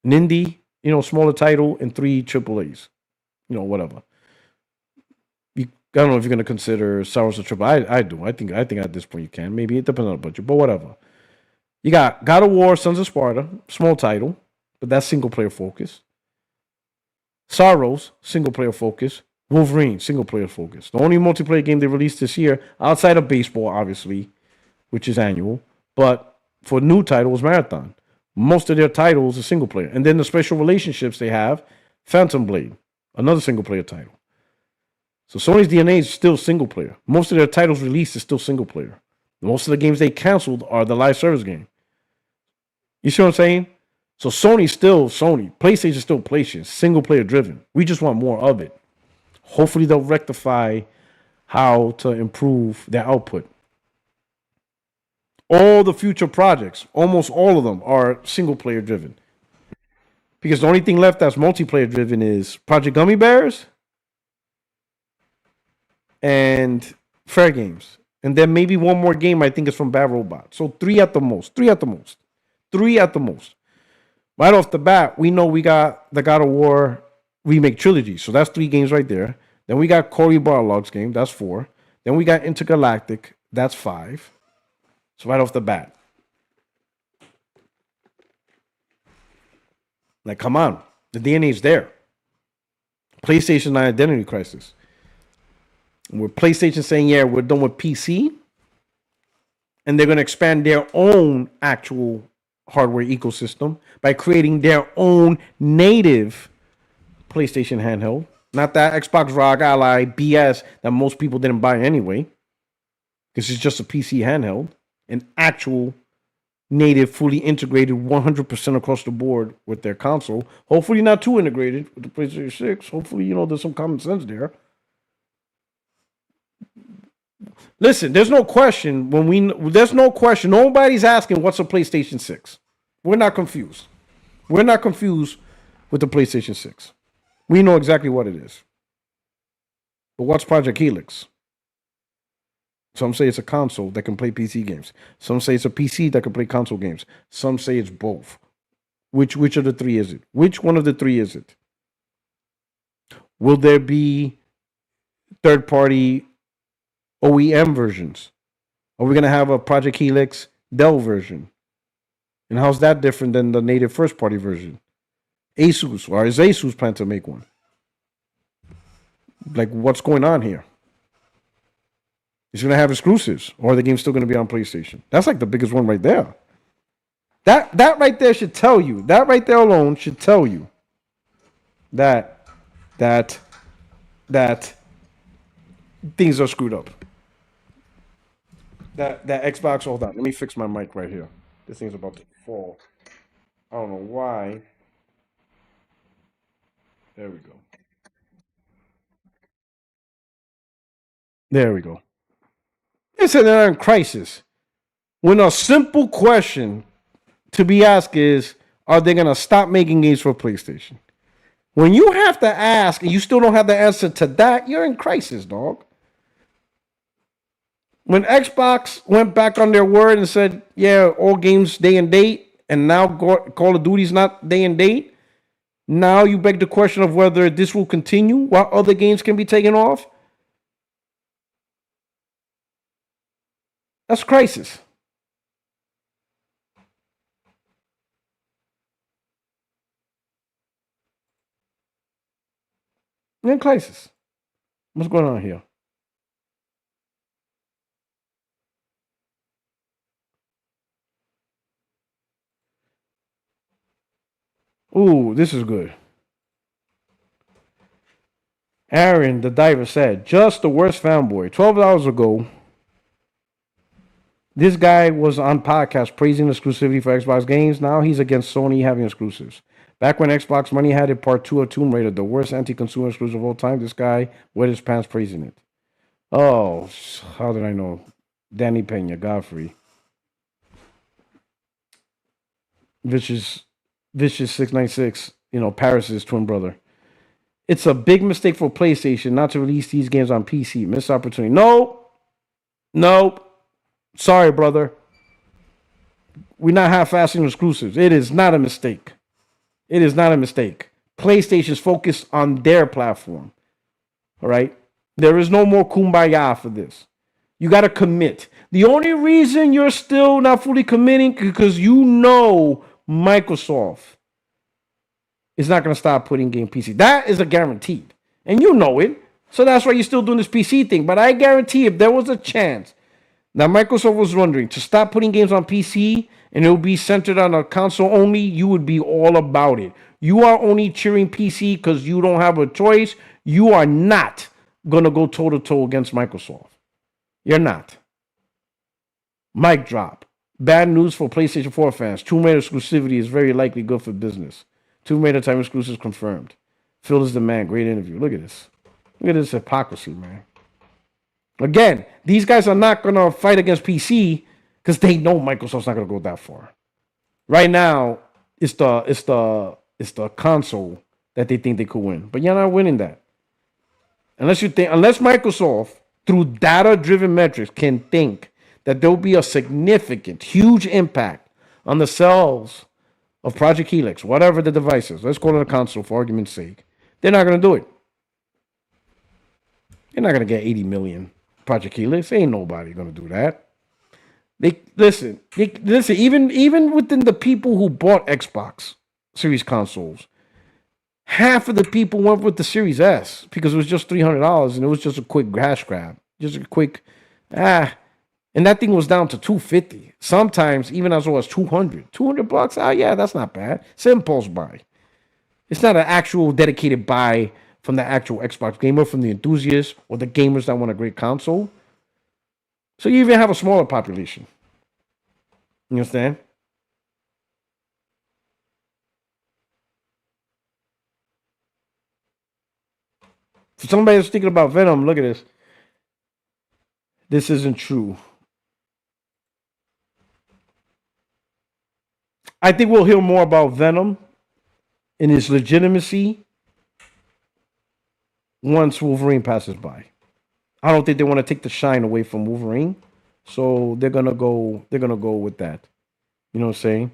An indie, smaller title, and 3 AAAs. Whatever. I don't know if you're going to consider Saros a triple. I do. I think at this point you can. Maybe it depends on the budget, but whatever. You got God of War, Sons of Sparta, small title, but that's single player focus. Saros, single player focus. Wolverine, single player focus. The only multiplayer game they released this year, outside of baseball, obviously, which is annual, but for new titles, Marathon. Most of their titles are single player. And then the special relationships they have, Phantom Blade, another single player title. So Sony's DNA is still single player. Most of their titles released is still single player. Most of the games they canceled are the live service game. You see what I'm saying? So Sony's still Sony. PlayStation's still PlayStation. Single player driven. We just want more of it. Hopefully they'll rectify how to improve their output. All the future projects, almost all of them, are single player driven. Because the only thing left that's multiplayer driven is Project Gummy Bears and Fair Games. And then maybe one more game I think is from Bad Robot. So 3 at the most. 3 at the most. 3 at the most. Right off the bat, we know we got the God of War remake trilogy. So that's 3 games right there. Then we got Cory Barlog's game. That's 4. Then we got Intergalactic. That's 5. So right off the bat. Like, come on. The DNA is there. PlayStation and identity crisis. And with PlayStation saying, yeah, we're done with PC. And they're going to expand their own actual hardware ecosystem by creating their own native PlayStation handheld. Not that Xbox Rock Ally BS that most people didn't buy anyway. This is just a PC handheld, an actual native, fully integrated 100% across the board with their console. Hopefully not too integrated with the PlayStation 6. Hopefully, there's some common sense there. Listen, there's no question nobody's asking what's a PlayStation 6. We're not confused. We're not confused with the PlayStation 6. We know exactly what it is. But what's Project Helix? Some say it's a console that can play PC games. Some say it's a PC that can play console games. Some say it's both. Which of the three is it? Which one of the three is it? Will there be third-party OEM versions? Are we going to have a Project Helix Dell version? And how's that different than the native first-party version? Asus, or is Asus plan to make one? Like, what's going on here? It's going to have exclusives, or are the games still going to be on PlayStation? That's like the biggest one right there. That right there should tell you. That right there alone should tell you that things are screwed up. That Xbox, hold on. Let me fix my mic right here. This thing's about to fall. I don't know why. There we go. There we go. It's they're in crisis. When a simple question to be asked is, are they going to stop making games for PlayStation? When you have to ask and you still don't have the answer to that, you're in crisis, dog. When Xbox went back on their word and said, yeah, all games day and date, and now Call of Duty's not day and date, now you beg the question of whether this will continue while other games can be taken off. That's crisis. We're in crisis. What's going on here? Ooh, this is good. Aaron, the diver, said, just the worst fanboy. 12 hours ago, this guy was on podcast praising exclusivity for Xbox games. Now he's against Sony having exclusives. Back when Xbox Money had it, part 2 of Tomb Raider, the worst anti-consumer exclusive of all time, this guy wet his pants praising it. Oh, how did I know? Danny Pena, Godfrey. Vicious 696, Paris's twin brother. It's a big mistake for PlayStation not to release these games on PC. Missed opportunity. Nope. Sorry, brother. We're not half-assing exclusives. It is not a mistake. PlayStation's focused on their platform. All right? There is no more kumbaya for this. You got to commit. The only reason you're still not fully committing is because Microsoft is not going to stop putting game PC. That is a guaranteed. And you know it. So that's why you're still doing this PC thing. But I guarantee if there was a chance that Microsoft was wondering to stop putting games on PC and it would be centered on a console only, you would be all about it. You are only cheering PC because you don't have a choice. You are not going to go toe-to-toe against Microsoft. You're not. Mic drop. Bad news for PlayStation 4 fans. Tomb Raider exclusivity is very likely good for business. Tomb Raider time exclusives confirmed. Phil is the man. Great interview. Look at this. Look at this hypocrisy, man. Again, these guys are not going to fight against PC because they know Microsoft's not going to go that far. Right now, it's the console that they think they could win. But you're not winning that. Unless Microsoft, through data-driven metrics, can think that there'll be a significant, huge impact on the sales of Project Helix, whatever the device is. Let's call it a console for argument's sake. They're not going to do it. They're not going to get 80 million Project Helix. Ain't nobody going to do that. Listen, even within the people who bought Xbox Series consoles, half of the people went with the Series S because it was just $300 and it was just a quick cash grab. Just a quick, and that thing was down to $250. Sometimes even as low as $200. $200? Yeah, that's not bad. It's an impulse buy. It's not an actual dedicated buy from the actual Xbox gamer, from the enthusiasts, or the gamers that want a great console. So you even have a smaller population. You understand? For somebody that's thinking about Venom, look at this. This isn't true. I think we'll hear more about Venom and his legitimacy once Wolverine passes by. I don't think they want to take the shine away from Wolverine, so they're gonna go with that. You know what I'm saying?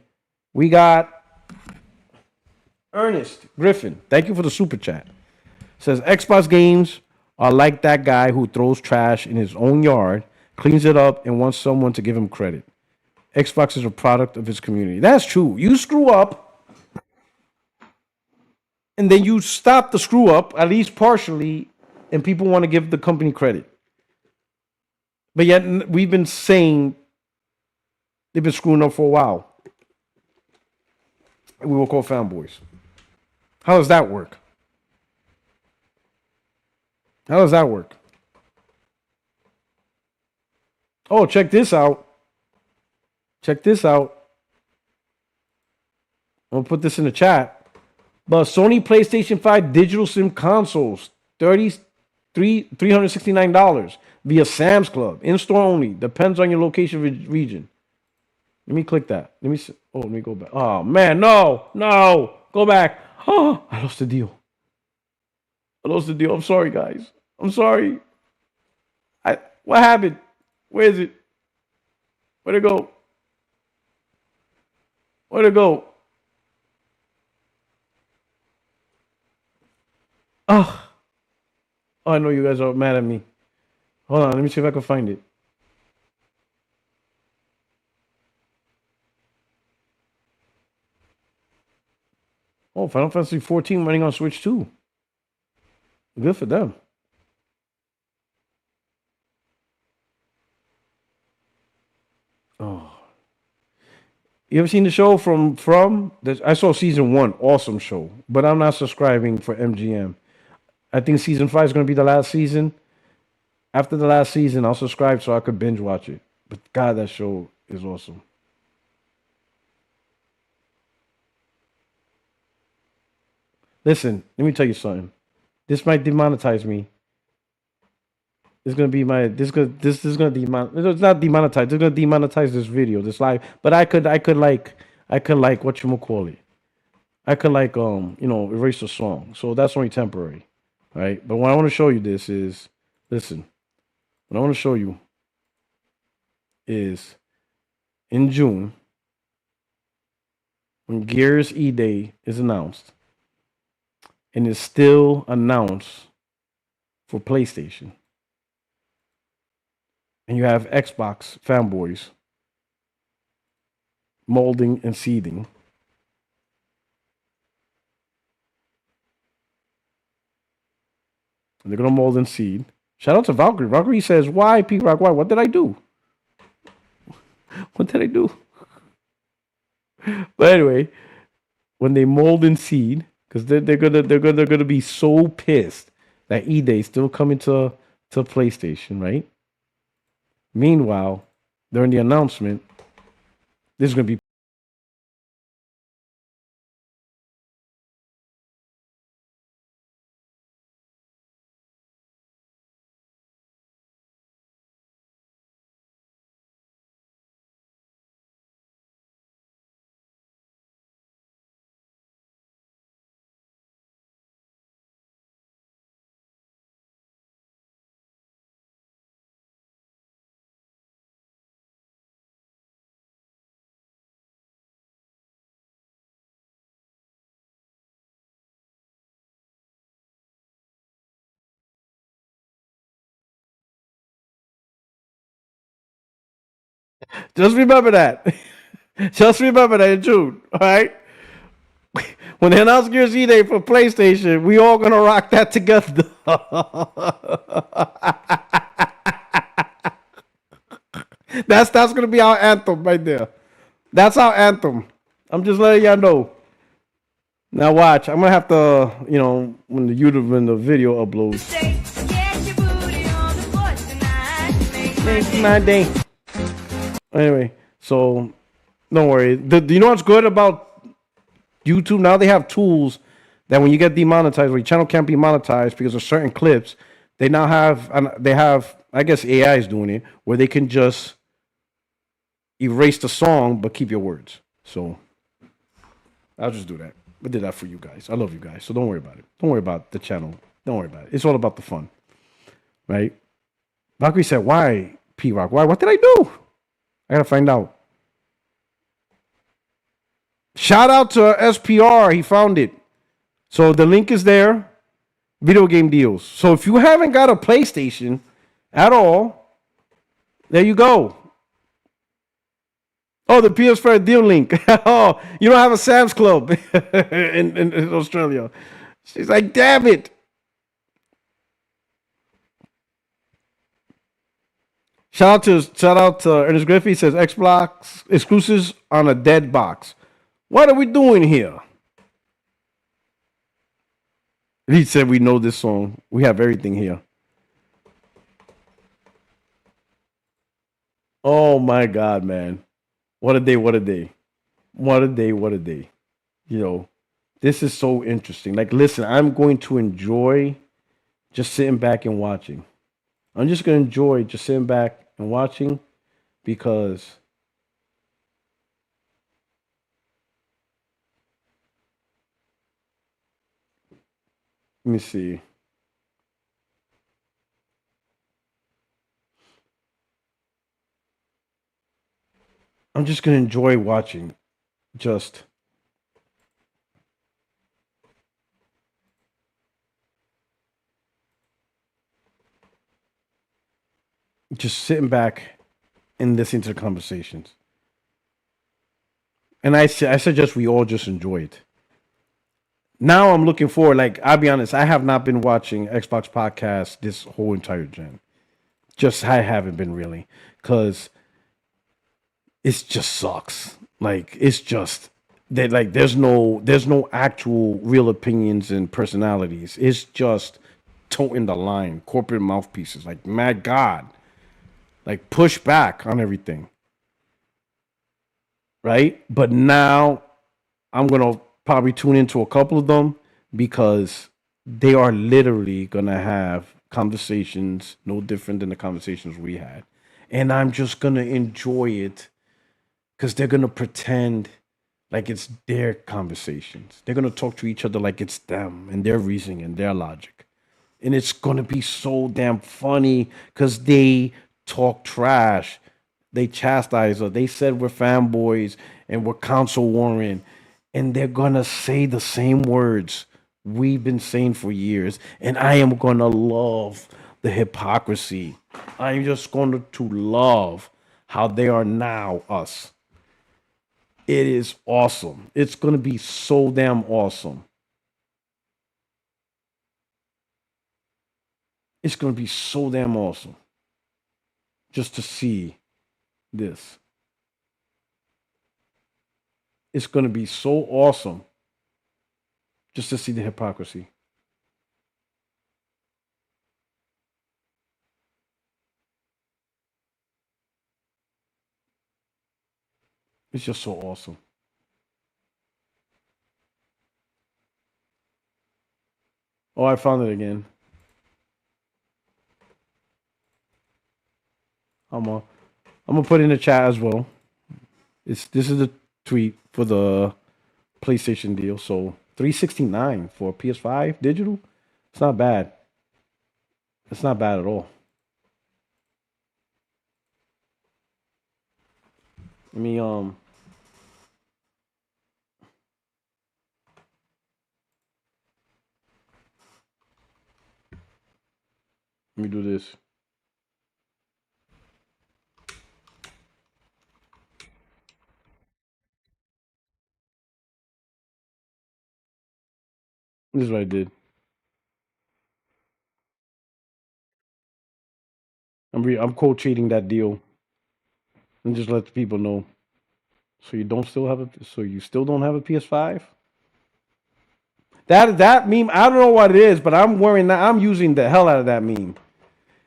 We got Ernest Griffin. Thank you for the super chat. Says Xbox games are like that guy who throws trash in his own yard, cleans it up, and wants someone to give him credit. Xbox is a product of its community. That's true. You screw up, and then you stop the screw up, at least partially, and people want to give the company credit. But yet we've been saying they've been screwing up for a while. We will call fanboys. How does that work? How does that work? Oh, check this out. Check this out. I'll put this in the chat. But Sony PlayStation 5 digital SIM consoles, $369 via Sam's Club. In-store only. Depends on your location region. Let me click that. Let me see. Oh, let me go back. Oh, man. No. Go back. Oh, I lost the deal. I'm sorry, guys. I'm sorry. What happened? Where is it? Where'd it go? Oh, I know you guys are mad at me. Hold on, let me see if I can find it. Oh, Final Fantasy 14 running on Switch 2. Good for them. Oh. You ever seen the show from I saw season 1, awesome show, but I'm not subscribing for MGM. I think season 5 is going to be the last season. After the last season, I'll subscribe so I could binge watch it. But God, that show is awesome. Listen, let me tell you something. This might demonetize me. It's gonna be my this is gonna demonetize. It's not demonetized. It's gonna demonetize this video, this live. But I could like what you call it. I could erase the song. So that's only temporary, right? But what I want to show you listen. What I want to show you is in June when Gears E-Day is announced, and is still announced for PlayStation. And you have Xbox fanboys molding and seeding. And they're going to mold and seed. Shout out to Valkyrie. Valkyrie says, why, P-Rock? Why? What did I do? What did I do? But anyway, when they mold and seed, because they're gonna be so pissed that E-Day still coming to PlayStation, right? Meanwhile, during the announcement, this is gonna be just remember that. Just remember that in June, all right? When they announce Gears E-Day for PlayStation, we all gonna rock that together. That's gonna be our anthem right there. That's our anthem. I'm just letting y'all know. Now watch. I'm gonna have to, when the video uploads. Make my day. Anyway, so don't worry. Do you know what's good about YouTube? Now they have tools that when you get demonetized, or your channel can't be monetized because of certain clips, they now have, I guess AI is doing it, where they can just erase the song but keep your words. So I'll just do that. I did that for you guys. I love you guys, so don't worry about it. Don't worry about the channel. Don't worry about it. It's all about the fun, right? Valkyrie said, "Why, PuertoRock? Why? What did I do? I gotta find out." Shout out to SPR. He found it. So the link is there. Video game deals. So if you haven't got a PlayStation at all, there you go. Oh, the PS5 deal link. Oh, you don't have a Sam's Club in Australia. She's like, damn it. Shout out to Ernest Griffey. He says Xbox exclusives on a dead box. What are we doing here? He said we know this song. We have everything here. Oh my God, man. What a day, what a day. What a day, what a day. This is so interesting. Like, listen, I'm going to enjoy just sitting back and watching. I'm just going to enjoy just sitting back and watching because let me see. I'm just going to enjoy watching. Just sitting back and listening to the conversations. And I suggest we all just enjoy it. Now I'm looking forward. Like, I'll be honest, I have not been watching Xbox podcasts this whole entire gen. I haven't been really, because it just sucks. Like, it's just that, like, there's no actual real opinions and personalities. It's just toting the line, corporate mouthpieces. Like, my God, like, push back on everything, right? But now I'm gonna probably tune into a couple of them because they are literally gonna have conversations no different than the conversations we had, and I'm just gonna enjoy it because they're gonna pretend like it's their conversations. They're gonna talk to each other like it's them and their reasoning and their logic, and it's gonna be so damn funny because they talk trash, they chastise us, they said we're fanboys and we're council warring, and they're gonna say the same words we've been saying for years, and I am gonna love the hypocrisy. I'm just going to love how they are now us. It is awesome. It's gonna be so damn awesome. It's gonna be so damn awesome just to see this. It's gonna be so awesome just to see the hypocrisy. It's just so awesome. Oh, I found it again. I'm gonna put it in the chat as well. This is the tweet for the PlayStation deal. So $369 for PS5 digital. It's not bad. It's not bad at all. Let me do this. This is what I did. I'm quote cheating that deal and just let the people know. So you still don't have a PS5? That meme, I don't know what it is, but I'm wearing that. I'm using the hell out of that meme.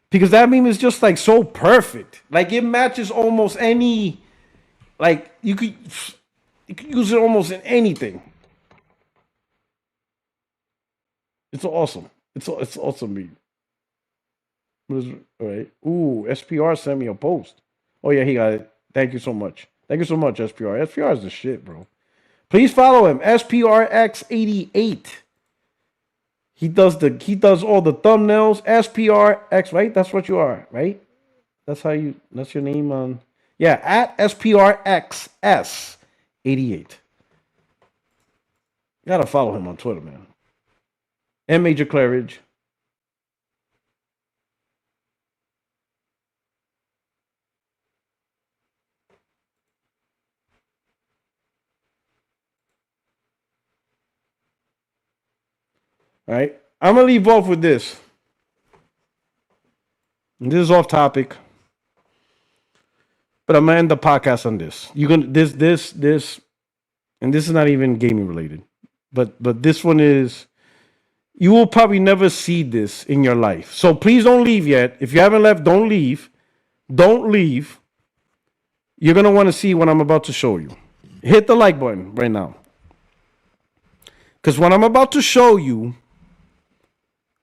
Because that meme is just like so perfect. Like it matches almost any, like you could use it almost in anything. It's awesome. It's awesome meme. All right. Ooh, SPR sent me a post. Oh yeah, he got it. Thank you so much. Thank you so much, SPR. SPR is the shit, bro. Please follow him, SPRX88. He does all the thumbnails. SPRX, right? That's what you are, right? That's your name on. Yeah, at SPRXS88. Gotta follow him on Twitter, man. And Major Claridge. All right. I'm gonna leave off with this. This is off topic. But I'm gonna end the podcast on this. You're gonna this, and this is not even gaming related. But this one is, you will probably never see this in your life. So please don't leave yet. If you haven't left, don't leave. Don't leave. You're gonna want to see what I'm about to show you. Hit the like button right now. Because what I'm about to show you,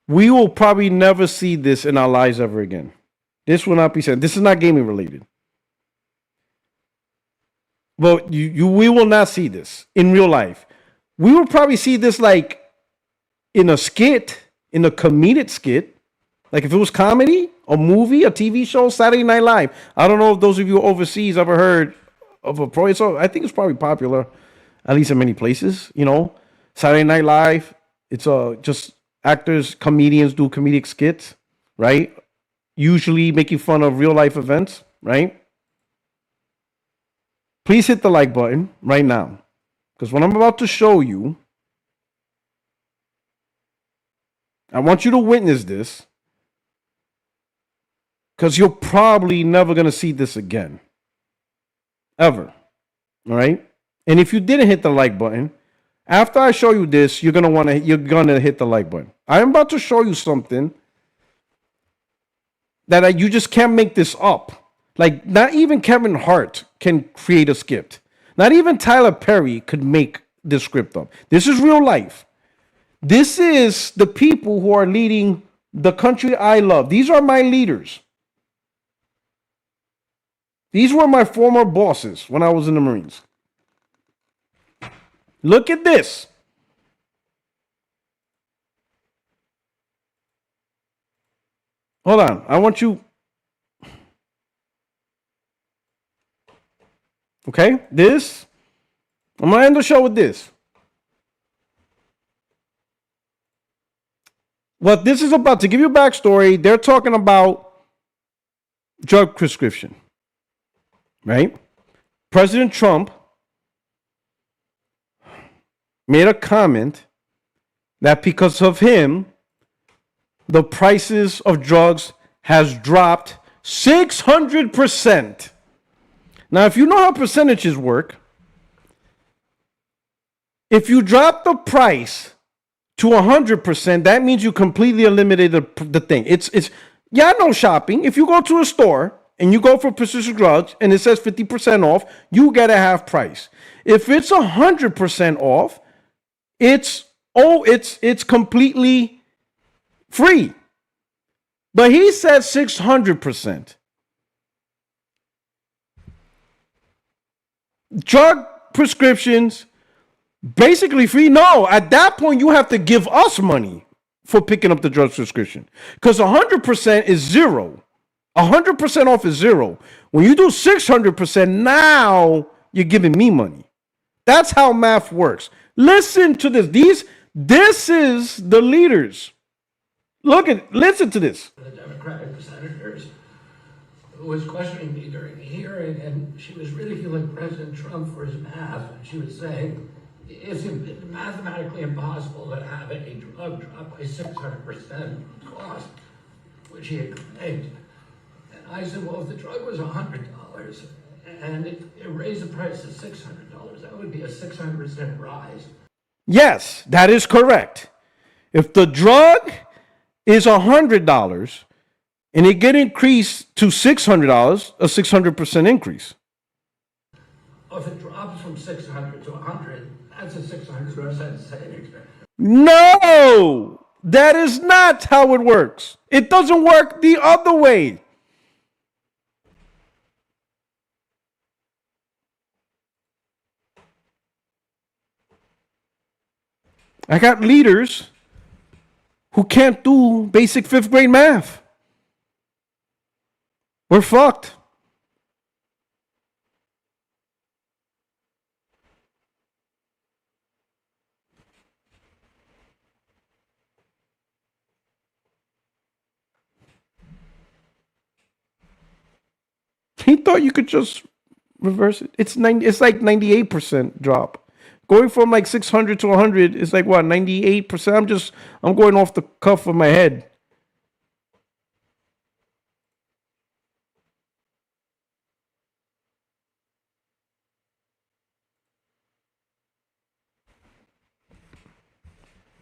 we will probably never see this in our lives ever again. This will not be said. This is not gaming related. But we will not see this in real life. We will probably see this like in a skit, in a comedic skit. Like if it was comedy, a movie, a TV show, Saturday Night Live. I don't know if those of you overseas ever heard of a pro. So I think it's probably popular, at least in many places. You know, Saturday Night Live. It's just actors, comedians do comedic skits, right? Usually making fun of real life events, right? Please hit the like button right now. Because what I'm about to show you, I want you to witness this. Because you're probably never going to see this again. Ever. All right? And if you didn't hit the like button, after I show you this, you're gonna hit the like button. I'm about to show you something that you just can't make this up. Like, not even Kevin Hart can create a script. Not even Tyler Perry could make this script up. This is real life. This is the people who are leading the country I love. These are my leaders. These were my former bosses when I was in the Marines. Look at this. Hold on. I want you. Okay, this. I'm going to end the show with this. What this is about, to give you a backstory, they're talking about drug prescription, right? President Trump made a comment that because of him, the prices of drugs has dropped 600%. Now, if you know how percentages work, if you drop the price to 100%, that means you completely eliminated the thing. It's yeah, no shopping. If you go to a store and you go for prescription drugs and it says 50% off, you get a half price. If it's 100% off, it's completely free. But he said 600%. Drug prescriptions basically free. No, at that point you have to give us money for picking up the drug prescription, because 100% is zero. 100% off is zero. When you do 600%, now you're giving me money. That's how math works. Listen to this. This is the leaders. Listen to this. The Democratic senators who was questioning me during the hearing, and she was ridiculing President Trump for his math. And she was saying, it's mathematically impossible to have a drug drop by 600% cost, which he had claimed. And I said, well, if the drug was $100 and it raised the price to $600, that would be a 600% rise. Yes, that is correct. If the drug is $100 and it get increased to $600, a 600% increase. If it drops from 600 to 100, that's a 600% savings. No, that is not how it works. It doesn't work the other way. I got leaders who can't do basic 5th grade math. We're fucked. He thought you could just reverse it. It's like 98% drop. Going from like 600 to 100 is like what, 98%? I'm going off the cuff of my head.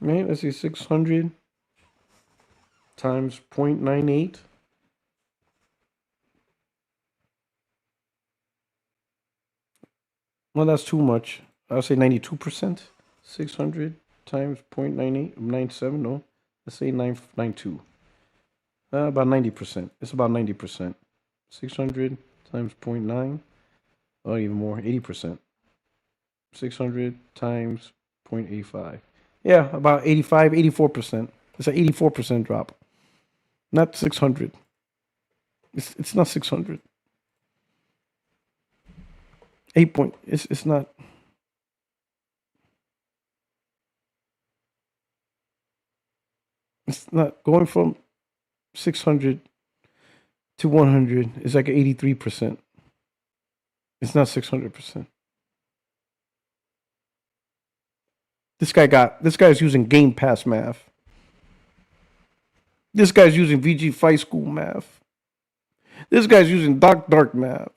Right, let's see, 600 times 0.98. Well, that's too much. I'll say 92%. 600 times 0.98, 97, no. Let's say 992. About 90%. It's about 90%. 600 times 0.9, or even more, 80%. 600 times 0.85. Yeah, about 85, 84%. It's an 84% drop. Not 600. It's not 600. 8 point. It's not. It's not going from 600 to 100. It's like 83%. It's not 600%. This guy's using Game Pass math. This guy's using VG Fight School math. This guy's using Dark math.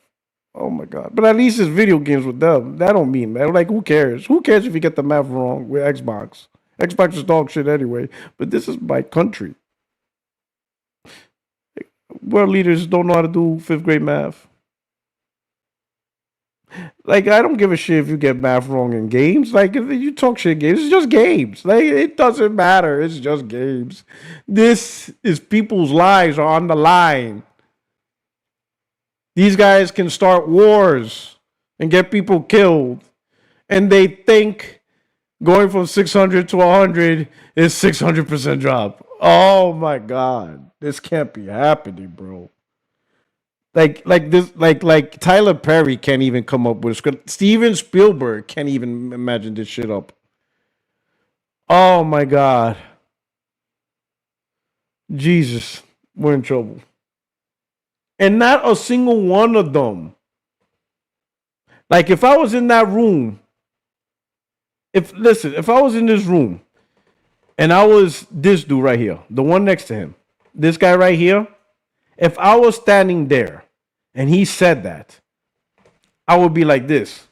Oh my God. But at least it's video games with them. That don't mean, man. Like, who cares? Who cares if you get the math wrong with Xbox? Xbox is dog shit anyway. But this is my country. World leaders don't know how to do 5th grade math. Like, I don't give a shit if you get math wrong in games. Like, if you talk shit in games, it's just games. Like, it doesn't matter. It's just games. This is people's lives are on the line. These guys can start wars and get people killed. And they think going from 600 to 100 is 600% drop. Oh my God. This can't be happening, bro. Like Tyler Perry can't even come up with a script. Steven Spielberg can't even imagine this shit up. Oh my God. Jesus, we're in trouble. And not a single one of them. Like, if I was in that room, if I was in this room and I was this dude right here, the one next to him, this guy right here, if I was standing there and he said that, I would be like this.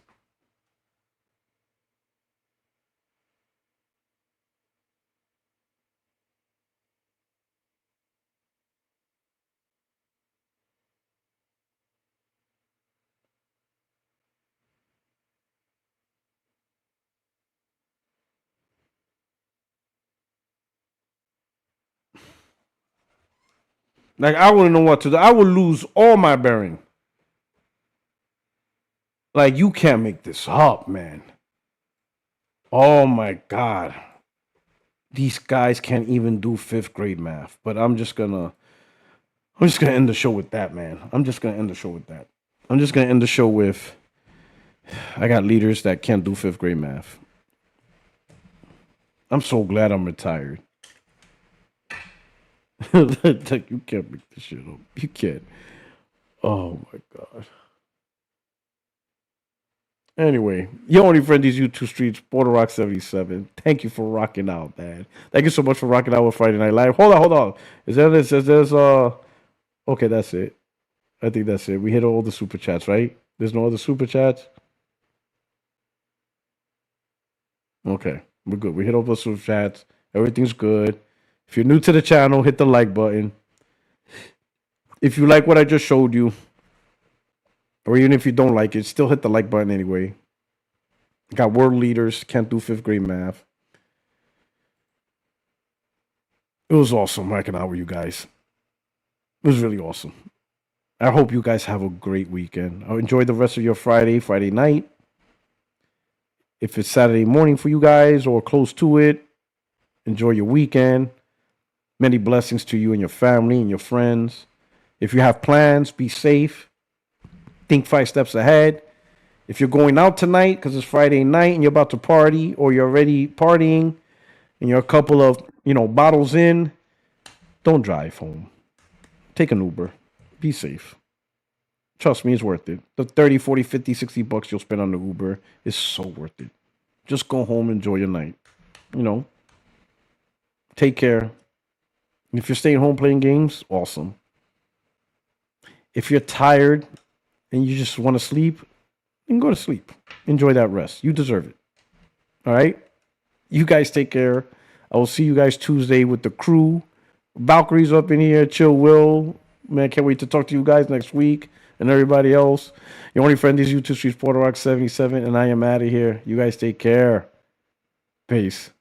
Like, I wouldn't know what to do. I would lose all my bearing. Like, you can't make this up, man. Oh my God. These guys can't even do 5th grade math. But I'm just gonna end the show with that, man. I'm just gonna end the show with I got leaders that can't do 5th grade math. I'm so glad I'm retired. Like, you can't make this shit up. You can't. Oh my God. Anyway, your only friend these YouTube streets, PuertoRock77. Thank you for rocking out, man. Thank you so much for rocking out with Friday Night Live. Hold on. Okay, that's it. I think that's it. We hit all the super chats, right? There's no other super chats? Okay. We're good. We hit over super chats. Everything's good. If you're new to the channel, hit the like button. If you like what I just showed you, or even if you don't like it, still hit the like button anyway. Got world leaders, can't do 5th grade math. It was awesome hanging out with you guys. It was really awesome. I hope you guys have a great weekend. I'll enjoy the rest of your Friday night. If it's Saturday morning for you guys or close to it, enjoy your weekend. Many blessings to you and your family and your friends. If you have plans, be safe. Think 5 steps ahead. If you're going out tonight because it's Friday night and you're about to party, or you're already partying and you're a couple of, bottles in, don't drive home. Take an Uber. Be safe. Trust me, it's worth it. The 30, 40, 50, 60 bucks you'll spend on the Uber is so worth it. Just go home, enjoy your night. Take care. If you're staying home playing games, awesome. If you're tired and you just want to sleep, then go to sleep. Enjoy that rest. You deserve it. All right? You guys take care. I will see you guys Tuesday with the crew. Valkyrie's up in here. Chill Will. Man, can't wait to talk to you guys next week. And everybody else. Your only friend is YouTube Streets PuertoRock77. And I am out of here. You guys take care. Peace.